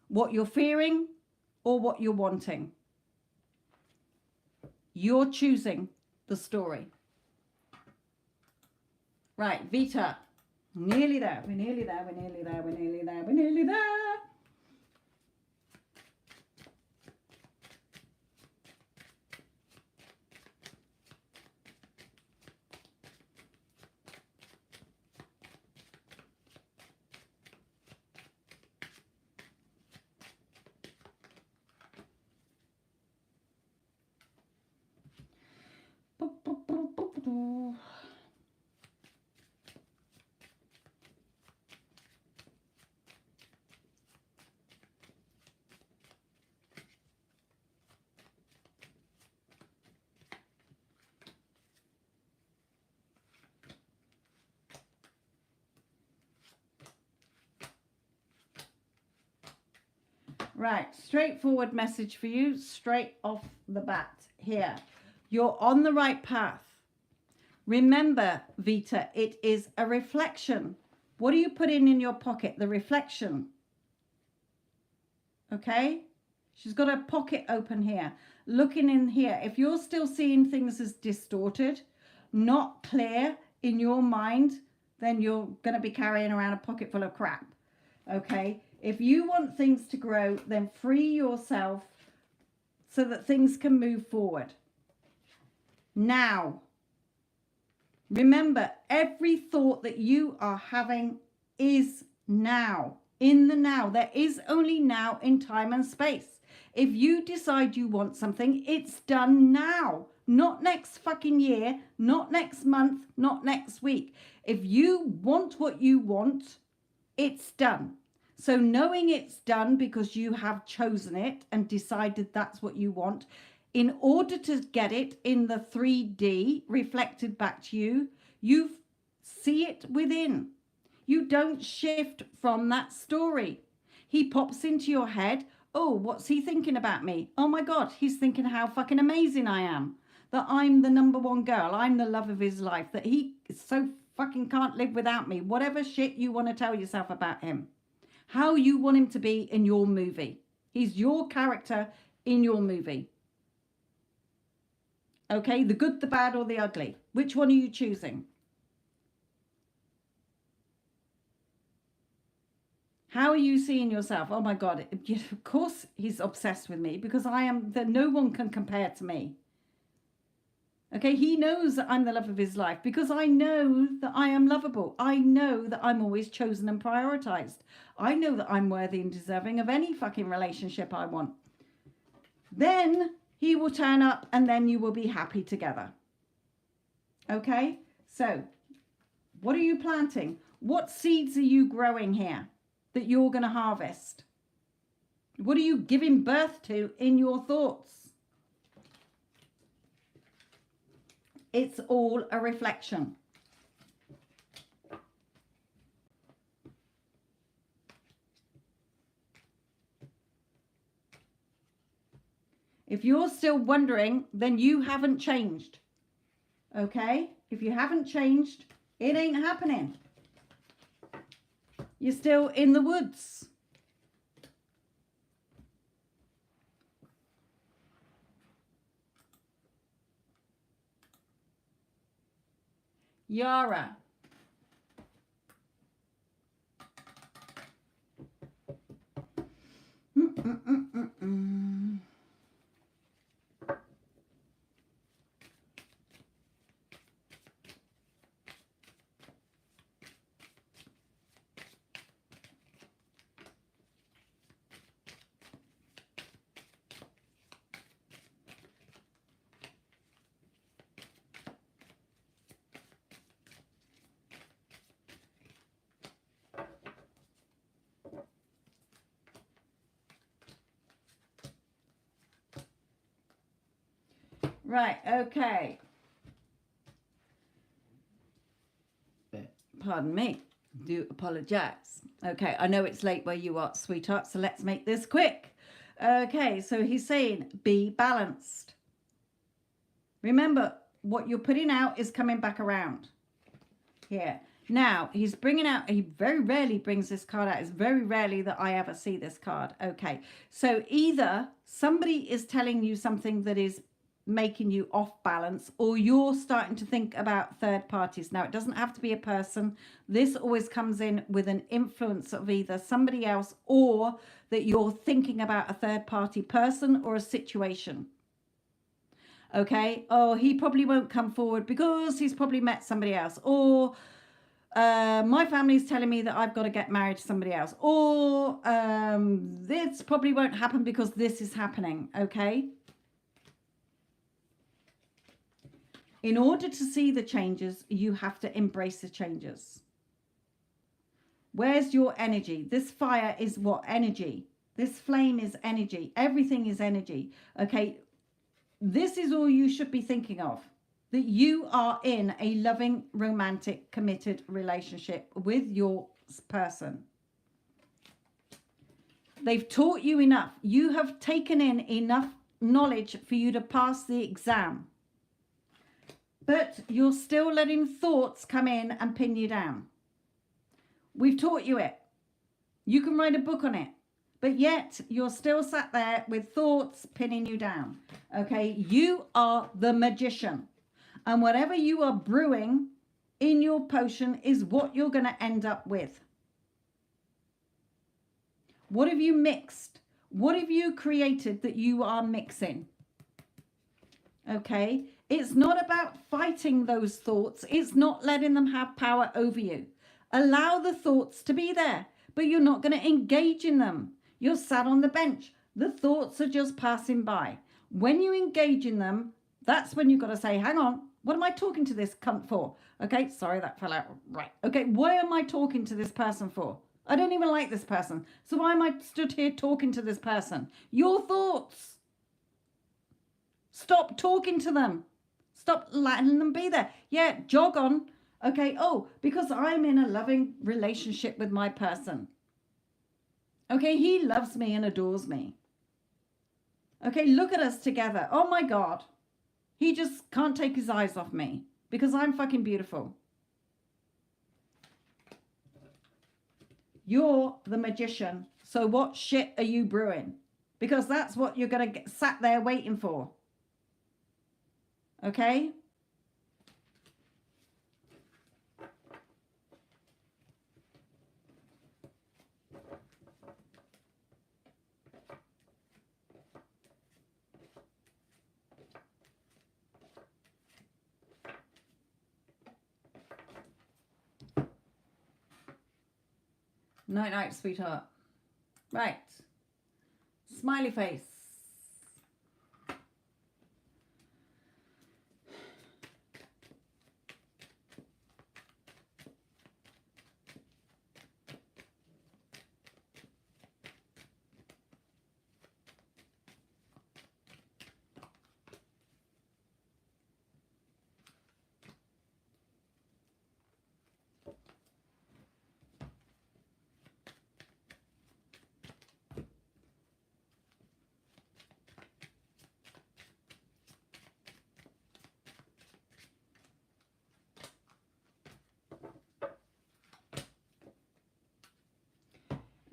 What you're fearing or what you're wanting? You're choosing the story. Right, Vita. Nearly there. We're nearly there. We're nearly there. We're nearly there. We're nearly there. Right, straightforward message for you, straight off the bat here. You're on the right path. Remember, Vita, it is a reflection. What do you put in your pocket? The reflection. Okay? She's got a pocket open here. Looking in here. If you're still seeing things as distorted, not clear in your mind, then you're going to be carrying around a pocket full of crap. Okay? If you want things to grow, then free yourself so that things can move forward. Now, remember, every thought that you are having is now. In the now. There is only now in time and space. If you decide you want something, it's done now. Not next fucking year, not next month, not next week. If you want what you want, it's done. So knowing it's done because you have chosen it and decided that's what you want, in order to get it in the 3D reflected back to you, you see it within. You don't shift from that story. He pops into your head. Oh, what's he thinking about me? Oh my God, he's thinking how fucking amazing I am. That I'm the number one girl. I'm the love of his life. That he so fucking can't live without me. Whatever shit you want to tell yourself about him. How you want him to be in your movie. He's your character in your movie. Okay, the good, the bad, or the ugly. Which one are you choosing? How are you seeing yourself? Oh my God, of course he's obsessed with me because I am, that no one can compare to me. Okay, he knows that I'm the love of his life because I know that I am lovable. I know that I'm always chosen and prioritized. I know that I'm worthy and deserving of any fucking relationship I want. Then he will turn up and then you will be happy together. Okay, so what are you planting? What seeds are you growing here that you're going to harvest? What are you giving birth to in your thoughts? It's all a reflection. If you're still wondering, then you haven't changed. Okay? If you haven't changed, it ain't happening. You're still in the woods. Yara. Right, okay. Pardon me. Do apologize. Okay, I know it's late where you are, sweetheart, so let's make this quick. Okay, so he's saying be balanced. Remember, what you're putting out is coming back around. Here. Now, he's bringing out, he very rarely brings this card out. It's very rarely that I ever see this card. Okay, so either somebody is telling you something that is making you off balance, or you're starting to think about third parties. Now, it doesn't have to be a person. This always comes in with an influence of either somebody else, or that you're thinking about a third party person or a situation. Okay, oh, he probably won't come forward because he's probably met somebody else, or my family's telling me that I've got to get married to somebody else, or this probably won't happen because this is happening. Okay, in order to see the changes, you have to embrace the changes. Where's your energy? This fire is what? Energy. This flame is energy. Everything is energy. Okay, this is all you should be thinking of. That you are in a loving, romantic, committed relationship with your person. They've taught you enough. You have taken in enough knowledge for you to pass the exam. But you're still letting thoughts come in and pin you down. We've taught you it. You can write a book on it. But yet you're still sat there with thoughts pinning you down. Okay, you are the magician. And whatever you are brewing in your potion is what you're going to end up with. What have you mixed? What have you created that you are mixing? Okay, it's not about fighting those thoughts. It's not letting them have power over you. Allow the thoughts to be there, but you're not going to engage in them. You're sat on the bench. The thoughts are just passing by. When you engage in them, that's when you've got to say, hang on, what am I talking to this cunt for? Okay, sorry, that fell out. Right. Okay, why am I talking to this person for? I don't even like this person. So why am I stood here talking to this person? Your thoughts. Stop talking to them. Stop letting them be there. Yeah, jog on. Okay, oh, because I'm in a loving relationship with my person. Okay, he loves me and adores me. Okay, look at us together. Oh my God. He just can't take his eyes off me because I'm fucking beautiful. You're the magician. So what shit are you brewing? Because that's what you're going to get sat there waiting for. Okay? Night, night, sweetheart. Right. Smiley face.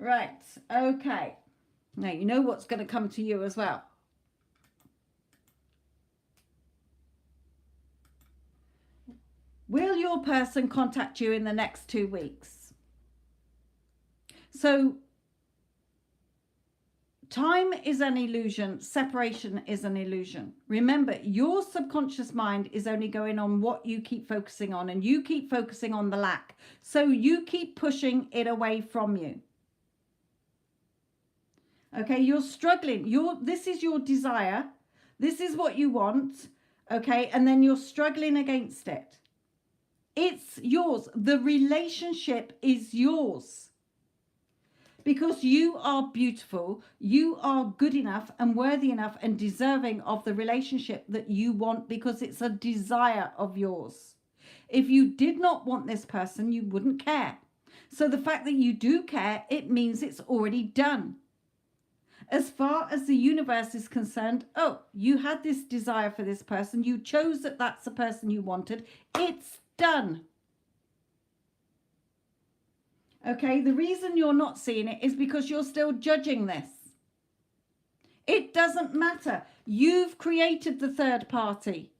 Right, okay. Now you know what's going to come to you as well. Will your person contact you in the next 2 weeks? So time is an illusion. Separation is an illusion. Remember, your subconscious mind is only going on what you keep focusing on, and you keep focusing on the lack. So you keep pushing it away from you. Okay, you're struggling. This is your desire. This is what you want. Okay, and then you're struggling against it. It's yours. The relationship is yours. Because you are beautiful, you are good enough and worthy enough and deserving of the relationship that you want, because it's a desire of yours. If you did not want this person, you wouldn't care. So the fact that you do care, it means it's already done. As far as the universe is concerned, oh, you had this desire for this person, you chose that that's the person you wanted, it's done. Okay, the reason you're not seeing it is because you're still judging this. It doesn't matter. You've created the third party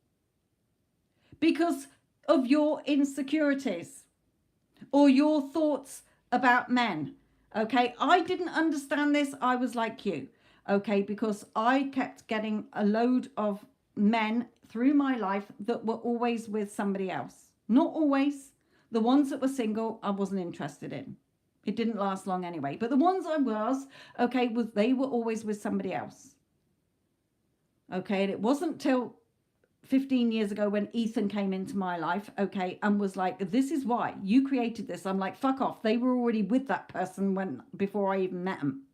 because of your insecurities or your thoughts about men. Okay, I didn't understand this. I was like you. Okay, because I kept getting a load of men through my life that were always with somebody else. Not always. The ones that were single, I wasn't interested in. It didn't last long anyway. But the ones I was, okay, they were always with somebody else. Okay, and it wasn't till 15 years ago when Ethan came into my life, okay, and was like, this is why you created this. I'm like, fuck off. They were already with that person before I even met them.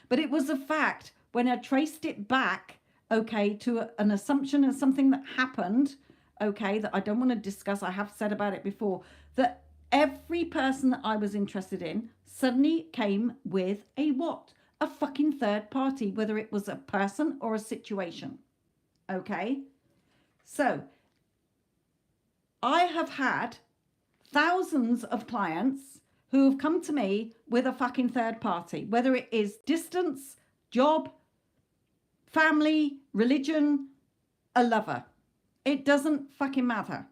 But it was a fact when I traced it back, okay, to an assumption of something that happened, okay, that I don't want to discuss. I have said about it before, that every person that I was interested in suddenly came with a what? A fucking third party, whether it was a person or a situation. Okay? So, I have had thousands of clients who have come to me with a fucking third party, whether it is distance, job, family, religion, a lover. It doesn't fucking matter.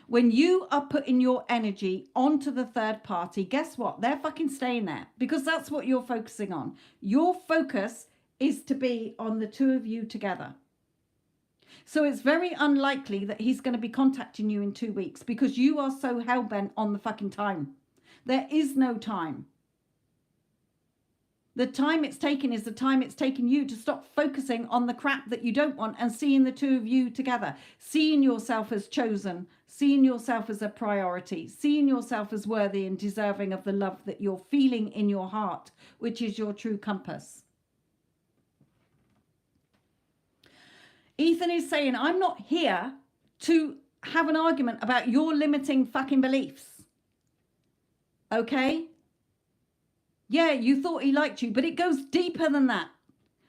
When you are putting your energy onto the third party, guess what? They're fucking staying there because that's what you're focusing on. Your focus is to be on the two of you together. So it's very unlikely that he's going to be contacting you in 2 weeks because you are so hell-bent on the fucking time. There is no time. The time it's taken is the time it's taken you to stop focusing on the crap that you don't want and seeing the two of you together, seeing yourself as chosen, seeing yourself as a priority, seeing yourself as worthy and deserving of the love that you're feeling in your heart, which is your true compass. Ethan is saying, I'm not here to have an argument about your limiting fucking beliefs. Okay? Yeah, you thought he liked you, but it goes deeper than that.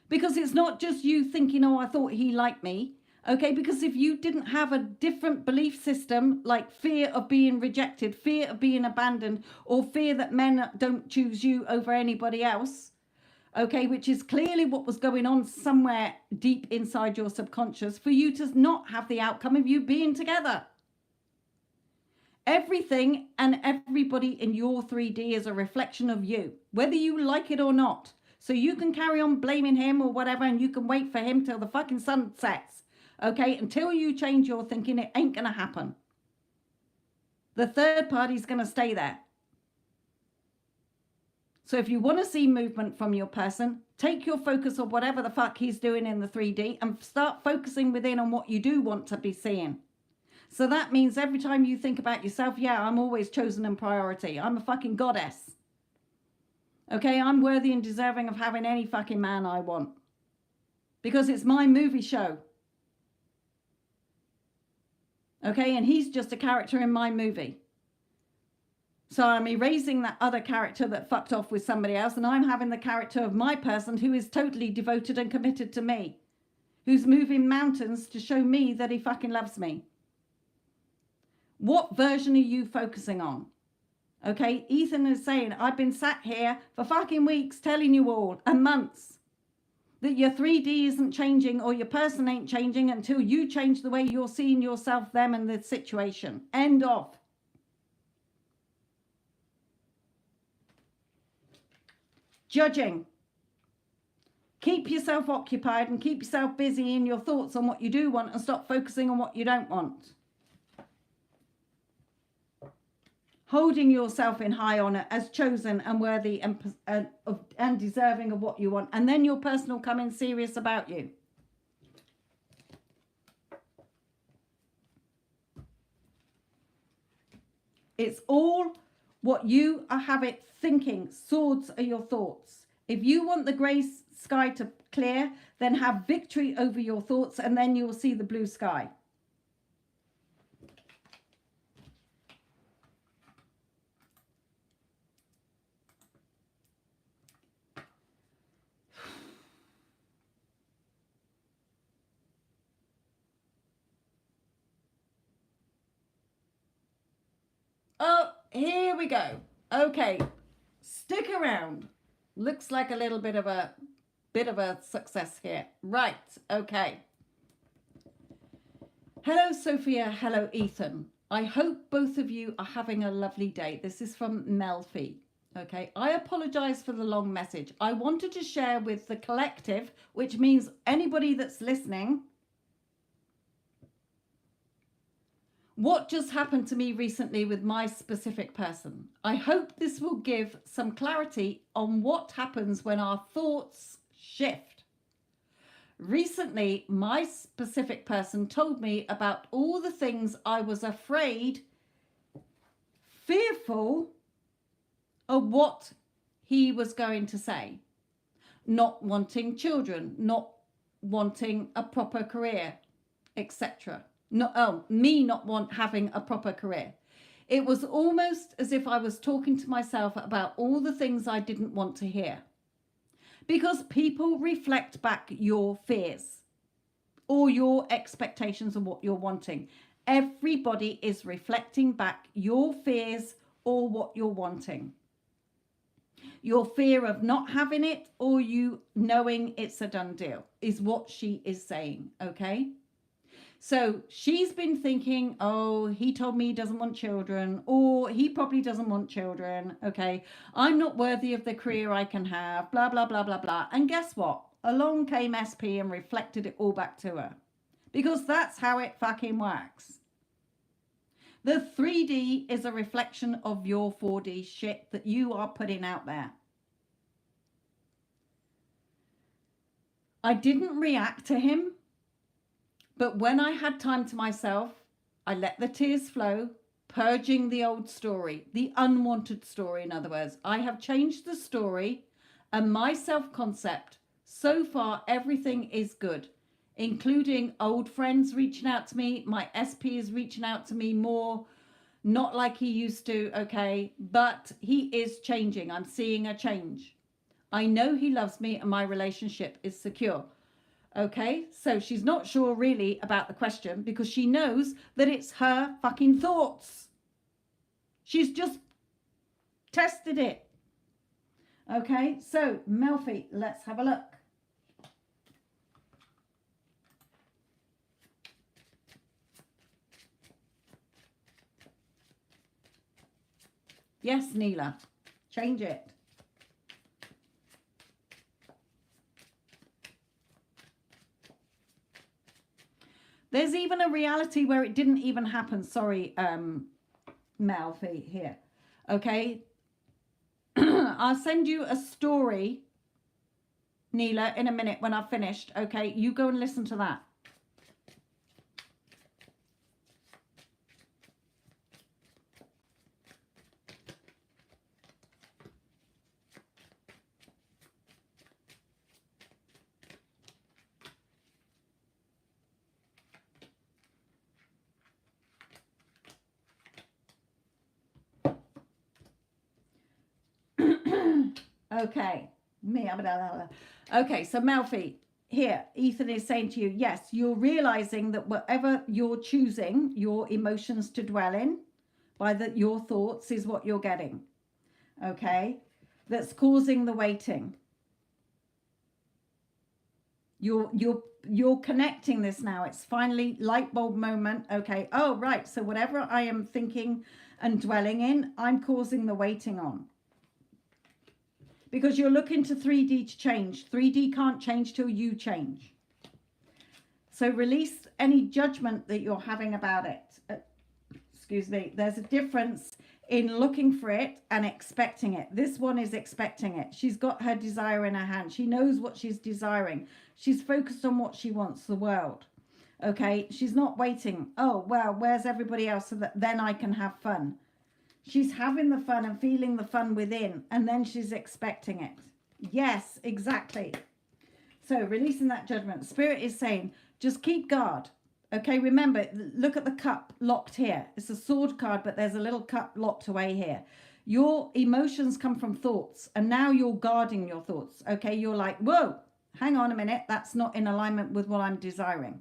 Because it's not just you thinking, oh, I thought he liked me. Okay, because if you didn't have a different belief system, like fear of being rejected, fear of being abandoned, or fear that men don't choose you over anybody else, okay, which is clearly what was going on somewhere deep inside your subconscious for you to not have the outcome of you being together. Everything and everybody in your 3D is a reflection of you, whether you like it or not. So you can carry on blaming him or whatever, and you can wait for him till the fucking sun sets. Okay, until you change your thinking, it ain't going to happen. The third party's going to stay there. So if you want to see movement from your person, take your focus on whatever the fuck he's doing in the 3D and start focusing within on what you do want to be seeing. So that means every time you think about yourself, yeah, I'm always chosen and priority. I'm a fucking goddess. Okay, I'm worthy and deserving of having any fucking man I want. Because it's my movie show. Okay, and he's just a character in my movie. So I'm erasing that other character that fucked off with somebody else, and I'm having the character of my person who is totally devoted and committed to me. Who's moving mountains to show me that he fucking loves me. What version are you focusing on? Okay, Ethan is saying, I've been sat here for fucking weeks telling you all, and months, that your 3D isn't changing or your person ain't changing until you change the way you're seeing yourself, them, and the situation. End of. Judging. Keep yourself occupied and keep yourself busy in your thoughts on what you do want and stop focusing on what you don't want. Holding yourself in high honor as chosen and worthy and deserving of what you want. And then your person will come in serious about you. It's all What you are having thinking, swords are your thoughts. If you want the grey sky to clear, then have victory over your thoughts, and then you'll see the blue sky. Oh, here we go. Okay, stick around. Looks like a little bit of a success here. Right, okay. Hello, Sophia. Hello, Ethan. I hope both of you are having a lovely day. This is from Melfi. Okay, I apologize for the long message. I wanted to share with the collective, which means anybody that's listening, what just happened to me recently with my specific person. I hope this will give some clarity on what happens when our thoughts shift. Recently, my specific person told me about all the things I was afraid, fearful of what he was going to say. Not wanting children, not wanting a proper career, etc. Me not having a proper career. It was almost as if I was talking to myself about all the things I didn't want to hear. Because people reflect back your fears or your expectations of what you're wanting. Everybody is reflecting back your fears or what you're wanting. Your fear of not having it or you knowing it's a done deal is what she is saying, okay? So she's been thinking, oh, he told me he doesn't want children, or he probably doesn't want children, okay? I'm not worthy of the career I can have, blah, blah, blah, blah, blah. And guess what? Along came SP and reflected it all back to her. Because that's how it fucking works. The 3D is a reflection of your 4D shit that you are putting out there. I didn't react to him. But when I had time to myself, I let the tears flow, purging the old story, the unwanted story, in other words. I have changed the story and my self-concept. So far, everything is good, including old friends reaching out to me. My SP is reaching out to me more, not like he used to, okay? But he is changing. I'm seeing a change. I know he loves me and my relationship is secure. Okay, so she's not sure really about the question because she knows that it's her fucking thoughts. She's just tested it. Okay, so Melfi, let's have a look. Yes, Nila, change it. There's even a reality where it didn't even happen. Sorry, Melfi here. Okay. I'll send you a story, Nila, in a minute when I've finished. Okay, you go and listen to that. Okay. Okay, so Melfi, here, Ethan is saying to you, yes, you're realizing that whatever you're choosing your emotions to dwell in by your thoughts is what you're getting. Okay? That's causing the waiting. You're connecting this now. It's finally light bulb moment. Okay. Oh, right. So whatever I am thinking and dwelling in, I'm causing the waiting on. Because you're looking to 3D to change. 3D can't change till you change. So release any judgment that you're having about it. Excuse me. There's a difference in looking for it and expecting it. This one is expecting it. She's got her desire in her hand. She knows what she's desiring. She's focused on what she wants, the world. Okay? She's not waiting. Oh, well, where's everybody else so that then I can have fun? She's having the fun and feeling the fun within, and then she's expecting it. Yes, exactly. So releasing that judgment. Spirit is saying, just keep guard. Okay, remember, look at the cup locked here. It's a sword card, but there's a little cup locked away here. Your emotions come from thoughts, and now you're guarding your thoughts. Okay, you're like, whoa, hang on a minute. That's not in alignment with what I'm desiring.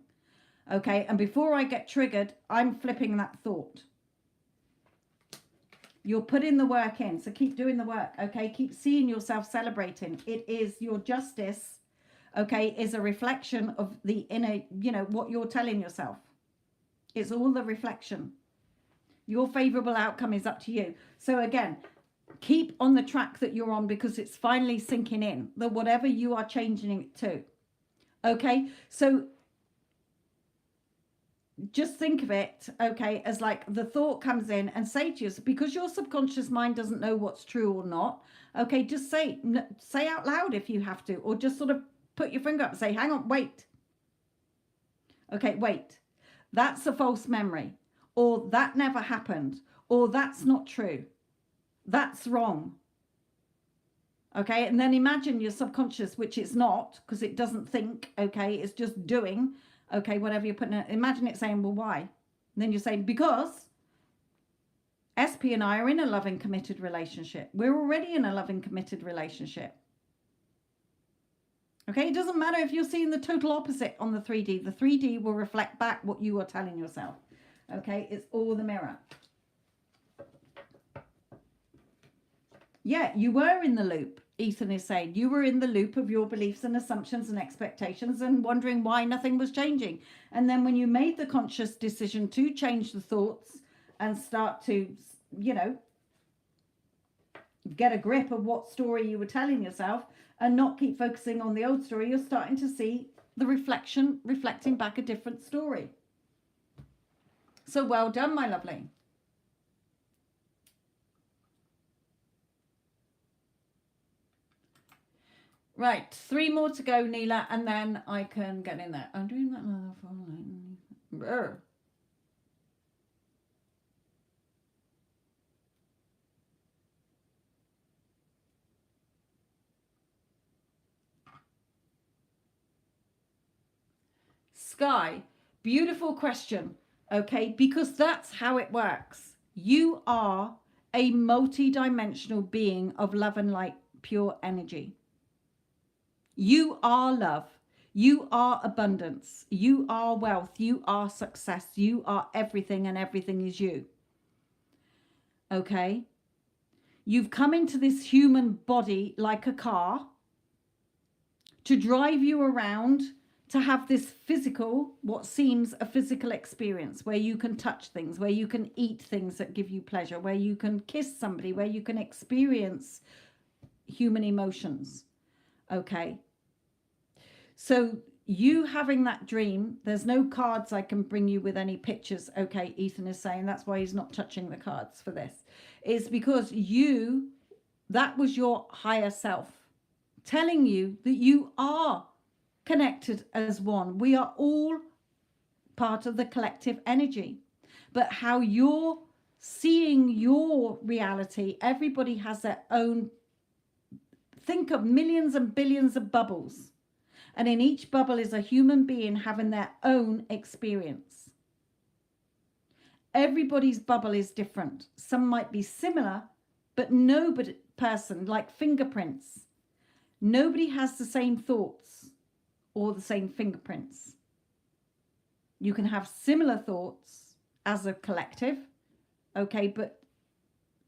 Okay, and before I get triggered, I'm flipping that thought. You're putting the work in, so keep doing the work. Okay, keep seeing yourself celebrating. It is your justice. Okay, is a reflection of the inner, you know, what you're telling yourself. It's all the reflection. Your favorable outcome is up to you. So again, keep on the track that you're on, because it's finally sinking in that whatever you are changing it to. Okay, so just think of it, okay, as like the thought comes in, and say to yourself, because your subconscious mind doesn't know what's true or not. Okay, just say out loud if you have to, or just sort of put your finger up and say, hang on, wait. Okay, wait. That's a false memory. Or that never happened. Or that's not true. That's wrong. Okay, and then imagine your subconscious, which it's not, because it doesn't think, okay, it's just doing, okay, whatever you're putting in. Imagine it saying, well, why? And then you say, because SP and I are in a loving, committed relationship. We're already in a loving, committed relationship. Okay, it doesn't matter if you're seeing the total opposite on the 3D. The 3D will reflect back what you are telling yourself. Okay, it's all the mirror. Yeah, you were in the loop, Ethan is saying. You were in the loop of your beliefs and assumptions and expectations and wondering why nothing was changing. And then when you made the conscious decision to change the thoughts and start to, you know, get a grip of what story you were telling yourself, and not keep focusing on the old story, you're starting to see the reflection reflecting back a different story. So well done, my lovely. Right, 3 more to go, Nila, and then I can get in there. I'm doing that. Sky, beautiful question, okay, because that's how it works. You are a multi-dimensional being of love and light, pure energy. You are love. You are abundance. You are wealth. You are success. You are everything, and everything is you. Okay? You've come into this human body like a car to drive you around, to have this physical, what seems a physical experience, where you can touch things, where you can eat things that give you pleasure, where you can kiss somebody, where you can experience human emotions. Okay. So you having that dream, there's no cards I can bring you with any pictures. Okay, Ethan is saying that's why he's not touching the cards for this. It's because that was your higher self telling you that you are connected as one. We are all part of the collective energy. But how you're seeing your reality, everybody has their own. Think of millions and billions of bubbles. And in each bubble is a human being having their own experience. Everybody's bubble is different. Some might be similar, but nobody person, like fingerprints. Nobody has the same thoughts or the same fingerprints. You can have similar thoughts as a collective, okay, but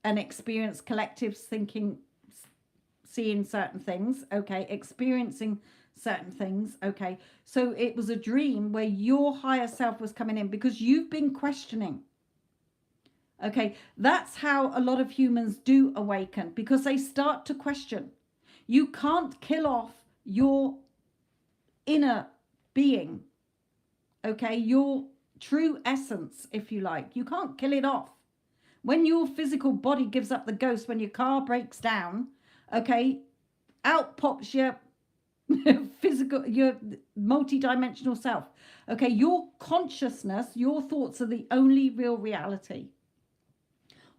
an experience, collectives thinking, seeing certain things, okay, experiencing certain things, okay. So it was a dream where your higher self was coming in because you've been questioning. Okay, that's how a lot of humans do awaken, because they start to question. You can't kill off your inner being, okay, your true essence, if you like. You can't kill it off. When your physical body gives up the ghost, when your car breaks down, okay, out pops your physical, your multi-dimensional self. Okay, your consciousness, your thoughts are the only real reality.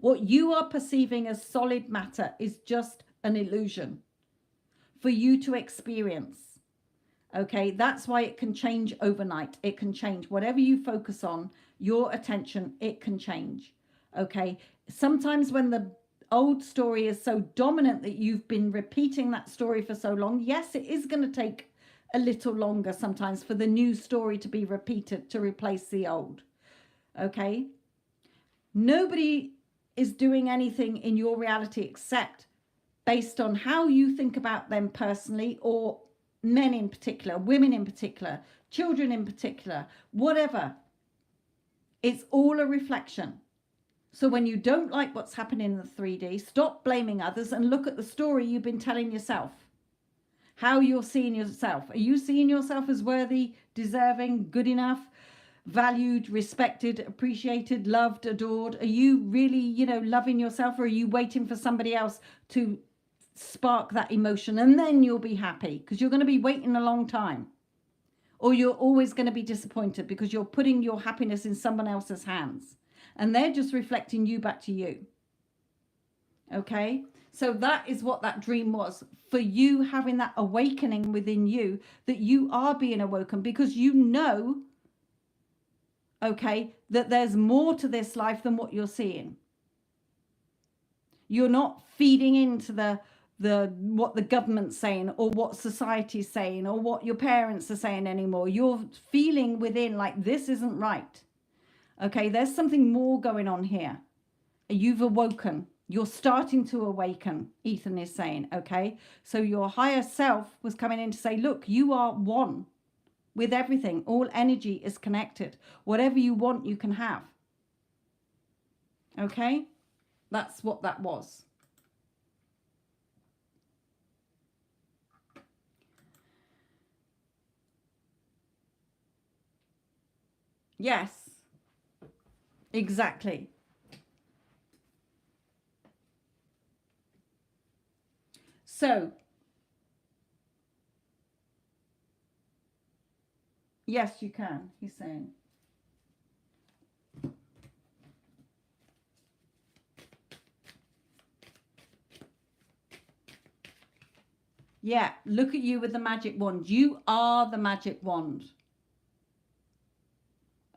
What you are perceiving as solid matter is just an illusion for you to experience. Okay, that's why it can change overnight. It can change whatever you focus on, your attention, it can change. Okay, sometimes when the old story is so dominant that you've been repeating that story for so long, yes, it is going to take a little longer sometimes for the new story to be repeated to replace the old. Okay, nobody is doing anything in your reality except based on how you think about them personally, or men in particular, women in particular, children in particular, whatever. It's all a reflection. So when you don't like what's happening in the 3D, stop blaming others and look at the story you've been telling yourself. How you're seeing yourself. Are you seeing yourself as worthy, deserving, good enough, valued, respected, appreciated, loved, adored? Are you really, loving yourself, or are you waiting for somebody else to spark that emotion and then you'll be happy? Because you're going to be waiting a long time. Or you're always going to be disappointed because you're putting your happiness in someone else's hands. And they're just reflecting you back to you. Okay? So that is what that dream was. For you having that awakening within you, that you are being awoken because you know, okay, that there's more to this life than what you're seeing. You're not feeding into the what the government's saying, or what society's saying, or what your parents are saying anymore. You're feeling within like this isn't right. Okay, there's something more going on here. You've awoken. You're starting to awaken, Ethan is saying, okay? So your higher self was coming in to say, look, you are one with everything. All energy is connected. Whatever you want, you can have. Okay? That's what that was. Yes, exactly. So, yes, you can, he's saying. Yeah, look at you with the magic wand. You are the magic wand.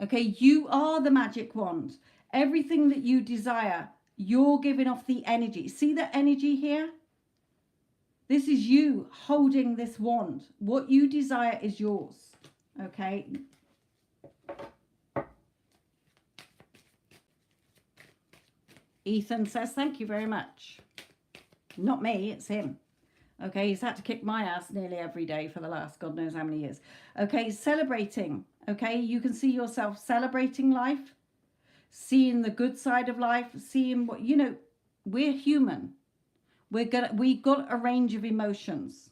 Okay, you are the magic wand. Everything that you desire, you're giving off the energy. See the energy here? This is you holding this wand. What you desire is yours. Okay. Ethan says, thank you very much. Not me, it's him. Okay, he's had to kick my ass nearly every day for the last God knows how many years. Okay, celebrating. Okay, you can see yourself celebrating life, seeing the good side of life, seeing what, we're human. We got a range of emotions.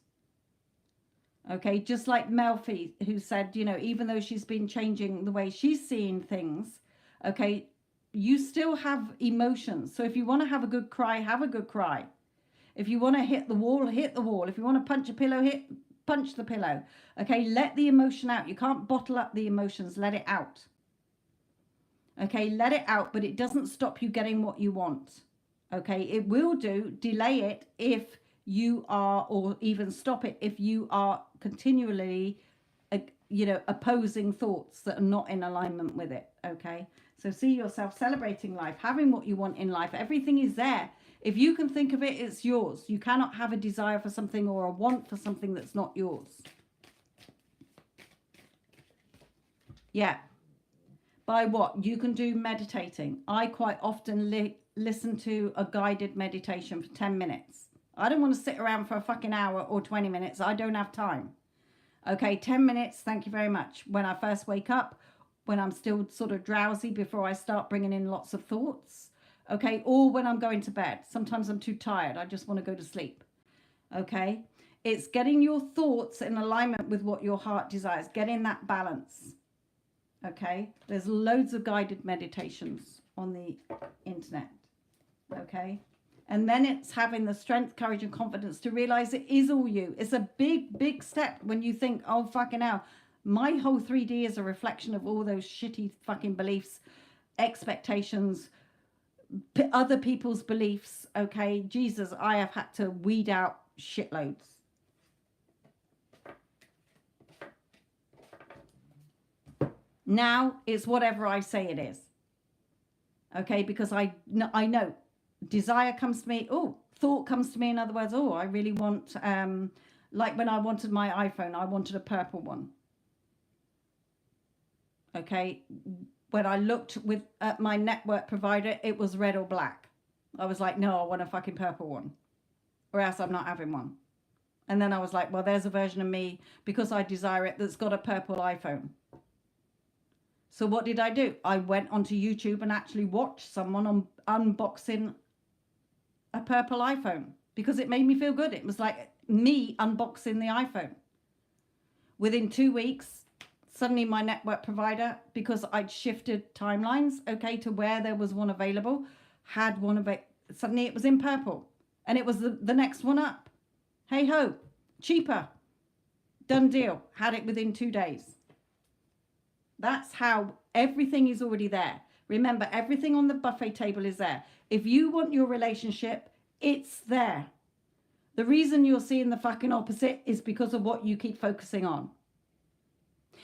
Okay, just like Melfi, who said, even though she's been changing the way she's seeing things, okay, you still have emotions. So if you want to have a good cry, have a good cry. If you want to hit the wall, hit the wall. If you want to punch a pillow, punch the pillow. Okay, let the emotion out. You can't bottle up the emotions. Let it out. Okay, let it out, but it doesn't stop you getting what you want. Okay, it will delay it if you are, or even stop it if you are continually, opposing thoughts that are not in alignment with it. Okay, so see yourself celebrating life, having what you want in life. Everything is there. If you can think of it, it's yours. You cannot have a desire for something or a want for something that's not yours. Yeah. By what? You can do meditating. I quite often listen to a guided meditation for 10 minutes. I don't want to sit around for a fucking hour or 20 minutes. I don't have time. Okay, 10 minutes. Thank you very much. When I first wake up, when I'm still sort of drowsy before I start bringing in lots of thoughts. Okay, or when I'm going to bed. Sometimes I'm too tired. I just want to go to sleep. Okay, it's getting your thoughts in alignment with what your heart desires. Getting that balance. Okay, there's loads of guided meditations on the internet. Okay, and then it's having the strength, courage and confidence to realize it is all you. It's a big, big step when you think, oh, fucking hell, my whole 3D is a reflection of all those shitty fucking beliefs, expectations, other people's beliefs. Okay, Jesus, I have had to weed out shitloads. Now it's whatever I say it is. Okay, because I know desire comes to me. Oh, thought comes to me. In other words, oh, I really want, like when I wanted my iPhone, I wanted a purple one. Okay, when I looked at my network provider, it was red or black. I was like, no, I want a fucking purple one, or else I'm not having one. And then I was like, well, there's a version of me, because I desire it, that's got a purple iPhone. So what did I do? I went onto YouTube and actually watched someone unboxing a purple iPhone, because it made me feel good. It was like me unboxing the iPhone. Within 2 weeks, suddenly my network provider, because I'd shifted timelines, okay, to where there was one available, had one of it. Suddenly it was in purple, and it was the next one up. Hey ho, cheaper, done deal. Had it within 2 days. That's how everything is already there. Remember, everything on the buffet table is there. If you want your relationship, it's there. The reason you're seeing the fucking opposite is because of what you keep focusing on.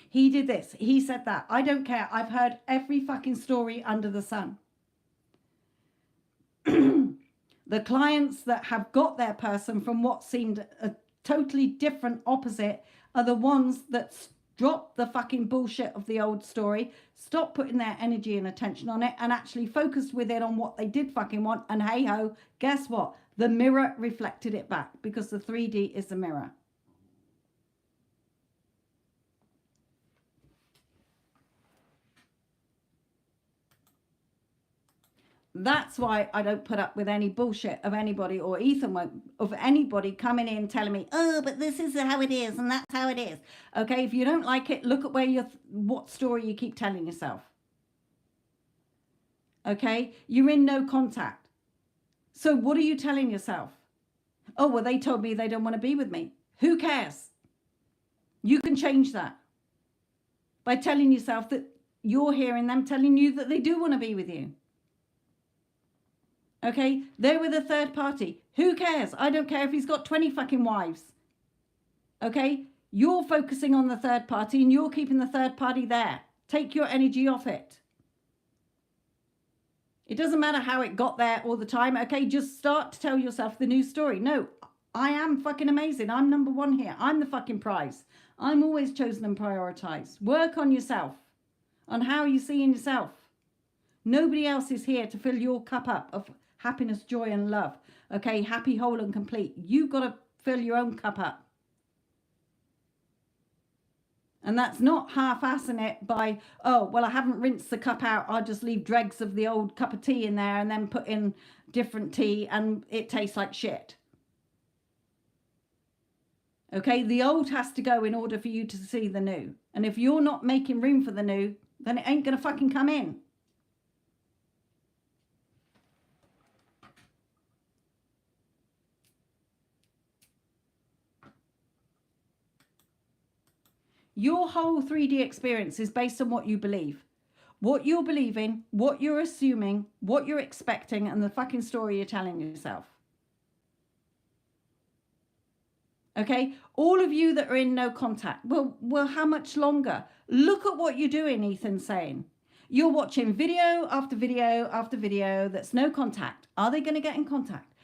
He did this. He said that. I don't care. I've heard every fucking story under the sun. The clients that have got their person from what seemed a totally different opposite are the ones that drop the fucking bullshit of the old story, stop putting their energy and attention on it, and actually focused with it on what they did fucking want. And hey ho, guess what? The mirror reflected it back, because the 3D is the mirror. That's why I don't put up with any bullshit of anybody, or Ethan won't, of anybody coming in telling me, oh, but this is how it is and that's how it is. Okay, if you don't like it, look at what story you keep telling yourself. Okay, you're in no contact. So what are you telling yourself? Oh, well, they told me they don't want to be with me. Who cares? You can change that by telling yourself that you're hearing them telling you that they do want to be with you. Okay, they're with a third party. Who cares? I don't care if he's got 20 fucking wives. Okay, you're focusing on the third party and you're keeping the third party there. Take your energy off it. It doesn't matter how it got there all the time. Okay, just start to tell yourself the new story. No, I am fucking amazing. I'm number one here. I'm the fucking prize. I'm always chosen and prioritized. Work on yourself, on how you see in yourself. Nobody else is here to fill your cup up of happiness, joy, and love. Okay, happy, whole, and complete. You've got to fill your own cup up. And that's not half-assing it by, oh, well, I haven't rinsed the cup out. I'll just leave dregs of the old cup of tea in there and then put in different tea and it tastes like shit. Okay, the old has to go in order for you to see the new. And if you're not making room for the new, then it ain't going to fucking come in. Your whole 3D experience is based on what you believe. What you're believing, what you're assuming, what you're expecting, and the fucking story you're telling yourself. Okay? All of you that are in no contact. Well, how much longer? Look at what you're doing, Ethan's saying. You're watching video after video after video that's no contact. Are they going to get in contact?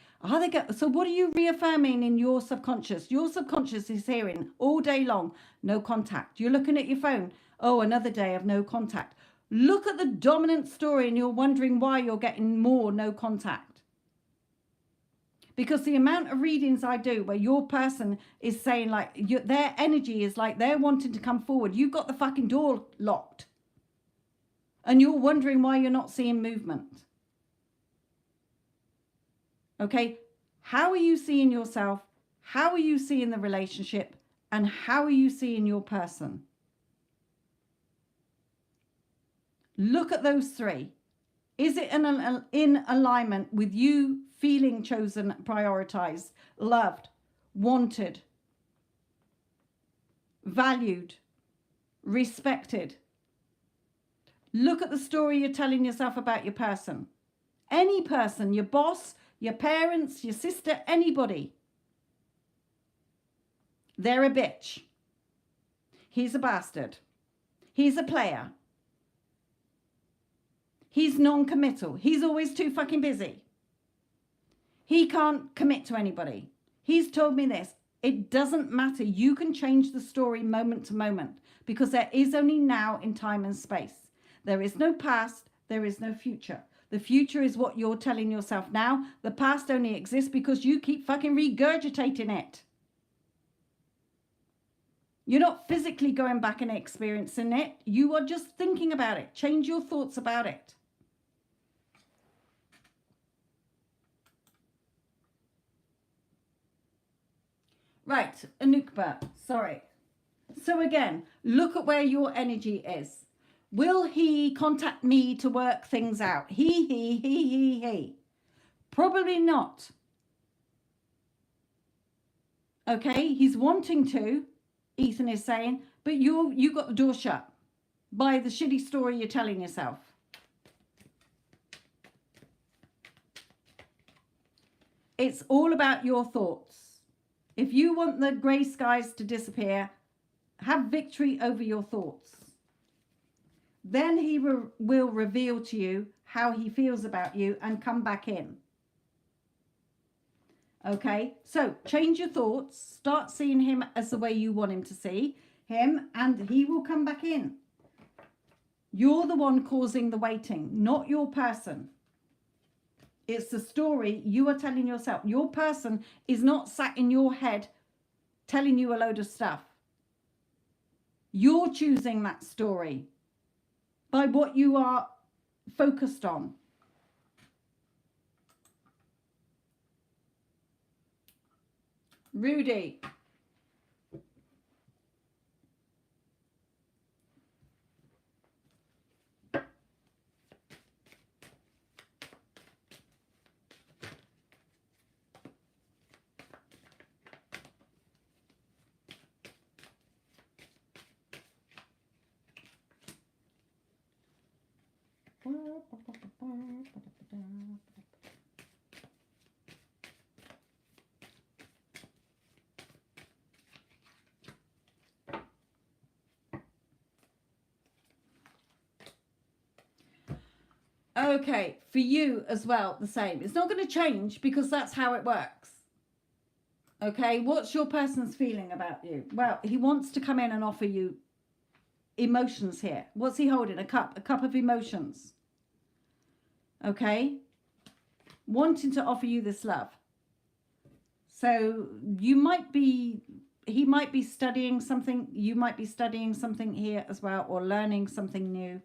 So what are you reaffirming in your subconscious? Your subconscious is hearing all day long, no contact. You're looking at your phone. Oh, another day of no contact. Look at the dominant story and you're wondering why you're getting more no contact. Because the amount of readings I do where your person is saying like their energy is like they're wanting to come forward. You've got the fucking door locked. And you're wondering why you're not seeing movement. Okay, how are you seeing yourself? How are you seeing the relationship? And how are you seeing your person? Look at those three. Is it in alignment with you feeling chosen, prioritized, loved, wanted, valued, respected? Look at the story you're telling yourself about your person. Any person, your boss, your parents, your sister, anybody. They're a bitch. He's a bastard. He's a player. He's non-committal. He's always too fucking busy. He can't commit to anybody. He's told me this. It doesn't matter. You can change the story moment to moment because there is only now in time and space. There is no past. There is no future. The future is what you're telling yourself now. The past only exists because you keep fucking regurgitating it. You're not physically going back and experiencing it. You are just thinking about it. Change your thoughts about it. Right, Anukba, sorry. So again, look at where your energy is. Will he contact me to work things out? He. Probably not. Okay, he's wanting to, Ethan is saying, but you got the door shut by the shitty story you're telling yourself. It's all about your thoughts. If you want the grey skies to disappear, have victory over your thoughts. Then he will reveal to you how he feels about you and come back in. Okay, so change your thoughts. Start seeing him as the way you want him to see him, and he will come back in. You're the one causing the waiting, not your person. It's the story you are telling yourself. Your person is not sat in your head telling you a load of stuff. You're choosing that story by what you are focused on. Rudy. Okay, for you as well, the same. It's not going to change because that's how it works. Okay, what's your person's feeling about you? Well, he wants to come in and offer you emotions here. What's he holding? A cup of emotions. Okay, wanting to offer you this love. So you might be, he might be studying something. You might be studying something here as well, or learning something new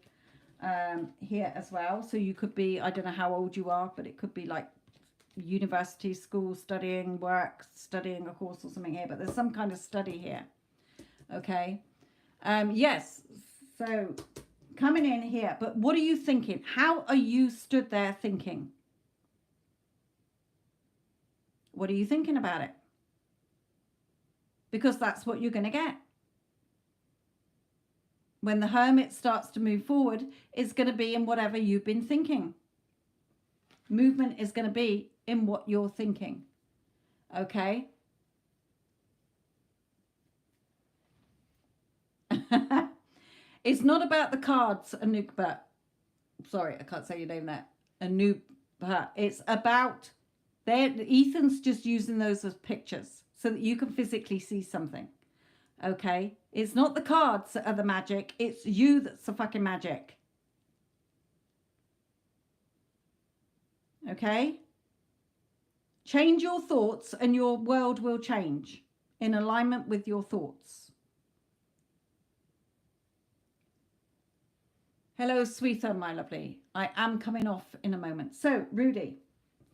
here as well. So you could be, I don't know how old you are, but it could be like university, school, studying, work, studying a course or something here, but there's some kind of study here. Okay. Yes. So coming in here, but what are you thinking? How are you stood there thinking? What are you thinking about it? Because that's what you're going to get. When the hermit starts to move forward, it's going to be in whatever you've been thinking. Movement is going to be in what you're thinking. Okay? It's not about the cards, Anukba. Sorry, I can't say your name there. Anukba. It's about, Ethan's just using those as pictures so that you can physically see something. Okay? It's not the cards that are the magic. It's you that's the fucking magic. Okay? Change your thoughts and your world will change in alignment with your thoughts. Hello, sweetheart, my lovely. I am coming off in a moment. So, Rudy,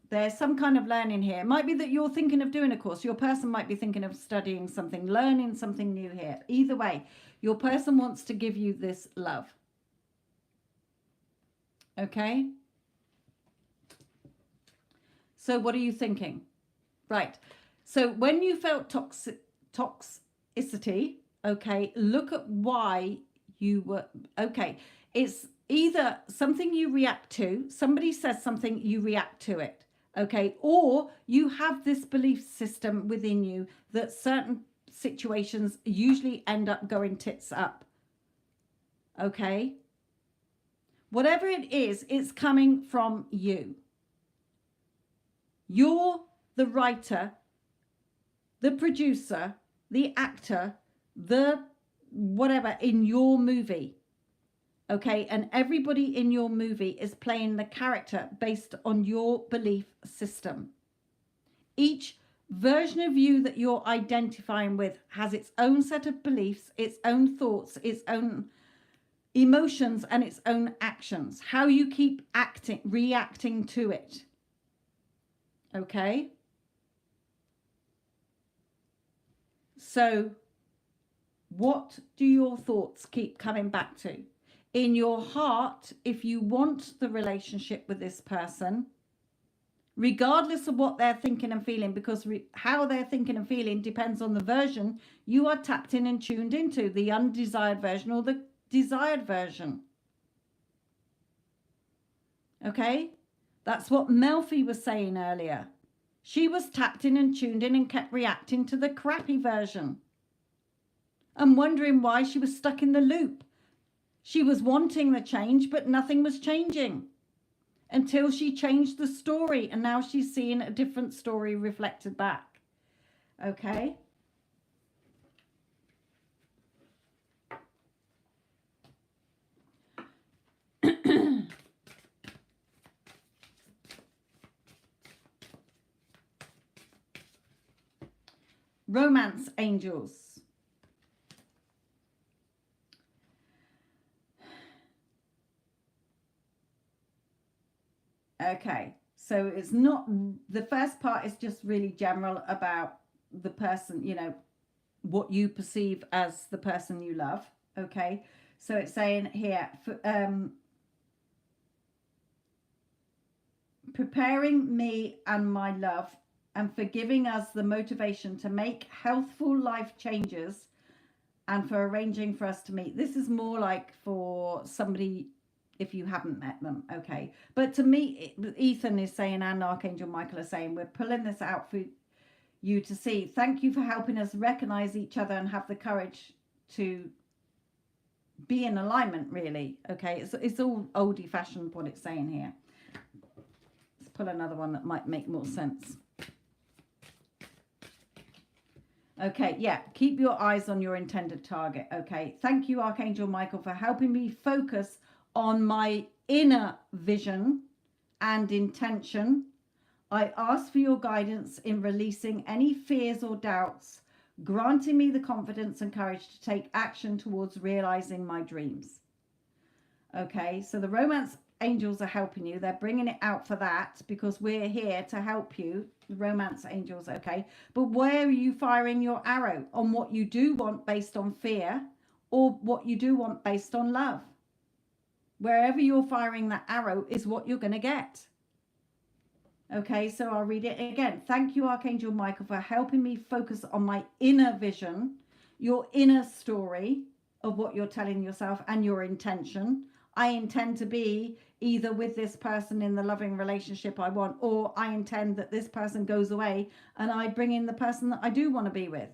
there's some kind of learning here. It might be that you're thinking of doing a course. Your person might be thinking of studying something, learning something new here. Either way, your person wants to give you this love. Okay? So what are you thinking? Right. So when you felt toxicity, okay, look at why you were, okay, it's either something you react to, somebody says something, you react to it, okay? Or you have this belief system within you that certain situations usually end up going tits up, okay? Whatever it is, it's coming from you. You're the writer, the producer, the actor, the whatever in your movie. Okay, and everybody in your movie is playing the character based on your belief system. Each version of you that you're identifying with has its own set of beliefs, its own thoughts, its own emotions, and its own actions. How you keep reacting to it. Okay? So, what do your thoughts keep coming back to? In your heart, if you want the relationship with this person, regardless of what they're thinking and feeling, because how they're thinking and feeling depends on the version you are tapped in and tuned into, the undesired version or the desired version. Okay? That's what Melfi was saying earlier. She was tapped in and tuned in and kept reacting to the crappy version and wondering why she was stuck in the loop. She was wanting the change, but nothing was changing until she changed the story. And now she's seeing a different story reflected back. Okay. Romance angels. Okay, so it's not, the first part is just really general about the person, you know, what you perceive as the person you love. Okay, so it's saying here, preparing me and my love and for giving us the motivation to make healthful life changes and for arranging for us to meet. This is more like for somebody if you haven't met them, okay? But to me, Ethan is saying, and Archangel Michael is saying, we're pulling this out for you to see. Thank you for helping us recognize each other and have the courage to be in alignment, really, okay? It's all oldie fashioned what it's saying here. Let's pull another one that might make more sense. Okay, yeah, keep your eyes on your intended target, okay? Thank you, Archangel Michael, for helping me focus on my inner vision and intention. I ask for your guidance in releasing any fears or doubts, granting me the confidence and courage to take action towards realizing my dreams. Okay, so the romance angels are helping you. They're bringing it out for that because we're here to help you, the romance angels, okay? But where are you firing your arrow? On what you do want based on fear or what you do want based on love? Wherever you're firing that arrow is what you're going to get. Okay, so I'll read it again. Thank you, Archangel Michael, for helping me focus on my inner vision, your inner story of what you're telling yourself and your intention. I intend to be either with this person in the loving relationship I want, or I intend that this person goes away and I bring in the person that I do want to be with.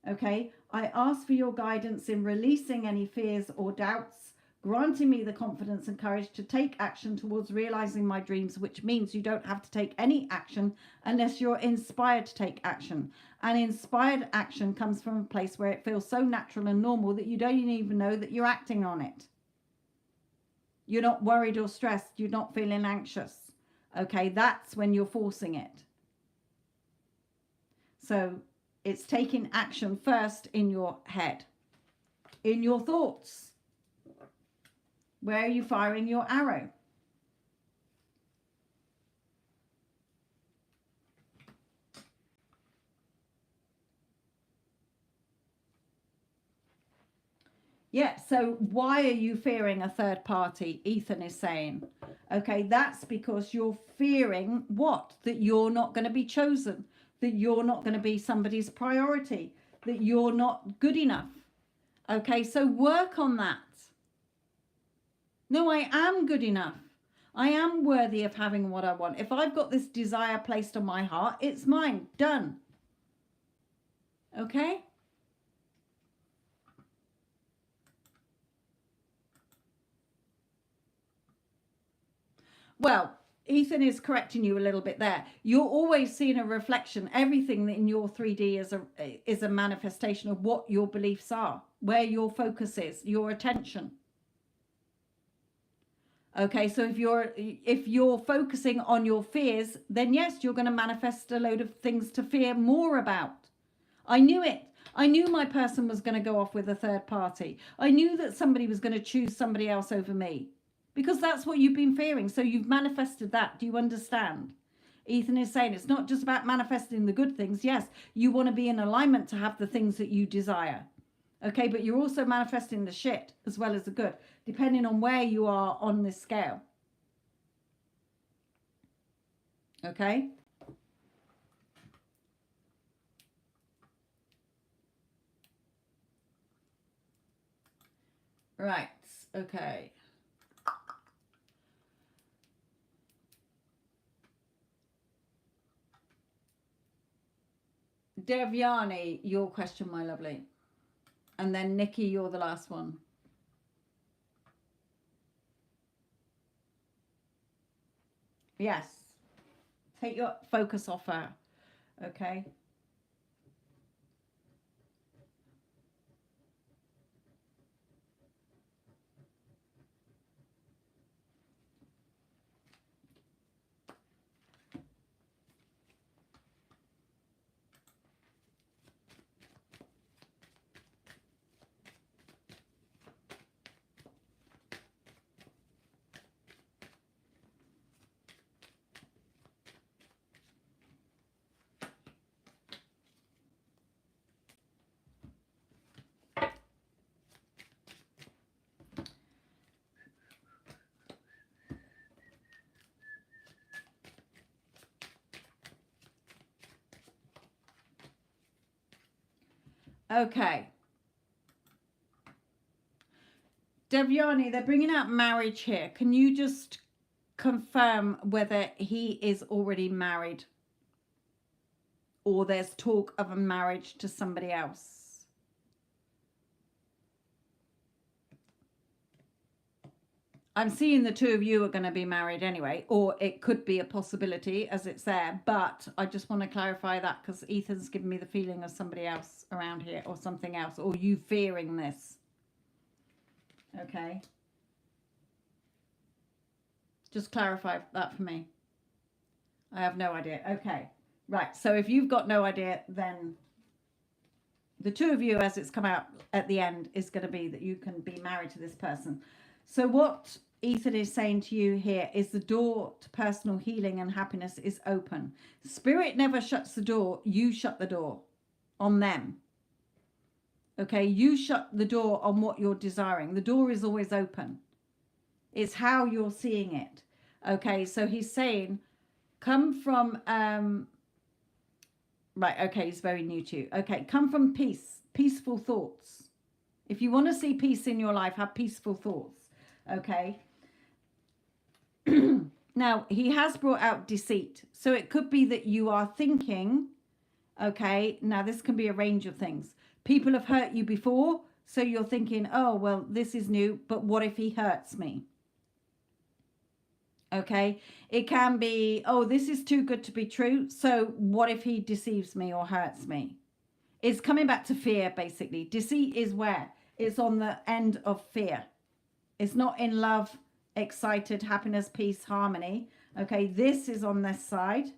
Okay, I ask for your guidance in releasing any fears or doubts, granting me the confidence and courage to take action towards realizing my dreams, which means you don't have to take any action unless you're inspired to take action. And inspired action comes from a place where it feels so natural and normal that you don't even know that you're acting on it. You're not worried or stressed. You're not feeling anxious. Okay, that's when you're forcing it. So it's taking action first in your head, in your thoughts. Where are you firing your arrow? Yeah, so why are you fearing a third party? Ethan is saying. Okay, that's because you're fearing what? That you're not going to be chosen, that you're not going to be somebody's priority, that you're not good enough. Okay, so work on that. No, I am good enough. I am worthy of having what I want. If I've got this desire placed on my heart, it's mine. Done. Okay? Well, Ethan is correcting you a little bit there. You're always seeing a reflection. Everything in your 3D is a manifestation of what your beliefs are, where your focus is, your attention. Okay, so if you're focusing on your fears, then yes, you're going to manifest a load of things to fear more about. I knew it. I knew my person was going to go off with a third party. I knew that somebody was going to choose somebody else over me, because that's what you've been fearing. So you've manifested that. Do you understand? Ethan is saying it's not just about manifesting the good things. Yes, you want to be in alignment to have the things that you desire. Okay, but you're also manifesting the shit as well as the good, depending on where you are on this scale. Okay? Right. Okay. Devyani, your question, my lovely. And then Nikki, you're the last one. Yes. Take your focus off her. Okay. Okay. Devyani, they're bringing out marriage here. Can you just confirm whether he is already married or there's talk of a marriage to somebody else? I'm seeing the two of you are going to be married anyway, or it could be a possibility as it's there, but I just want to clarify that because Ethan's given me the feeling of somebody else around here or something else, or you fearing this. Okay. Just clarify that for me. I have no idea. Okay. Right. So if you've got no idea, then the two of you, as it's come out at the end, is going to be that you can be married to this person. So what Ethan is saying to you here is the door to personal healing and happiness is open. Spirit never shuts the door. You shut the door on them. Okay, you shut the door on what you're desiring. The door is always open. It's how you're seeing it. Okay, so he's saying, come from, right, okay, he's very new to you. Okay, come from peace, peaceful thoughts. If you want to see peace in your life, have peaceful thoughts. Okay. Now, he has brought out deceit. So it could be that you are thinking, okay, now this can be a range of things. People have hurt you before, so you're thinking, oh, well, this is new, but what if he hurts me? Okay, it can be, oh, this is too good to be true, so what if he deceives me or hurts me? It's coming back to fear, basically. Deceit is where? It's on the end of fear. It's not in love, excited, happiness, peace, harmony. Okay, this is on this side.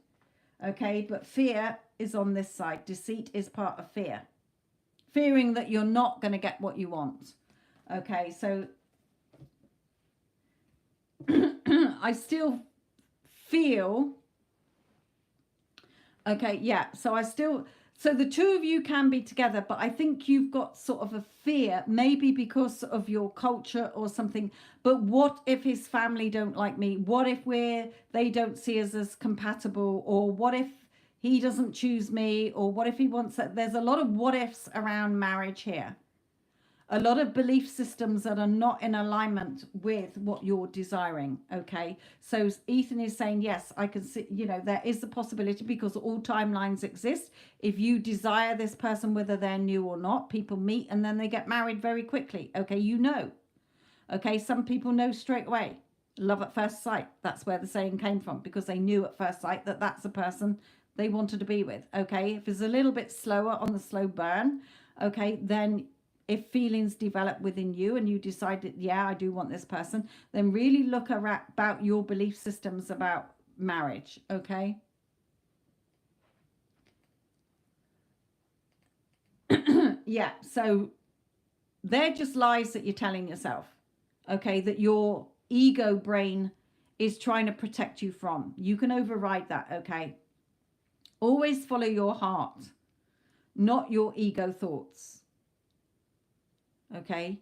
Okay, but fear is on this side. Deceit is part of fear. Fearing that you're not going to get what you want. Okay, so I still feel, okay, yeah, so so the two of you can be together, but I think you've got sort of a fear, maybe because of your culture or something. But what if his family don't like me? What if they don't see us as compatible? Or what if he doesn't choose me? Or what if he wants that? There's a lot of what ifs around marriage here. A lot of belief systems that are not in alignment with what you're desiring. Okay. So Ethan is saying, yes, I can see, you know, there is the possibility, because all timelines exist. If you desire this person, whether they're new or not, people meet and then they get married very quickly. Okay. You know, okay. Some people know straight away. Love at first sight. That's where the saying came from, because they knew at first sight that that's the person they wanted to be with. Okay. If it's a little bit slower on the slow burn, okay, then if feelings develop within you and you decide that, yeah, I do want this person, then really look about your belief systems about marriage. Okay. Yeah. So they're just lies that you're telling yourself. Okay. That your ego brain is trying to protect you from. You can override that. Okay. Always follow your heart, not your ego thoughts. Okay.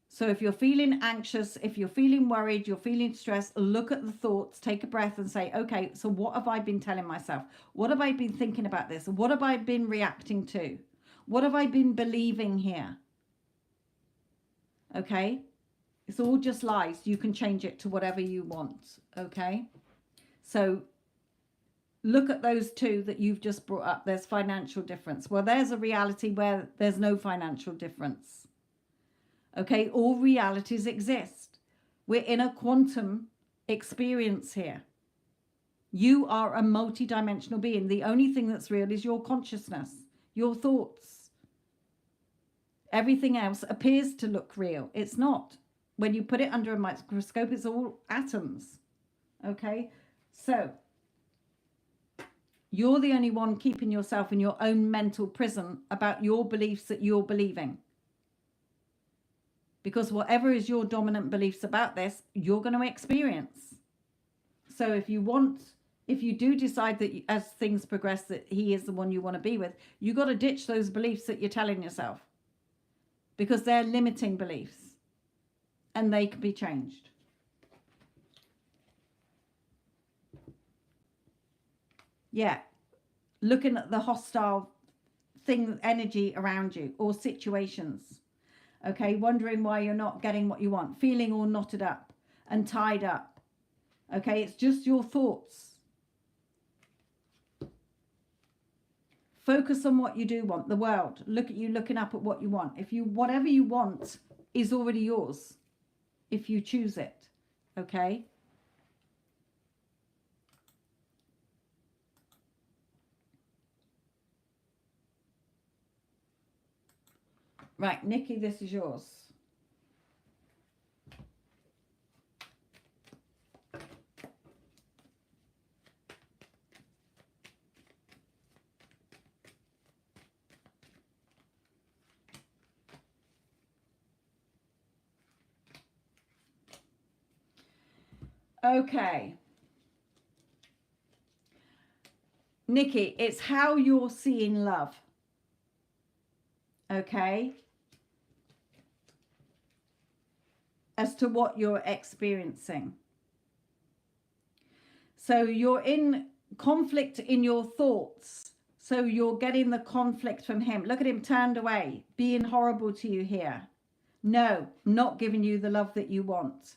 So if you're feeling anxious, if you're feeling worried, you're feeling stressed, look at the thoughts, take a breath and say, okay, so what have I been telling myself? What have I been thinking about this? What have I been reacting to? What have I been believing here? Okay. It's all just lies. You can change it to whatever you want. Okay. So look at those two that you've just brought up. There's financial difference. Well, there's a reality where there's no financial difference. Okay, all realities exist. We're in a quantum experience here. You are a multi-dimensional being. The only thing that's real is your consciousness, your thoughts. Everything else appears to look real. It's not. When you put it under a microscope, it's all atoms. Okay, so you're the only one keeping yourself in your own mental prison about your beliefs that you're believing. Because whatever is your dominant beliefs about this, you're going to experience. So if you do decide that as things progress that he is the one you want to be with, you got to ditch those beliefs that you're telling yourself, because they're limiting beliefs and they can be changed. Yeah. Looking at the hostile thing, energy around you or situations. Okay, wondering why you're not getting what you want, feeling all knotted up and tied up. Okay, it's just your thoughts. Focus on what you do want, the world. Look at you looking up at what you want. Whatever you want is already yours if you choose it. Okay? Right, Nikki, this is yours. Okay. Nikki, it's how you're seeing love. Okay? As to what you're experiencing. So you're in conflict in your thoughts. So you're getting the conflict from him. Look at him turned away, being horrible to you here. No, not giving you the love that you want.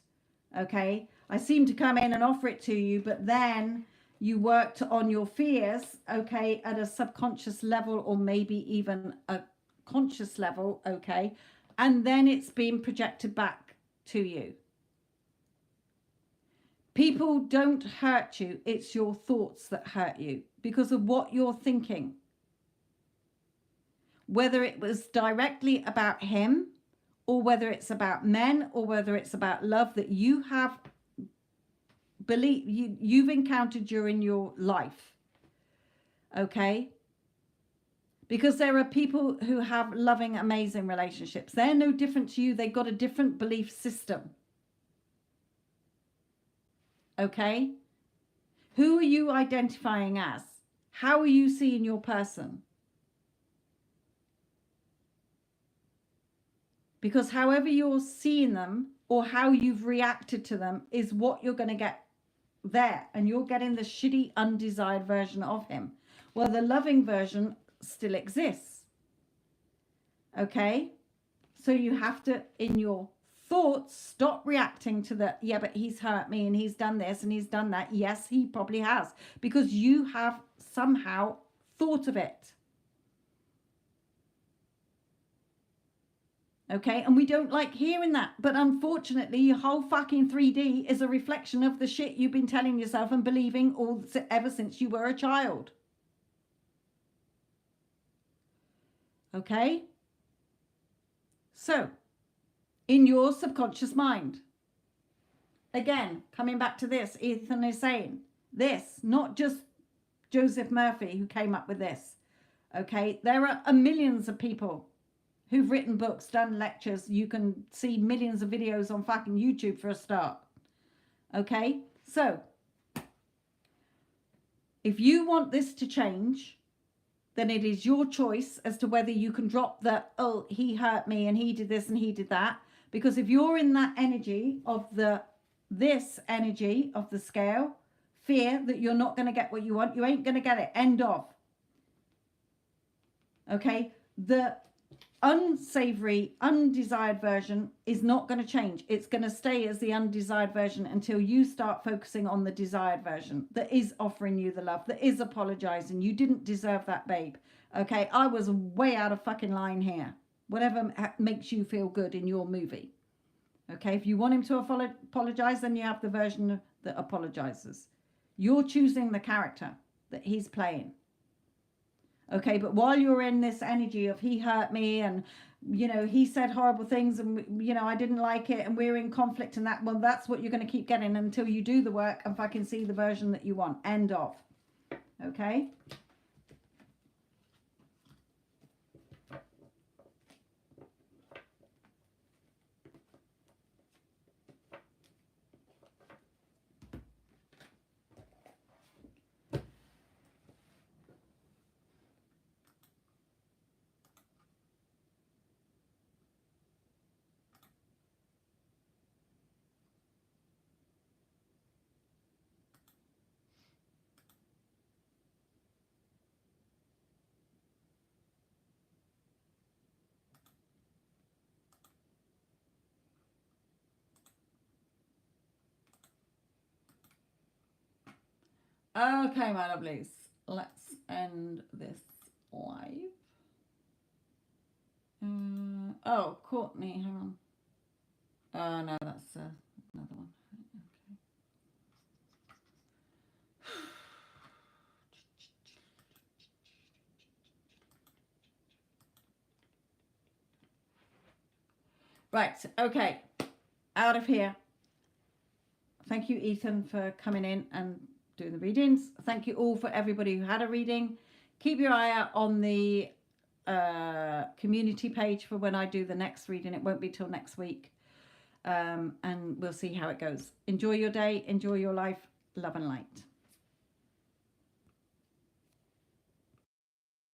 Okay? I seem to come in and offer it to you, but then you worked on your fears, okay, at a subconscious level or maybe even a conscious level, okay? And then it's being projected back to you. People don't hurt you. It's your thoughts that hurt you because of what you're thinking. Whether it was directly about him or whether it's about men or whether it's about love that you have you've encountered during your life. Okay? Because there are people who have loving, amazing relationships. They're no different to you. They've got a different belief system. Okay? Who are you identifying as? How are you seeing your person? Because however you're seeing them or how you've reacted to them is what you're going to get there. And you're getting the shitty, undesired version of him. Well, the loving version still exists. Okay? So you have to, in your thoughts, stop reacting to the, yeah, but he's hurt me and he's done this and he's done that. Yes, he probably has, because you have somehow thought of it. Okay, and we don't like hearing that, but unfortunately your whole fucking 3D is a reflection of the shit you've been telling yourself and believing ever since you were a child. Okay, so in your subconscious mind, again, coming back to this, Ethan is saying this, not just Joseph Murphy who came up with this. Okay, there are millions of people who've written books, done lectures. You can see millions of videos on fucking YouTube for a start. Okay, so if you want this to change, then it is your choice as to whether you can drop the, oh, he hurt me and he did this and he did that. Because if you're in that energy of this energy of the scale, fear that you're not going to get what you want, you ain't going to get it. End of. Okay, the unsavory, undesired version is not going to change. It's going to stay as the undesired version until you start focusing on the desired version that is offering you the love, that is apologizing. You didn't deserve that, babe. Okay, I was way out of fucking line here. Whatever makes you feel good in your movie. Okay, if you want him to apologize, then you have the version that apologizes. You're choosing the character that he's playing. Okay, but while you're in this energy of he hurt me and, you know, he said horrible things and, you know, I didn't like it and we're in conflict and that, well, that's what you're going to keep getting until you do the work and fucking see the version that you want. End of. Okay? Okay, my lovelies. Let's end this live. Oh, Courtney, hang on. Oh, no, that's another one. Right, okay. Out of here. Thank you, Ethan, for coming in and doing the readings. Thank you all for everybody who had a reading. Keep your eye out on the community page for when I do the next reading. It won't be till next week. And we'll see how it goes. Enjoy your day. Enjoy your life. Love and light.